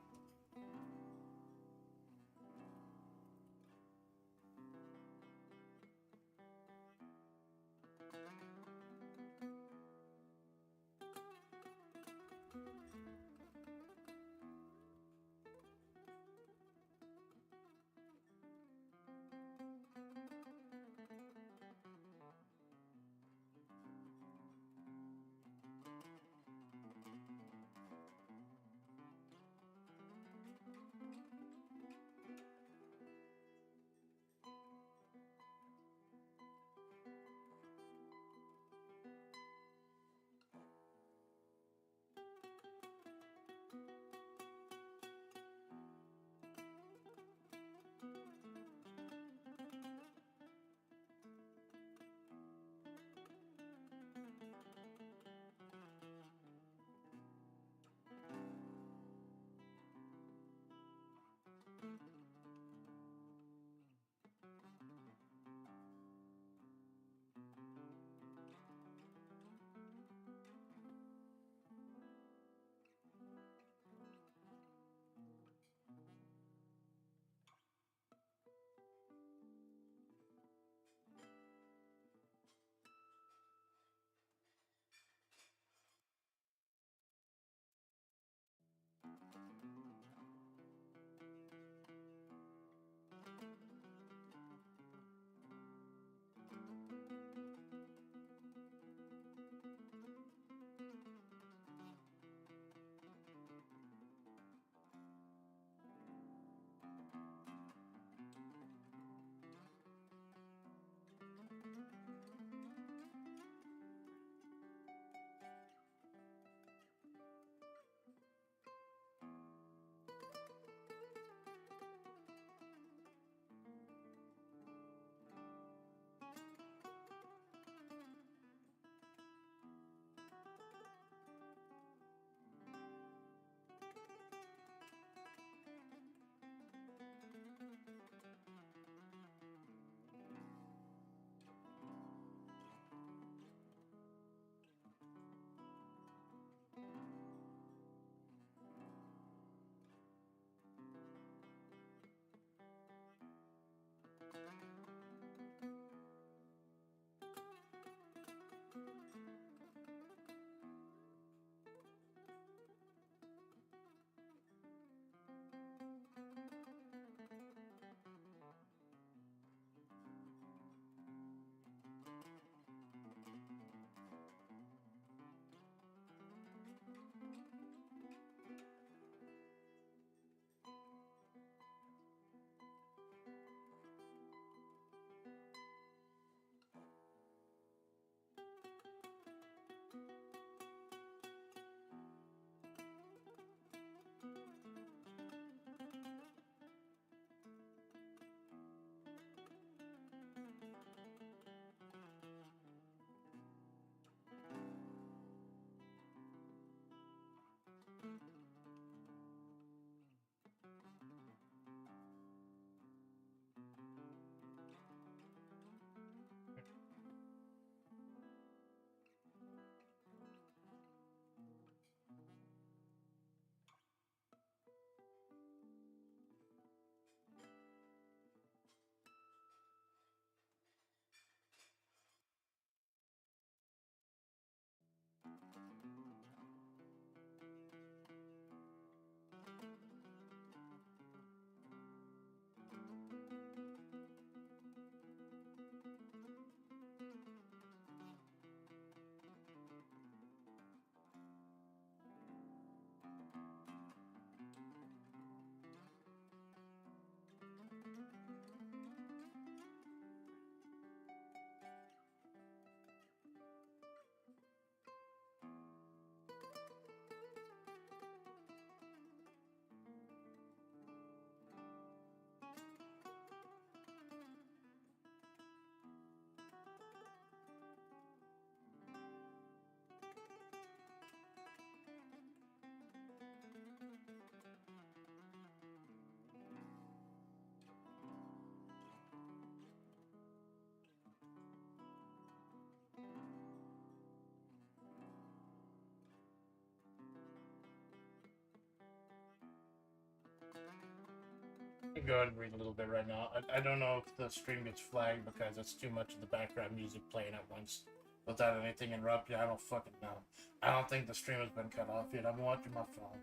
go ahead and read a little bit right now. I don't know if the stream gets flagged because it's too much of the background music playing at once without anything interrupting. I don't fucking know. I don't think the stream has been cut off yet. I'm watching my phone.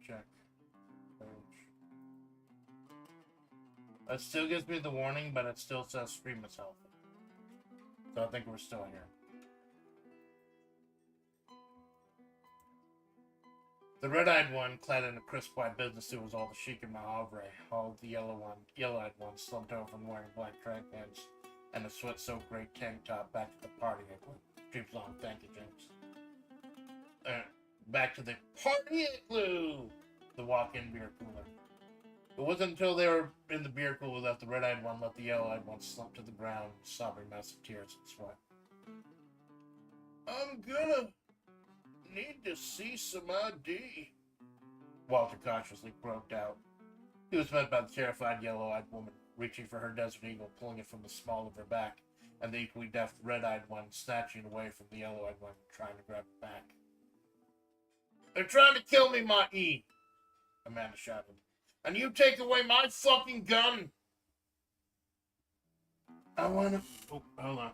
Check. It still gives me the warning, but it still says stream is healthy. So I think we're still here. The red-eyed one, clad in a crisp white business suit, was all the chic in Mahavre. All the yellow-eyed one, slumped over and wearing black track pants and a sweat-soaked gray tank top. Back to the party igloo. Streams long, thank you, James. Back to the party igloo! The walk-in beer cooler. It wasn't until they were in the beer cooler that the red-eyed one let the yellow-eyed one slump to the ground, sobbing massive tears and sweat. I'm gonna need to see some ID. Walter cautiously groped out. He was met by the terrified yellow-eyed woman, reaching for her Desert Eagle, pulling it from the small of her back, and the equally deft red-eyed one snatching away from the yellow-eyed one, trying to grab it back. They're trying to kill me, my E, Amanda shouted. And you take away my fucking gun! I wanna... Oh, hold on.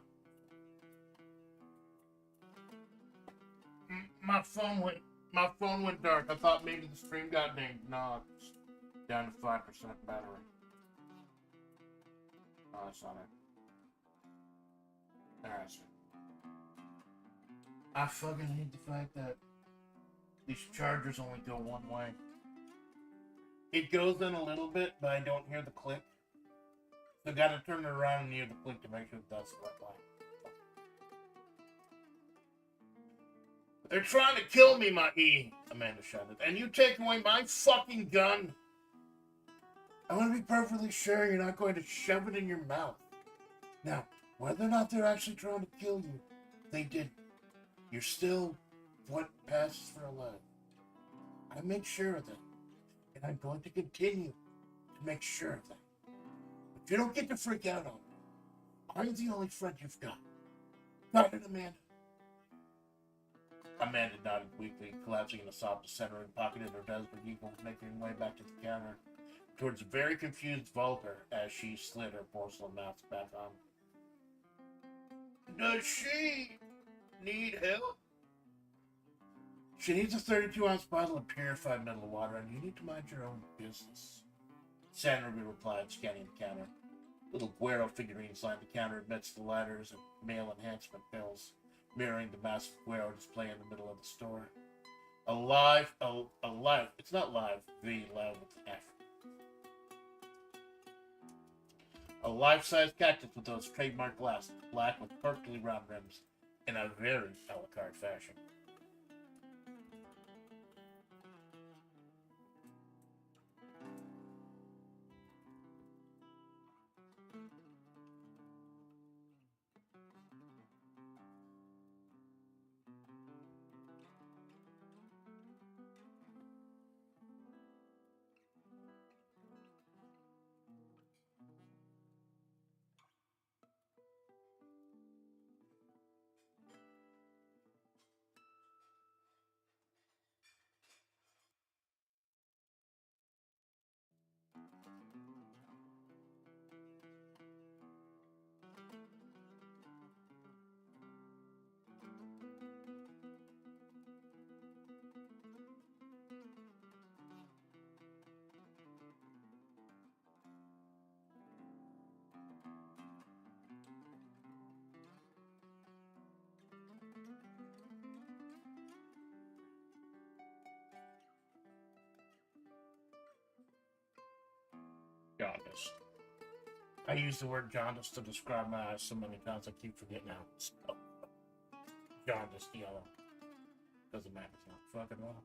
My phone went dark. I thought maybe the stream got dinged. No, it's down to 5% battery. Oh, that's not it. Alright, sir. I fucking hate the fact that these chargers only go one way. It goes in a little bit, but I don't hear the click. So I gotta turn it around and hear the click to make sure it does the right way. They're trying to kill me, my E, Amanda shouted. And you take away my fucking gun. I want to be perfectly sure you're not going to shove it in your mouth. Now, whether or not they're actually trying to kill you, they didn't. You're still what passes for alive. I make sure of that. And I'm going to continue to make sure of that. But you don't get to freak out on me. I'm the only friend you've got. Got it, Amanda? Amanda nodded weakly, collapsing in a sob to center and pocketed her Desert Eagle, making her way back to the counter, towards a very confused Vulgar as she slid her porcelain mask back on. Does she need help? She needs a 32-ounce bottle of purified mineral water, and you need to mind your own business. San Ruby replied, scanning the counter. Little Guerro figurines lined the counter amidst the ladders and mail enhancement pills, mirroring the massive Guerro display in the middle of the store. It's not live, V, loud with the F. A life-size cactus with those trademark glasses, black with perfectly round rims, in a very a la carte fashion. Jaundice. I use the word jaundice to describe my eyes so many times I keep forgetting how it's spelled. Jaundice yellow. Doesn't matter, it's not fucking well.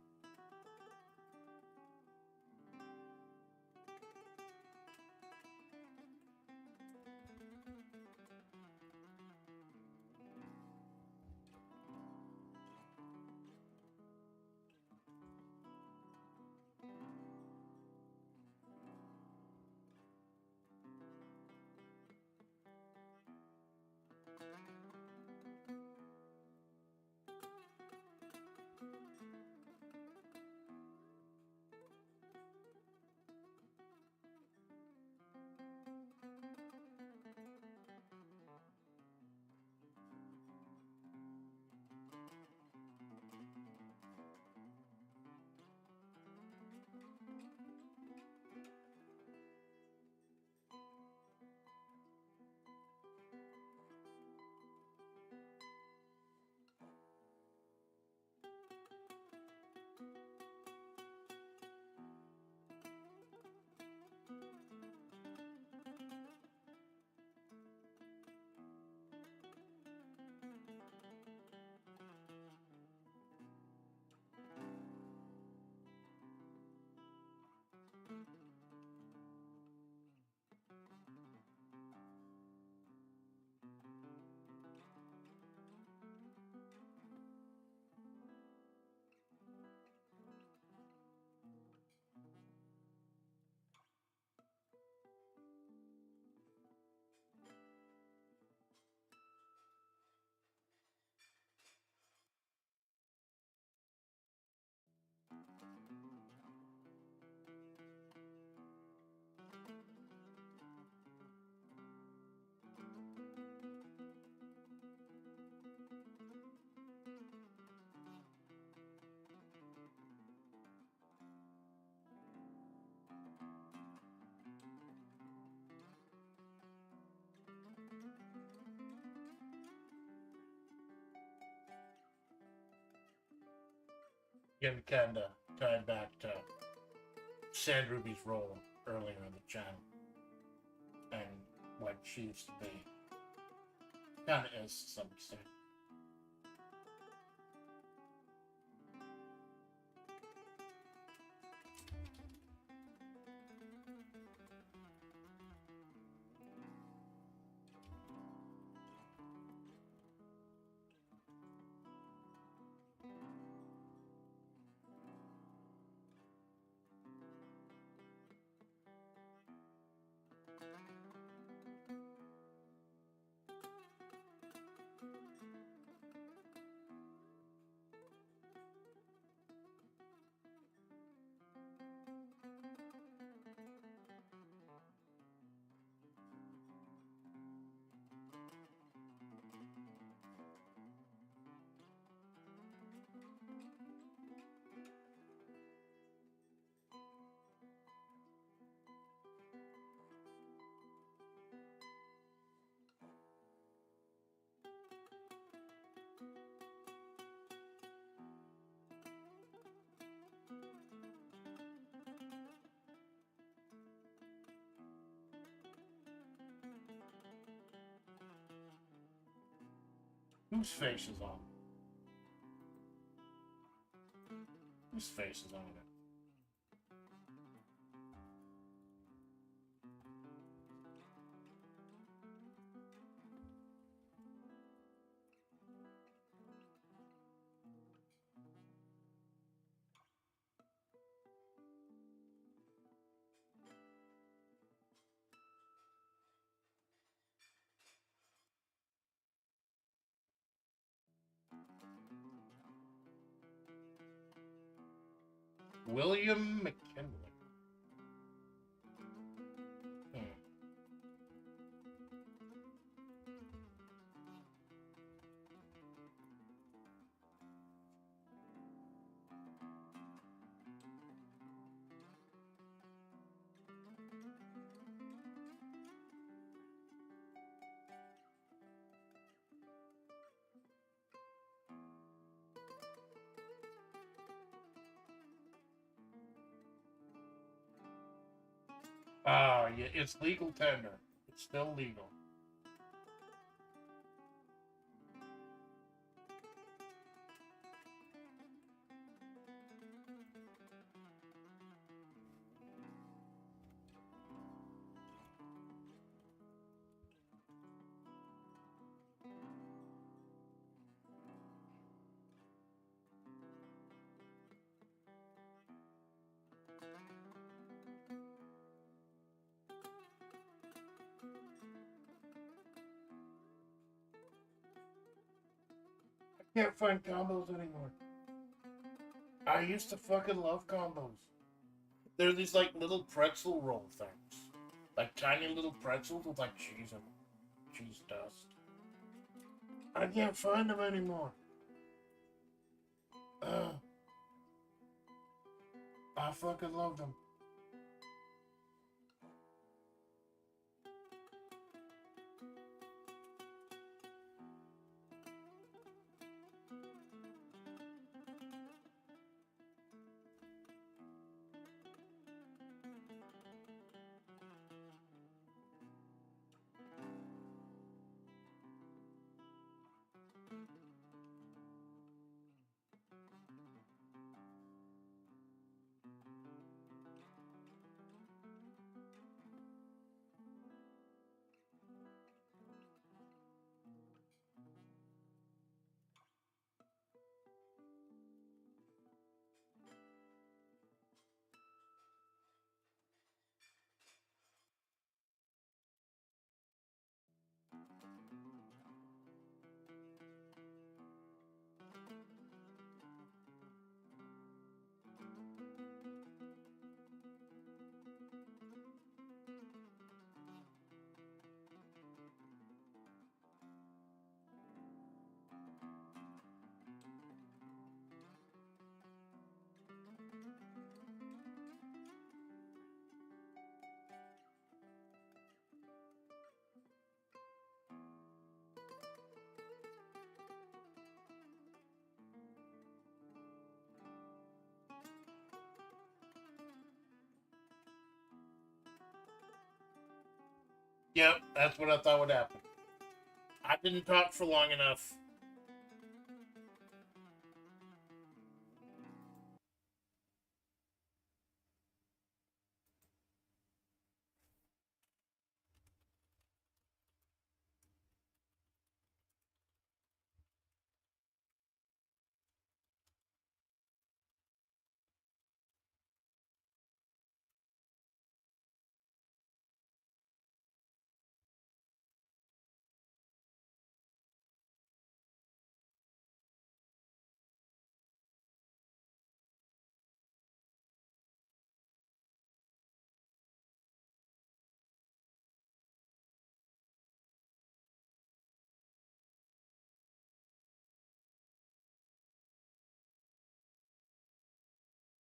Again, kind of tie back to Sand Ruby's role earlier in the channel and what she used to be. Kind of is to some extent. Whose face is on? Whose face is on it? William McKinley. Ah, yeah, it's legal tender. It's still legal. Can't find combos anymore. I used to fucking love combos. They're these like little pretzel roll things. Like tiny little pretzels with like cheese and cheese dust. I can't find them anymore. I fucking love them. Yep, that's what I thought would happen. I didn't talk for long enough.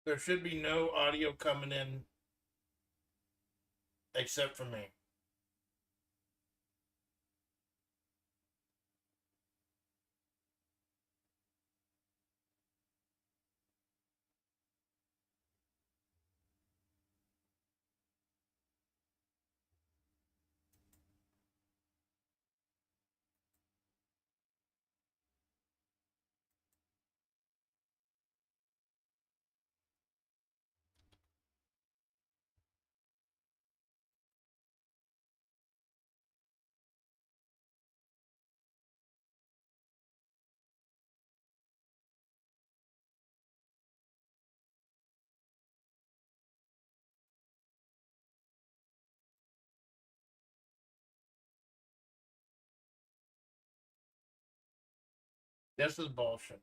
There should be no audio coming in except for me. This is bullshit.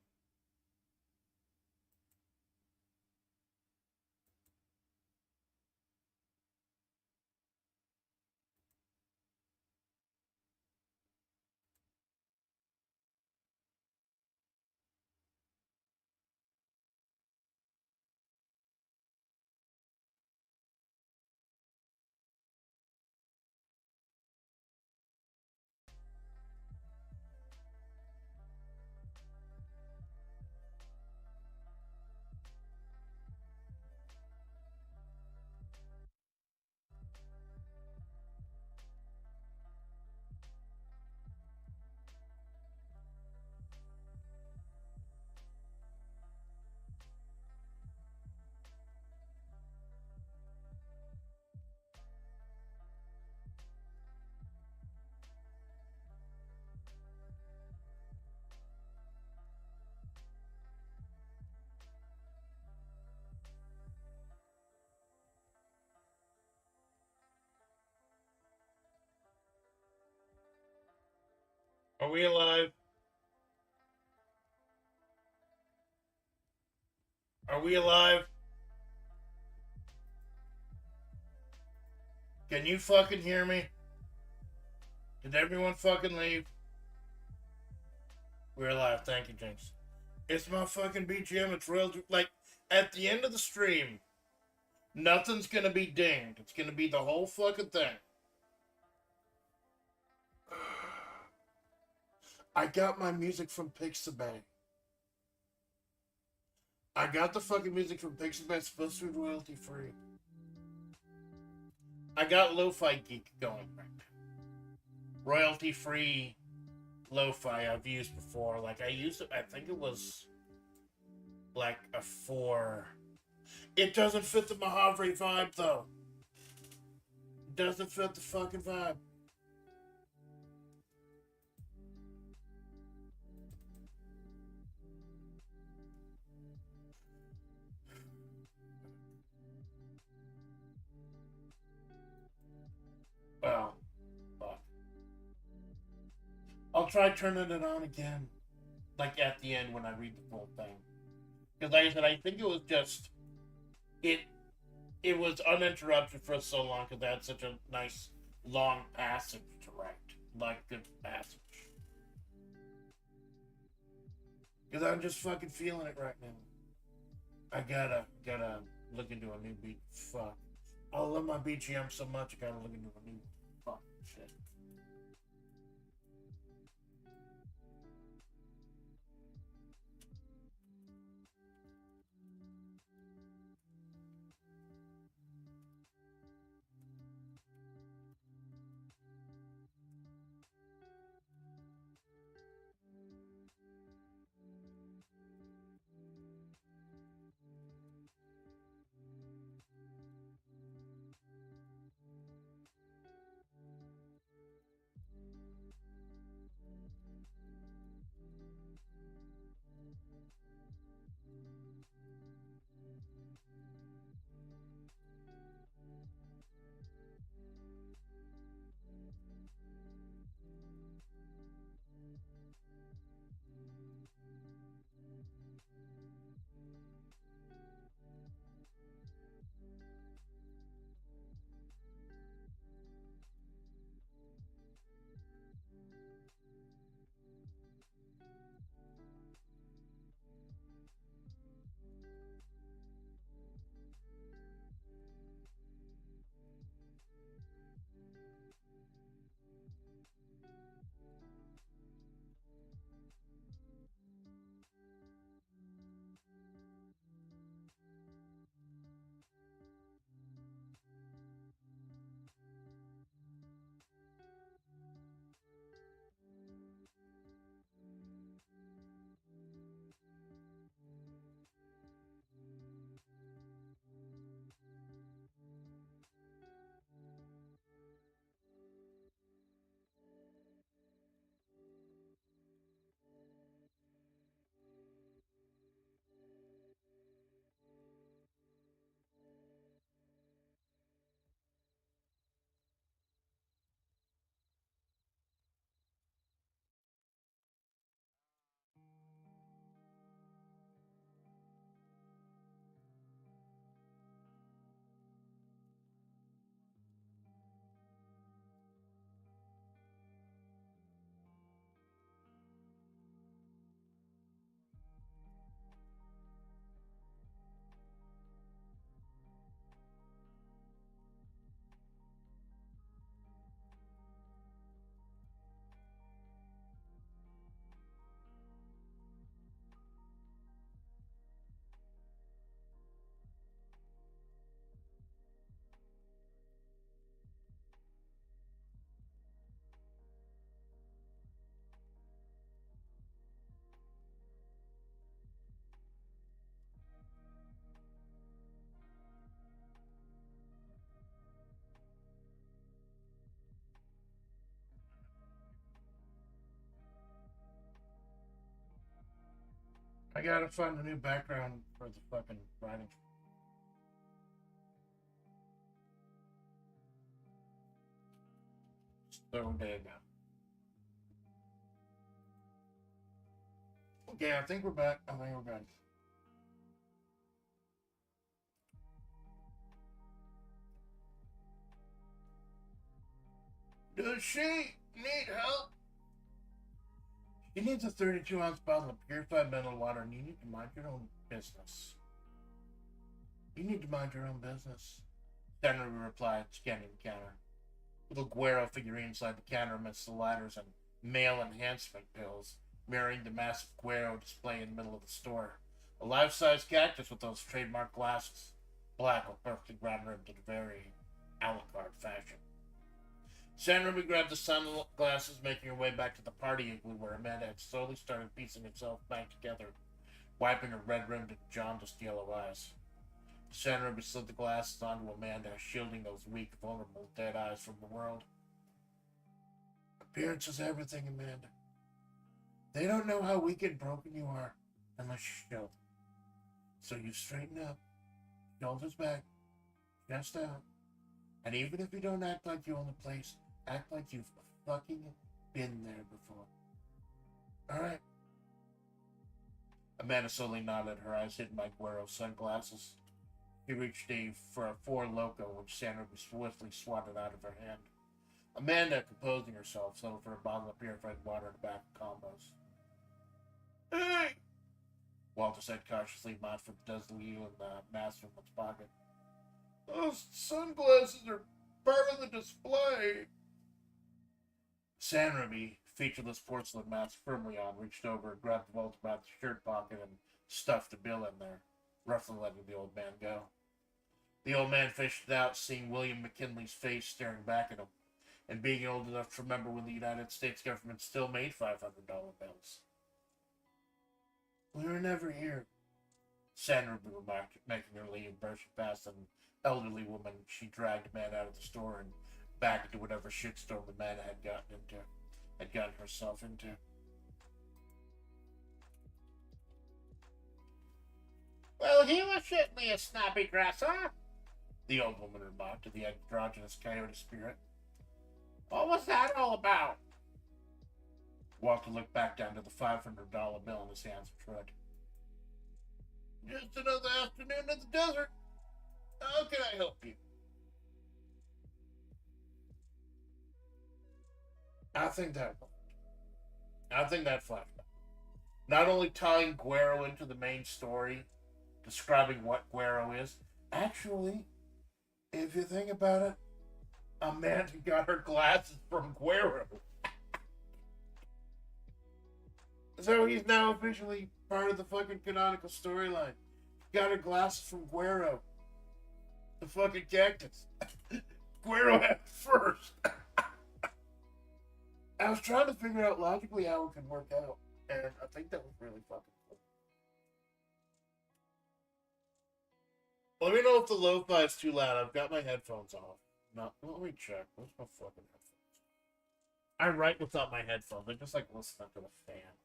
Are we alive? Are we alive? Can you fucking hear me? Did everyone fucking leave? We're alive. Thank you, Jinx. It's my fucking BGM. It's real. Like, at the end of the stream, nothing's gonna be dinged. It's gonna be the whole fucking thing. I got my music from Pixabay. I got the fucking music from Pixabay. It's supposed to be royalty free. I got Lo-Fi Geek going right now. Royalty free lo-fi I've used before. Like, I used it, I think it was like a 4. It doesn't fit the Mojave vibe, though. It doesn't fit the fucking vibe. Well, fuck. I'll try turning it on again. Like, at the end when I read the full thing. Because like I said, I think it was just... It was uninterrupted for so long because I had such a nice long passage to write. Like, good passage. Because I'm just fucking feeling it right now. I gotta look into a new beat. Fuck. I love my BGM so much, I gotta look into a new fuck shit. I gotta find a new background for the fucking writing. So dead. Okay, I think we're back. Does she need help? She needs a 32-ounce bottle of purified mineral water, and you need to mind your own business. You need to mind your own business. Senator replied, scanning the counter. Little Guerro figurine inside the counter amidst the ladders and male enhancement pills, mirroring the massive Guerro display in the middle of the store. A life-size cactus with those trademark glasses, black with perfectly round rimmed in a very a la carte fashion. San Ruby grabbed the sunglasses, making her way back to the party igloo where Amanda had slowly started piecing itself back together, wiping her red-rimmed and jaundiced yellow eyes. San Ruby slid the glasses onto Amanda, shielding those weak, vulnerable, dead eyes from the world. Appearance is everything, Amanda. They don't know how weak and broken you are unless you show them. So you straighten up, shoulders back, chest out, and even if you don't act like you own the place, act like you've fucking been there before. Alright. Amanda slowly nodded, her eyes hidden by Guerro's sunglasses. She reached Dave for a Four Loko, which Sandra swiftly swatted out of her hand. Amanda, composing herself, settled for a bottle of purified water in the back of combos. Hey! Walter said cautiously, mod for the W in the mask in his pocket. Those sunglasses are part of the display. Sanruby, featureless porcelain mask firmly on, reached over and grabbed the vault about the shirt pocket and stuffed a bill in there, roughly letting the old man go. The old man fished it out, seeing William McKinley's face staring back at him, and being old enough to remember when the United States government still made $500 bills. We were never here, Sanruby remarked, making her leave, brushing past an elderly woman. She dragged a man out of the store and back into whatever shitstorm the man had gotten herself into. Well, he was certainly a snobby grasser, the old woman remarked to the androgynous coyote spirit. What was that all about? Walter looked back down to the $500 bill in his hands and shrugged. Just another afternoon in the desert. How can I help you? I think that flashback. Not only tying Guerro into the main story, describing what Guerro is, actually, if you think about it, Amanda got her glasses from Guerro. So he's now officially part of the fucking canonical storyline. Got her glasses from Guerro. The fucking cactus. Guerro had first. I was trying to figure out logically how it could work out, and I think that was really fucking cool. Let me know if the lo-fi is too loud. I've got my headphones off. No, let me check. Where's my fucking headphones? I write without my headphones. I just like listening to the fan.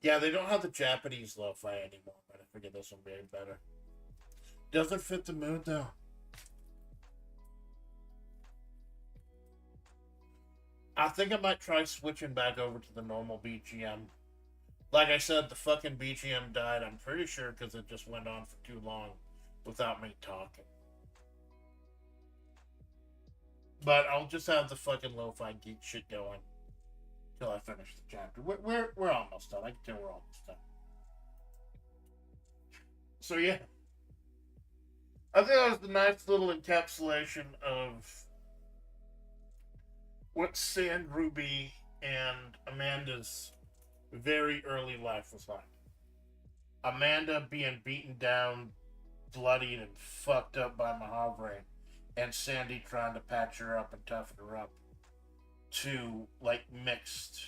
Yeah, they don't have the Japanese lo-fi anymore, but I figured this one would be better. Doesn't fit the mood, though. I think I might try switching back over to the normal BGM. Like I said, the fucking BGM died, I'm pretty sure, because it just went on for too long without me talking. But I'll just have the fucking lo-fi geek shit going till I finish the chapter. We're almost done. I can tell we're almost done. So yeah, I think that was the nice little encapsulation of what Sand Ruby and Amanda's very early life was like. Amanda being beaten down, bloodied, and fucked up by Mahavre, and Sandy trying to patch her up and toughen her up. To like mixed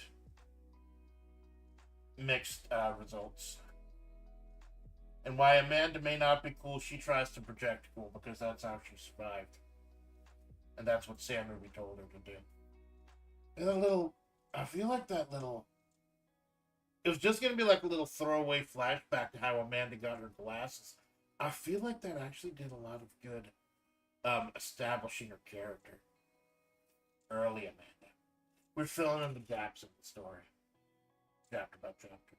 results. And why Amanda may not be cool, she tries to project cool because that's how she survived. And that's what Sam Ruby told her to do. And a little I feel like that little. It was just gonna be like a little throwaway flashback to how Amanda got her glasses. I feel like that actually did a lot of good, establishing her character early. Amanda, we're filling in the gaps in the story, chapter by chapter.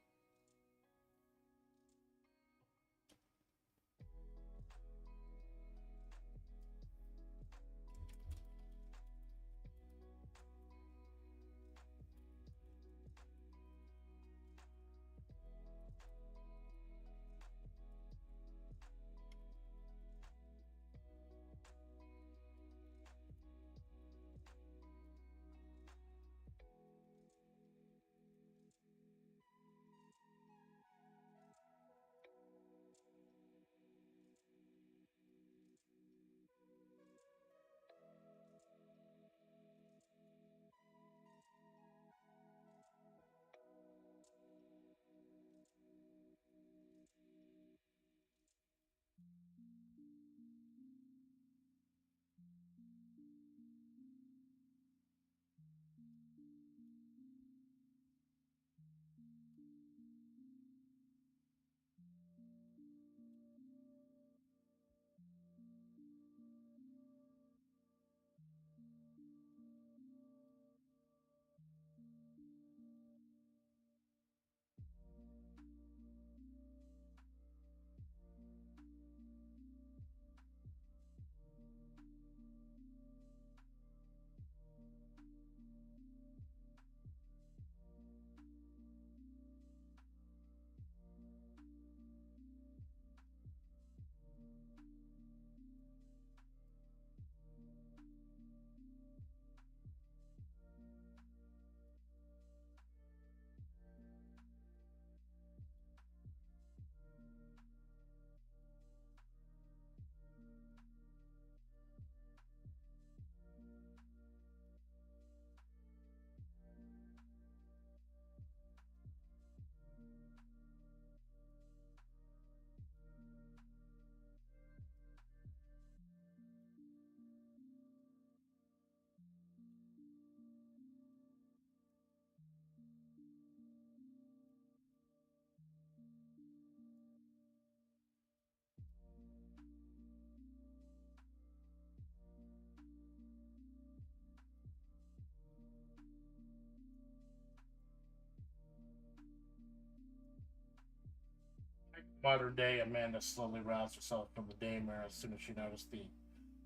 Modern day, Amanda slowly roused herself from the daymare as soon as she noticed the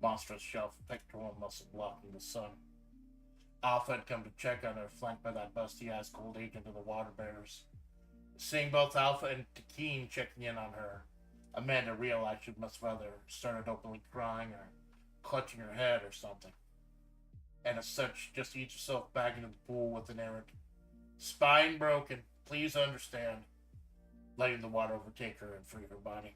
monstrous shelf of pectoral muscle blocking the sun. Alpha had come to check on her, flanked by that busty ass gold agent of the water bearers. Seeing both Alpha and Takeen checking in on her, Amanda realized she must have either started openly crying or clutching her head or something. And as such, just eased herself back into the pool with an errant spine broken, please understand, letting the water overtake her and free her body.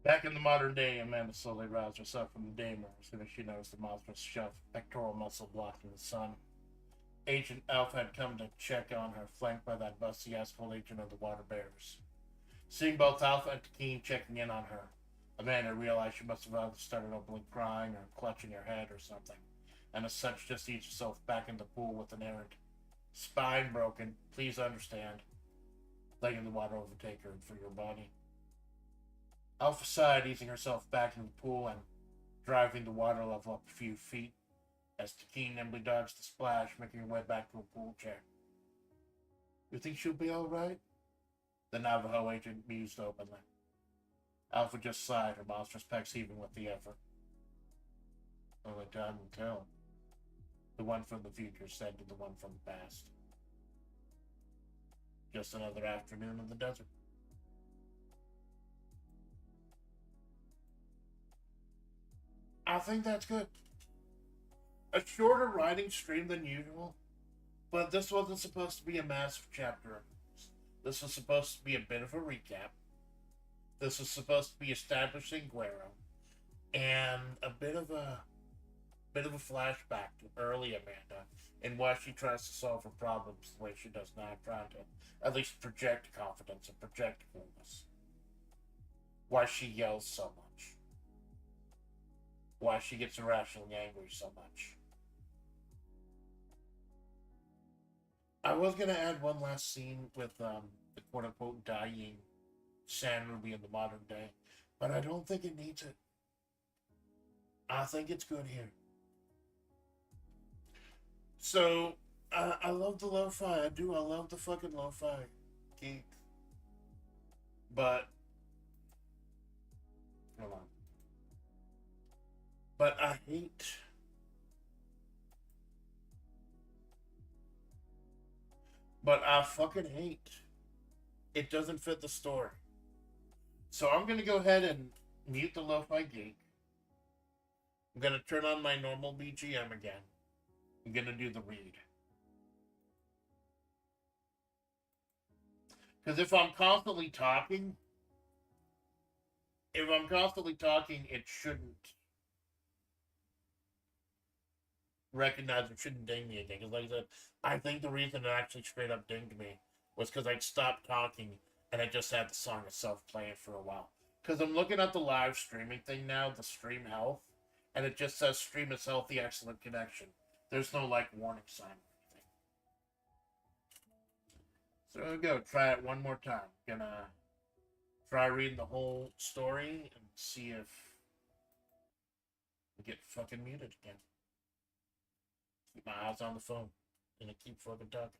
Back in the modern day, Amanda slowly roused herself from the daymare as soon as she noticed the monstrous shoved pectoral muscle blocking the sun. Agent Alpha had come to check on her, flanked by that busty ass full agent of the water bears. Seeing both Alpha and Keen checking in on her, Amanda realized she must have either started openly crying or clutching her head or something, and as such just eased herself back in the pool with an errant "Spine broken, please understand," letting the water overtake her and free her body. Alpha sighed, easing herself back into the pool and driving the water level up a few feet as Takeen nimbly dodged the splash, making her way back to a pool chair. "You think she'll be all right?" the Navajo agent mused openly. Alpha just sighed, her monstrous pecs heaving with the effort. "Only time will tell," the one from the future said to the one from the past. Just another afternoon in the desert. I think that's good. A shorter writing stream than usual, but this wasn't supposed to be a massive chapter. This was supposed to be a bit of a recap. This was supposed to be establishing Guerro and a bit of a flashback to early Amanda and why she tries to solve her problems the way she does now, trying to at least project confidence and project coolness. Why she yells so much. Why she gets irrationally angry so much. I was gonna add one last scene with the quote unquote dying San Ruby in the modern day, but I don't think it needs it. I think it's good here. So I love the lo-fi. I do. I love the fucking lo-fi geek. But hold on. But I hate. But I fucking hate. It doesn't fit the story. So I'm gonna go ahead and mute the lo-fi geek. I'm gonna turn on my normal BGM again. I'm gonna do the read. Because if I'm constantly talking, it shouldn't recognize it, shouldn't ding me again. Because like I said, I think the reason it actually straight up dinged me was because I'd stopped talking and I just had the song itself playing for a while. Because I'm looking at the live streaming thing now, the stream health, and it just says stream is healthy, excellent connection. There's no like warning sign or anything. So there we go. Try it one more time. Gonna try reading the whole story and see if I get fucking muted again. Keep my eyes on the phone. Gonna keep fucking talking.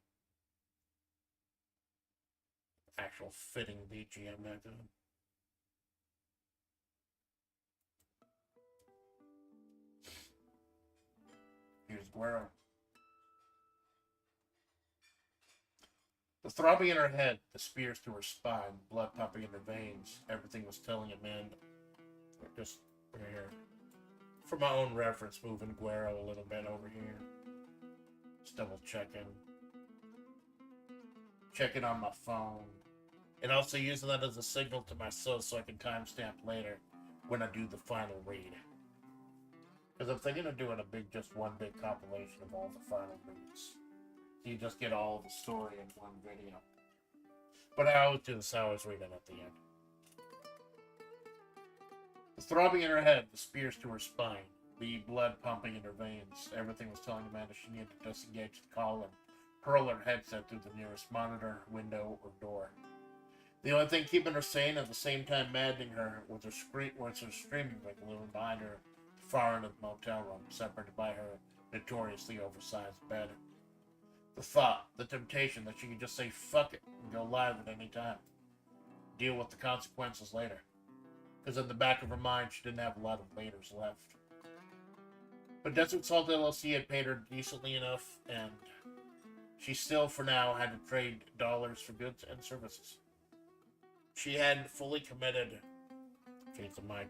Actual fitting BGM back then. Here's Guerro. The throbbing in her head, the spears through her spine, blood pumping in her veins, everything was telling Amanda. Just right here. For my own reference, moving Guerro a little bit over here. Just double checking. Checking on my phone. And also using that as a signal to myself so I can timestamp later when I do the final read. Because I'm thinking of doing just one big compilation of all the final reads. So you just get all of the story in one video. But I always do this, I always read it at the end. The throbbing in her head, the spears to her spine, the blood pumping in her veins, everything was telling Amanda she needed to disengage the call and hurl her headset through the nearest monitor, window, or door. The only thing keeping her sane at the same time maddening her was her screaming like looming behind her, the far end of the motel room, separated by her notoriously oversized bed. The thought, the temptation that she could just say fuck it and go live at any time. Deal with the consequences later. Because in the back of her mind, she didn't have a lot of laters left. But Desert Salt LLC had paid her decently enough, and she still, for now, had to trade dollars for goods and services. She hadn't fully committed. Change the mic.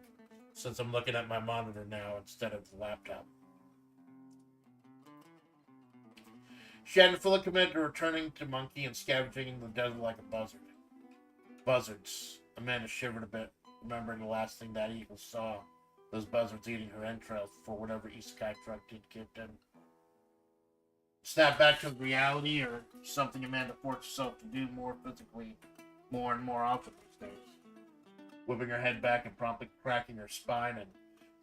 Since I'm looking at my monitor now instead of the laptop. She hadn't fully committed to returning to Monkey and scavenging in the desert like a buzzard. Buzzards. Amanda shivered a bit. remembering the last thing that eagle saw. Those buzzards eating her entrails before whatever isekai drug did kicked in. Snap back to reality, or something Amanda forced herself to do more physically, more and more often these days. Whipping her head back and promptly cracking her spine and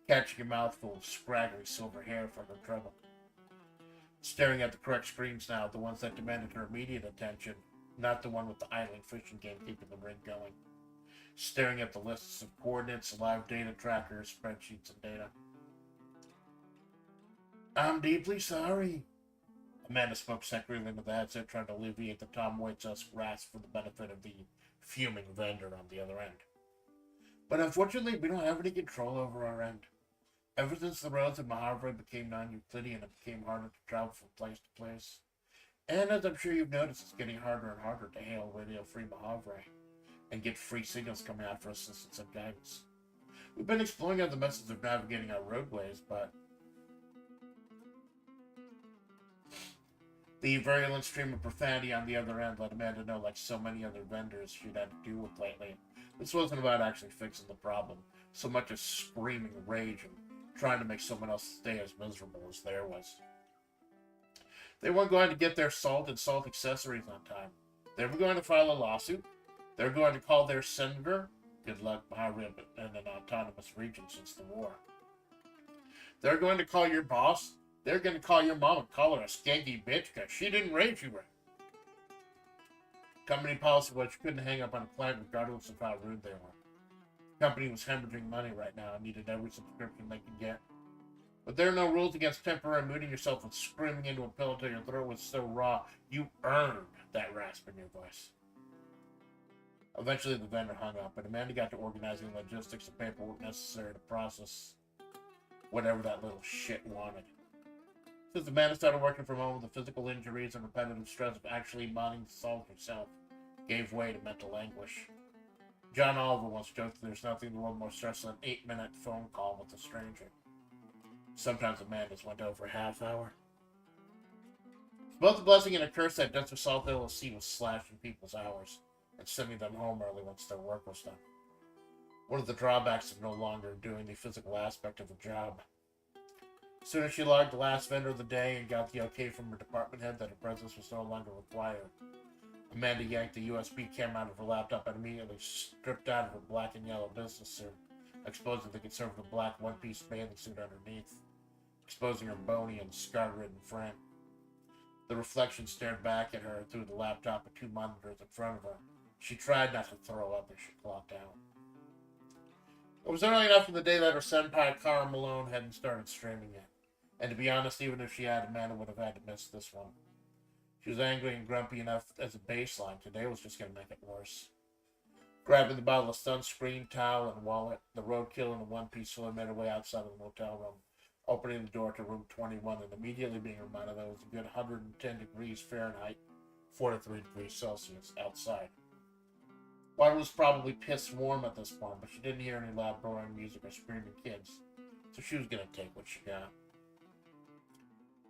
catching a mouthful of scraggly silver hair from her treble. Staring at the correct screens now, the ones that demanded her immediate attention, not the one with the idling fishing game keeping the ring going. Staring at the lists of coordinates, live data trackers, spreadsheets, and data. I'm deeply sorry. Amanda spoke secretly into the headset, trying to alleviate the Tom Waits-esque rasp for the benefit of the fuming vendor on the other end. But unfortunately, we don't have any control over our end. Ever since the roads in Mahavra became non-Euclidean, it became harder to travel from place to place. And as I'm sure you've noticed, it's getting harder and harder to hail radio-free Mahavra and get free signals coming out for assistance and guidance. We've been exploring other methods of navigating our roadways, but the virulent stream of profanity on the other end let Amanda know, like so many other vendors she'd had to deal with lately, this wasn't about actually fixing the problem, so much as screaming rage and trying to make someone else stay as miserable as there was. They weren't going to get their salt and salt accessories on time. They were going to file a lawsuit. They were going to call their senator. Good luck, Maharib, in an autonomous region since the war. They're going to call your boss. They're going to call your mom and call her a skanky bitch because she didn't raise you right. Company policy was you couldn't hang up on a client regardless of how rude they were. The company was hemorrhaging money right now and needed every subscription they could get. But there are no rules against temporarily muting yourself and screaming into a pillow till your throat was so raw you earned that rasp in your voice. Eventually the vendor hung up, and Amanda got to organizing the logistics and paperwork necessary to process whatever that little shit wanted. Since Amanda started working from home, the physical injuries and repetitive stress of actually wanting to solve herself gave way to mental anguish. John Oliver once joked that there's nothing in the world more stressful than an 8-minute phone call with a stranger. Sometimes Amanda's went over a half hour. It's both a blessing and a curse that Desert Salt LLC was slashing people's hours and sending them home early once their work was done. One of the drawbacks of no longer doing the physical aspect of the job. As soon as she logged the last vendor of the day and got the okay from her department head that her presence was no longer required, Amanda yanked the USB camera out of her laptop and immediately stripped out of her black and yellow business suit, exposing the conservative black one-piece bathing suit underneath, exposing her bony and scar-ridden frame. The reflection stared back at her through the laptop with 2 monitors in front of her. She tried not to throw up as she clocked out. It was early enough in the day that her senpai, Cara Malone, hadn't started streaming yet. And to be honest, even if she had, Amanda would have had to miss this one. She was angry and grumpy enough as a baseline. Today was just going to make it worse. Grabbing the bottle of sunscreen, towel, and wallet, the roadkill in a one-piece swim made her way outside of the motel room, opening the door to room 21 and immediately being reminded that it was a good 110 degrees Fahrenheit, 43 degrees Celsius outside. Water was probably piss warm at this point, but she didn't hear any loud roaring music or screaming kids, so she was going to take what she got.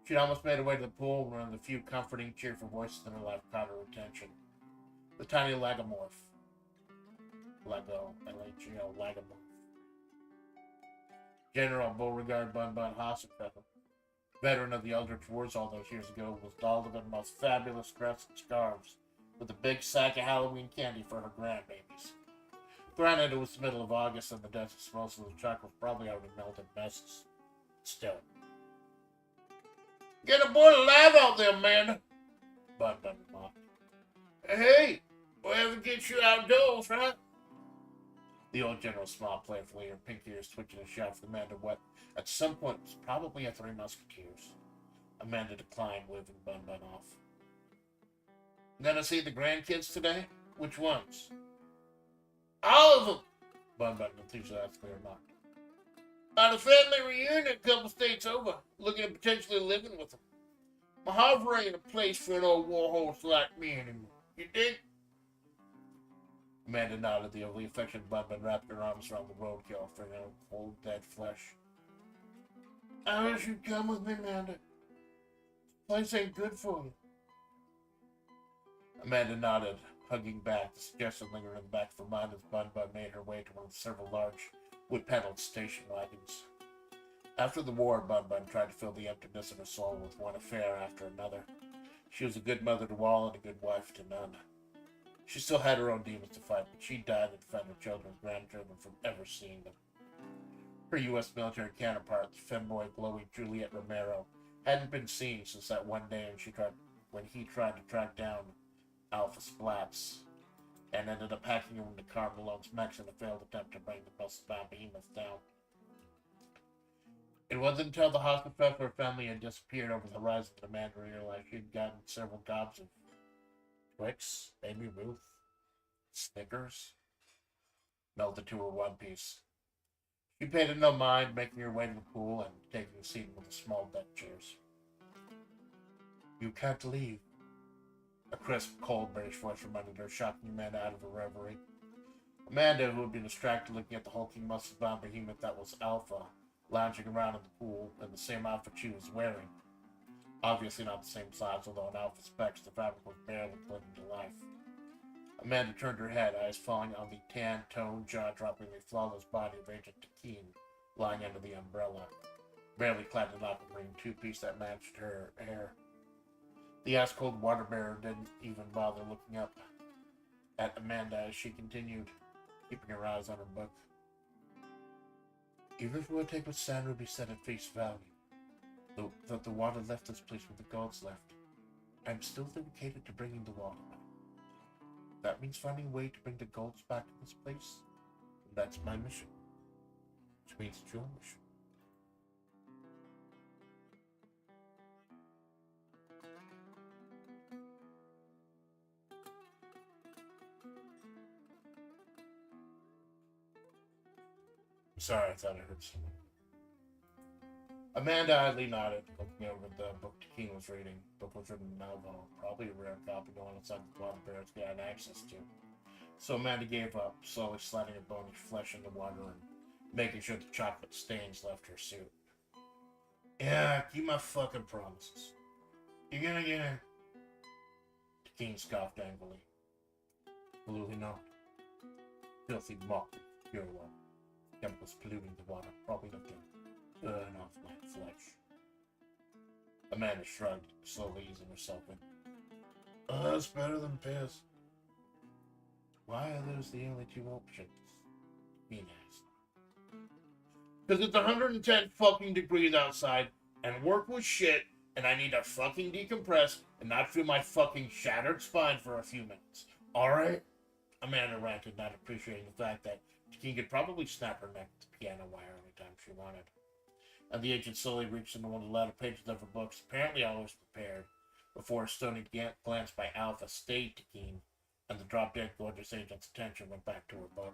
She'd almost made her way to the pool when the few comforting, cheerful voices in her life caught her attention. The tiny Lagomorph. Lego, L-A-G-O, Lagomorph. General Beauregard Bun Hasselpfeffer, veteran of the Eldritch Wars all those years ago, was dolled up in the most fabulous dress and scarves, with a big sack of Halloween candy for her grandbabies. Granted, it was the middle of August and the desert smells of the chocolate probably already melted messes. Still. Get a boy alive out there, Amanda! Bun remarked. Hey, whatever gets you outdoors, right? The old general smiled playfully, her pink ears twitching a shot for Amanda what, at some point, was probably a Three Musketeers. Amanda declined, waving Bun off. Gonna see the grandkids today? Which ones? All of them! Bun enthusiastically remarked. On a family reunion a couple states over, looking at potentially living with them. Mahavra ain't a place for an old warhorse like me anymore. You dig? Amanda nodded. The overly affectionate Bun wrapped her arms around the roadkill for her cold, dead flesh. I wish you'd come with me, Amanda. This place ain't good for you. Amanda nodded, hugging back. The suggestion lingered in the back of her mind as Bun Bun made her way to one of several large wood-paneled station wagons. After the war, Bun Bun tried to fill the emptiness of her soul with one affair after another. She was a good mother to all and a good wife to none. She still had her own demons to fight, but she died to defend her children and grandchildren from ever seeing them. Her U.S. military counterpart, the femboy glowing Juliet Romero, hadn't been seen since that one day when he tried to track down Amanda Splatts and ended up hacking him into Carl Malone's mechs in a failed attempt to bring the muscle-bound behemoth down. It wasn't until the hospital felt her family had disappeared over the horizon that Amanda realized she'd gotten several gobs of Twix, Baby Ruth, Snickers, melted to her one piece. She paid it no mind, making her way to the pool and taking a seat in one of the small deck chairs. "You can't leave." A crisp, cold British voice reminded her, shocking Amanda out of her reverie. Amanda, who had been distracted looking at the hulking, muscle-bound behemoth that was Alpha, lounging around in the pool in the same outfit she was wearing. Obviously not the same size, although in Alpha specs the fabric was barely put into life. Amanda turned her head, eyes falling on the tan-toned, jaw-droppingly flawless body of Agent Takeen, lying under the umbrella, barely clad in a green two-piece that matched her hair. The ice-cold water bearer didn't even bother looking up at Amanda as she continued, keeping her eyes on her book. "Even if we would take what Sandra would be set at face value, that the water left this place with the gods left, I'm still dedicated to bringing the water back. That means finding a way to bring the gods back to this place, and that's my mission. Which means it's your mission." Sorry, I thought I heard someone. Amanda idly nodded, looking over the book Takeen was reading. The book was written in Malvo, probably a rare copy no one outside the water bears had access to. So Amanda gave up, slowly sliding her bony flesh in the water and making sure the chocolate stains left her suit. "Yeah, keep my fucking promises. You're gonna get in." Takeen scoffed angrily. "Absolutely not. Filthy mockery, pure one. Chemicals polluting the water, probably enough to burn off my flesh." Amanda shrugged, slowly easing herself in. "Oh, that's better than piss." "Why are those the only two options?" Takeen asked. "Because it's 110 fucking degrees outside, and work was shit, and I need to fucking decompress and not feel my fucking shattered spine for a few minutes. Alright?" Amanda ranted, not appreciating the fact that Takeen could probably snap her neck with the piano wire anytime she wanted. And the agent slowly reached into one of the latter pages of her books, apparently always prepared, before a stony glance by Alpha stayed Takeen, and the drop-dead gorgeous agent's attention went back to her book.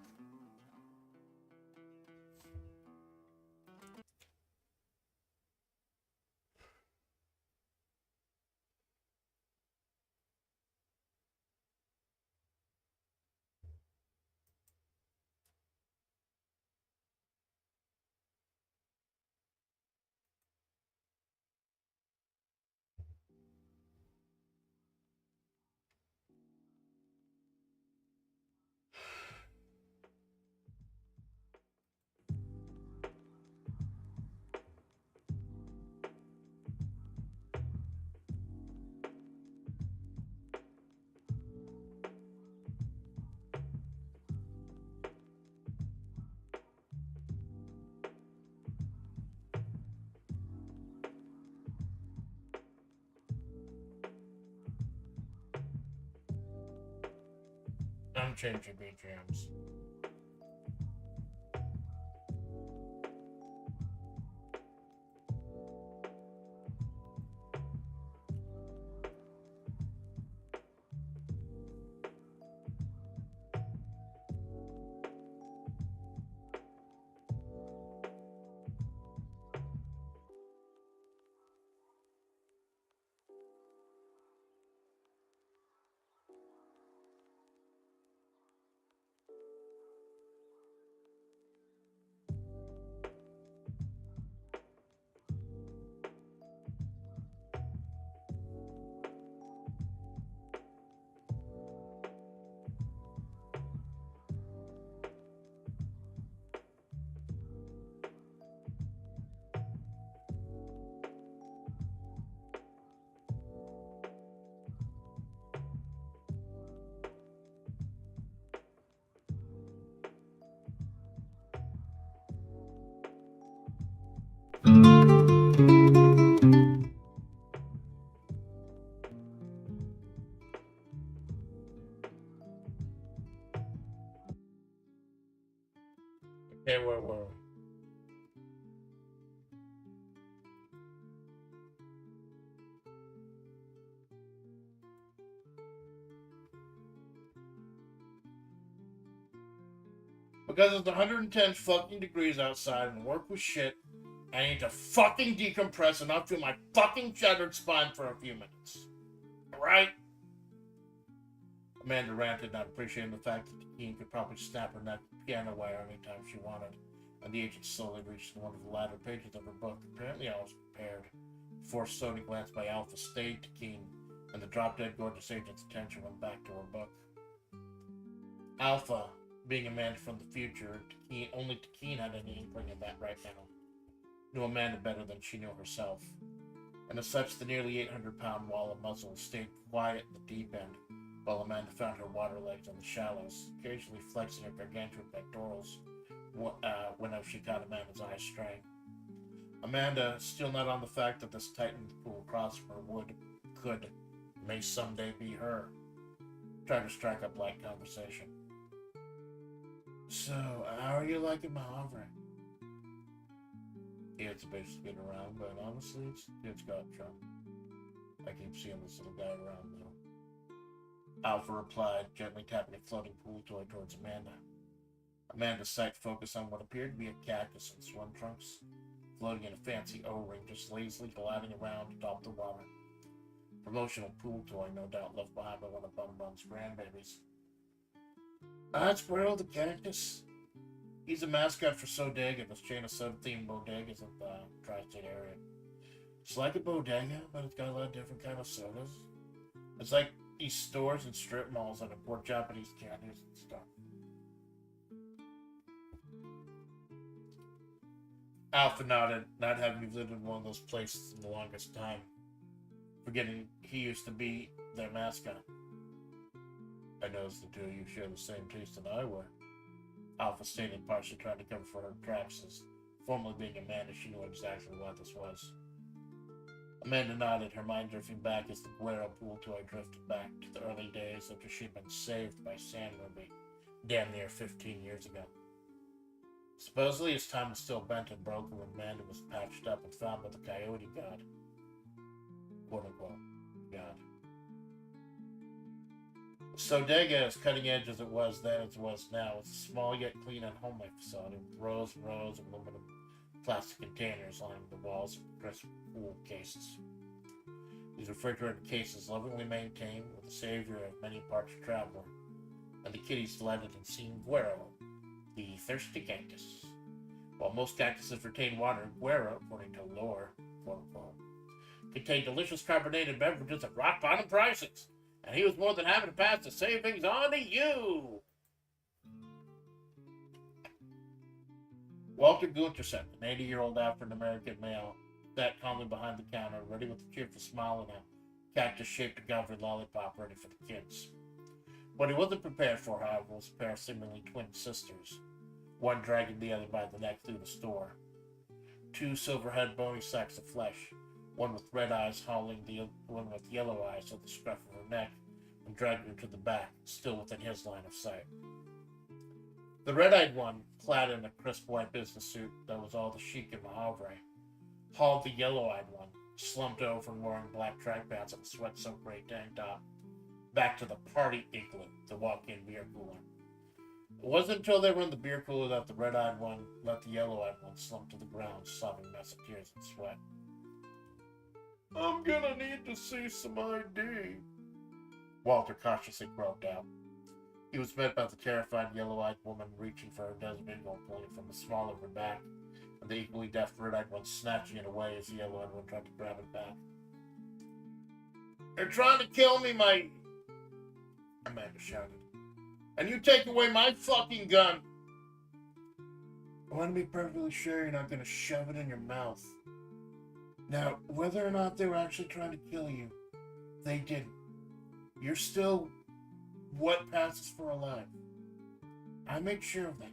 I'm changing BGMs. Okay, where were we? Because it's 110 fucking degrees outside and work was shit, I need to fucking decompress and not feel my fucking shattered spine for a few minutes. Right? Amanda ranted, not appreciating the fact that the Keen could probably snap her neck piano wire anytime she wanted, and the agent slowly reached one of the latter pages of her book. Apparently I was prepared. Before Sony glanced by Alpha stayed to Keen, and the drop-dead gorgeous agent's attention went back to her book. Alpha, being Amanda from the future, only Keen had any inkling of that right now. Knew Amanda better than she knew herself. And as such, the nearly 800-pound wall of muzzle stayed quiet at the deep end, while Amanda found her water legs on the shallows, occasionally flexing her gargantuan pectorals whenever she caught Amanda's eyes straying. Amanda, still not on the fact that this tightened pool across from her may someday be her, tried to strike up light conversation. So, how are you liking my offering? Yeah, it's a bitch to get around, but honestly, it's got charm. I keep seeing this little guy around, though. Alpha replied, gently tapping a floating pool toy towards Amanda. Amanda's sight focused on what appeared to be a cactus in swim trunks, floating in a fancy O-ring, just lazily gliding around atop the water. Promotional pool toy, no doubt left behind by one of Bum Bum's grandbabies. That's Guerro the cactus. He's a mascot for Sodega, this chain of soda-themed bodegas in the tri-state area. It's like a bodega, but it's got a lot of different kind of sodas. It's like these stores and strip malls that import Japanese candies and stuff. Alpha nodded, not having lived in one of those places in the longest time, forgetting he used to be their mascot. I noticed the two of you share the same taste that I were. Alpha stated, partially trying to cover for her tracks, as formerly being Amanda, she knew exactly what this was. Amanda nodded, her mind drifting back as the Guerro pool toy drifted back to the early days after she'd been saved by Sand Ruby, damn near 15 years ago. Supposedly his time was still bent and broken when Amanda was patched up and found by the Coyote God. Quote-unquote God. Sodega, as cutting edge as it was then as it was now, was a small yet clean and homely facility with rows and rows of aluminum plastic containers lining the walls of crisp pool cases. These refrigerated cases, lovingly maintained, were the savior of many parched traveler, and the kiddies delighted in seeing Guerro, the thirsty cactus. While most cactuses retain water, Guerro, according to lore, quote-unquote, contained delicious carbonated beverages at rock-bottom prices, and he was more than happy to pass the savings on to you. Walter Gunterson, an 80-year-old African-American male, sat calmly behind the counter, ready with a cheerful smile and a cactus-shaped gummy lollipop ready for the kids. What he wasn't prepared for, however, was a pair of seemingly twin sisters, one dragging the other by the neck through the store. Two silver-head bony sacks of flesh, one with red eyes hauling the one with yellow eyes at the scruff of her neck and dragging her to the back, still within his line of sight. The red-eyed one, clad in a crisp white business suit that was all the chic in the Havre, hauled the yellow-eyed one, slumped over and wearing black track pants and a sweat-soaked gray tank top, back to the party igloo, the walk-in beer cooler. It wasn't until they were in the beer cooler that the red-eyed one let the yellow-eyed one slump to the ground, sobbing a mess of tears and sweat. I'm gonna need to see some ID, Walter cautiously groped out. He was met by the terrified yellow-eyed woman reaching for her desert eagle, pulling it from the small of her back, and the equally deaf red-eyed one snatching it away as the yellow-eyed one tried to grab it back. They're trying to kill me, mate, Amanda shouted. And you take away my fucking gun! I want to be perfectly sure you're not going to shove it in your mouth. Now, whether or not they were actually trying to kill you, they didn't. You're still what passes for alive. I make sure of that.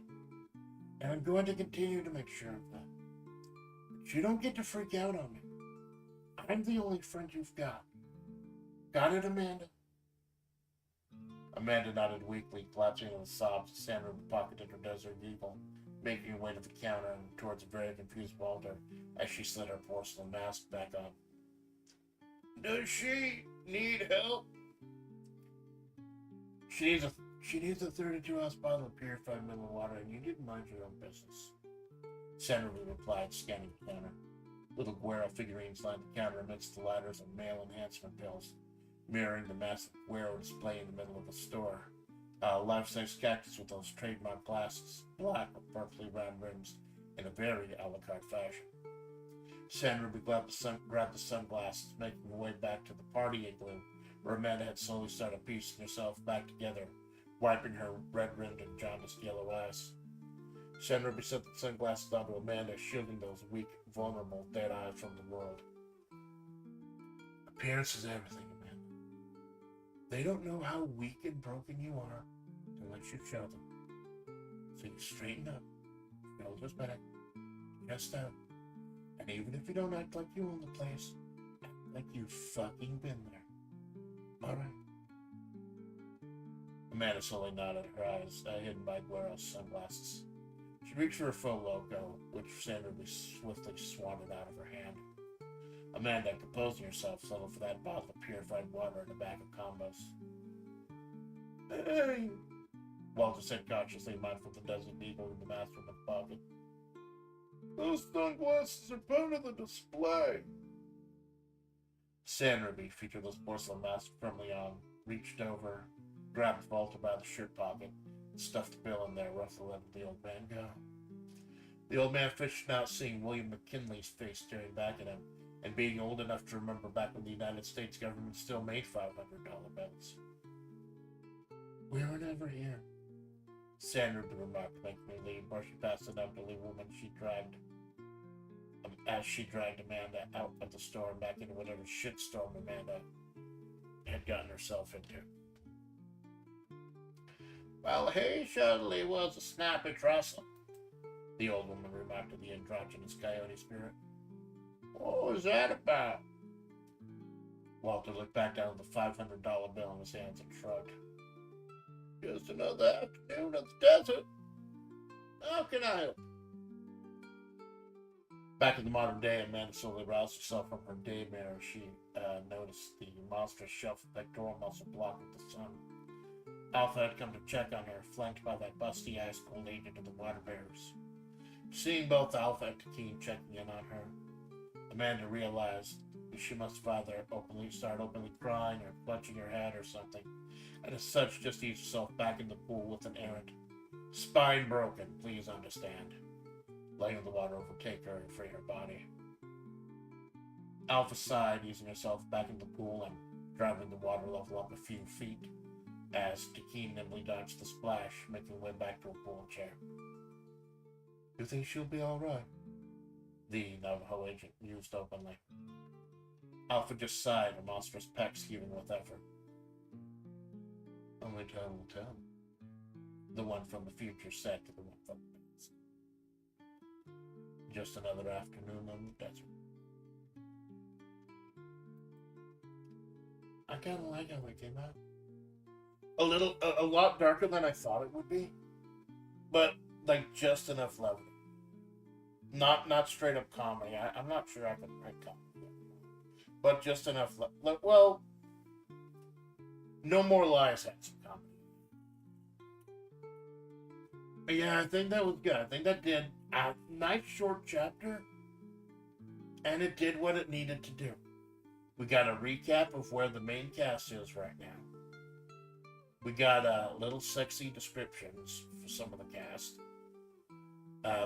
And I'm going to continue to make sure of that. You don't get to freak out on me. I'm the only friend you've got. Got it, Amanda? Amanda nodded weakly, collapsing in the sobs. Sandra pocketed her Desert Eagle, making her way to the counter and towards a very confused Walter as she slid her porcelain mask back on. Does she need help? She needs a 32-ounce bottle of purified mineral water, and you need to mind your own business. Sandra replied, scanning the counter. Little Guerro figurines lined the counter amidst the ladders of male enhancement pills, mirroring the massive Guerro display in the middle of the store. A life-size cactus with those trademark glasses, black with purpley round rims, in a very a la carte fashion. Sandra grabbed the sunglasses, making her way back to the party igloo, where Amanda had slowly started piecing herself back together, wiping her red-rimmed and jaundiced yellow eyes. Sandra set the sunglasses onto Amanda, shielding those weak, vulnerable, dead eyes from the world. Appearance is everything, Amanda. They don't know how weak and broken you are unless you show them. So you straighten up, shoulders back, chest out, and even if you don't act like you own the place, act like you've fucking been there. Alright? Amanda slowly nodded, her eyes hidden by Guerro's sunglasses. She reached for her faux logo, which Sandra swiftly swatted out of her hand. Amanda, composing herself, settled for that bottle of purified water and a bag of combos. Hey! Walter said cautiously, mindful of the Desert Eagle in the masterman's pocket. Those sunglasses are part of the display. Sandra, featured those porcelain masks firmly on, reached over, grabbed Walter by the shirt pocket, and stuffed the bill in there, roughly letting the old man go. The old man fished out, seeing William McKinley's face staring back at him, and being old enough to remember back when the United States government still made $500 bills. We were never here, Sandra remarked, making me leave, where she passed an elderly woman as she dragged Amanda out of the store and back into whatever shitstorm Amanda had gotten herself into. Well, he surely was a snappy trussel, the old woman remarked of the androgynous coyote spirit. What was that about? Walter looked back down at the $500 bill in his hands and shrugged. Just another afternoon of the desert. How can I help? Back in the modern day, Amanda slowly roused herself from her daymare as she noticed the monstrous shelf of pectoral muscle blocking the sun. Alpha had come to check on her, flanked by that busty ass cold agent of the water bearers. Seeing both Alpha and Takeen checking in on her, Amanda realized she must have either start openly crying or clutching her head or something, and as such just eased herself back in the pool with an errant, spine broken, please understand, letting the water overtake her and free her body. Alpha sighed, easing herself back in the pool and driving the water level up a few feet, as Takeen nimbly dodged the splash, making her way back to a pool chair. You think she'll be alright? The Navajo agent mused openly. Alpha just sighed, her monstrous pecs heaving with effort. Only time will tell, the one from the future said to the one from the past. Just another afternoon on the desert. I kind of like how it came out. A lot darker than I thought it would be, but like just enough levity. Not straight up comedy. I'm not sure I can write comedy, but just enough. Well, No More Lies had some comedy. But yeah, I think that was good. I think that did a nice short chapter, and it did what it needed to do. We got a recap of where the main cast is right now. We got little sexy descriptions for some of the cast.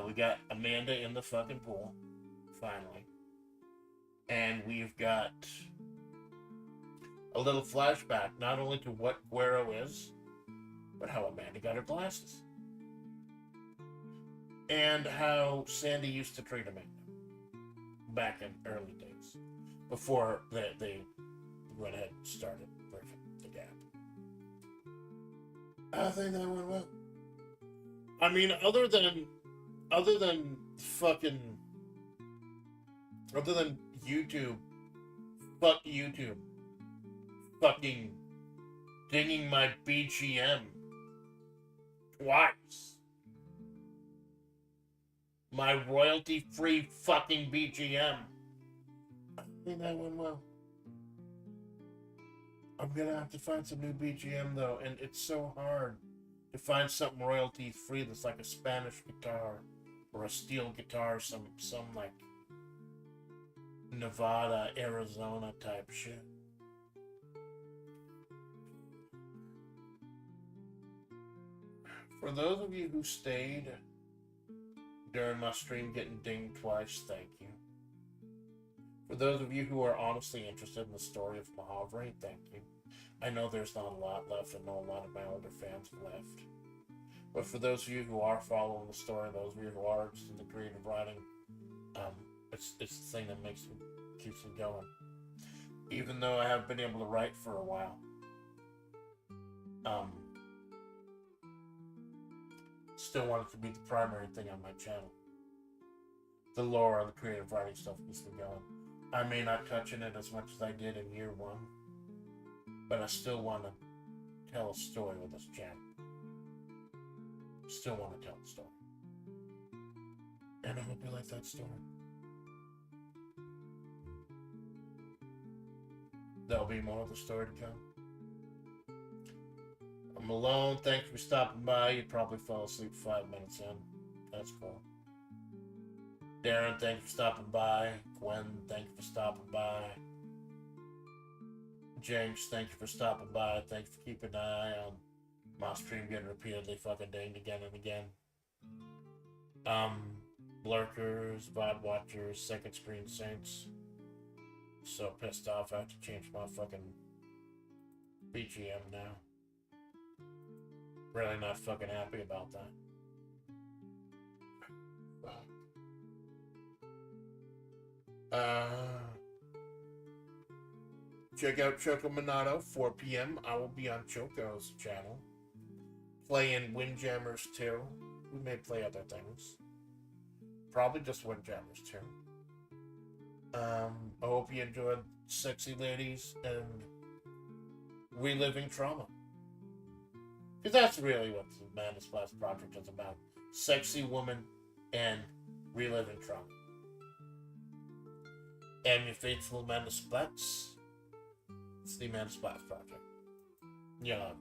We got Amanda in the fucking pool, finally. And we've got a little flashback, not only to what Guerro is, but how Amanda got her glasses. And how Sandy used to treat Amanda back in early days, before they went ahead and started bridging the gap. I think that went well. I mean, other than fucking Other than YouTube. Fuck YouTube. Fucking dinging my BGM twice. My royalty-free fucking BGM. I think that went well. I'm gonna have to find some new BGM though, and it's so hard to find something royalty-free that's like a Spanish guitar or a steel guitar, some like Nevada, Arizona type shit. For those of you who stayed during my stream getting dinged twice, thank you. For those of you who are honestly interested in the story of Mahavri, thank you. I know there's not a lot left, and know a lot of my older fans have left. But for those of you who are following the story, those of you who are interested in the creative writing, it's the thing that keeps me going. Even though I haven't been able to write for a while. Still want it to be the primary thing on my channel. The lore and the creative writing stuff keeps me going. I may not touch on it as much as I did in year one, but I still want to tell a story with this channel. Still want to tell the story. And I hope you like that story. There'll be more of the story to come. I'm alone. Thanks for stopping by. You probably fell asleep 5 minutes in. That's cool. Darren, thanks for stopping by. Gwen, thank you for stopping by. James, thank you for stopping by. Thanks for keeping an eye on my stream getting repeatedly fucking dinged again and again. Lurkers, VOD watchers, second screen saints. So pissed off I have to change my fucking BGM now. Really not fucking happy about that. Check out Choco Minato, 4 p.m. I will be on Choco's channel. Playing Windjammers 2. We may play other things. Probably just Windjammers 2. I hope you enjoyed Sexy Ladies and Reliving Trauma. Because that's really what the Amanda Splatts project is about. Sexy woman and reliving trauma. And your faithful Amanda Splatts. It's the Amanda Splatts project. Yeah.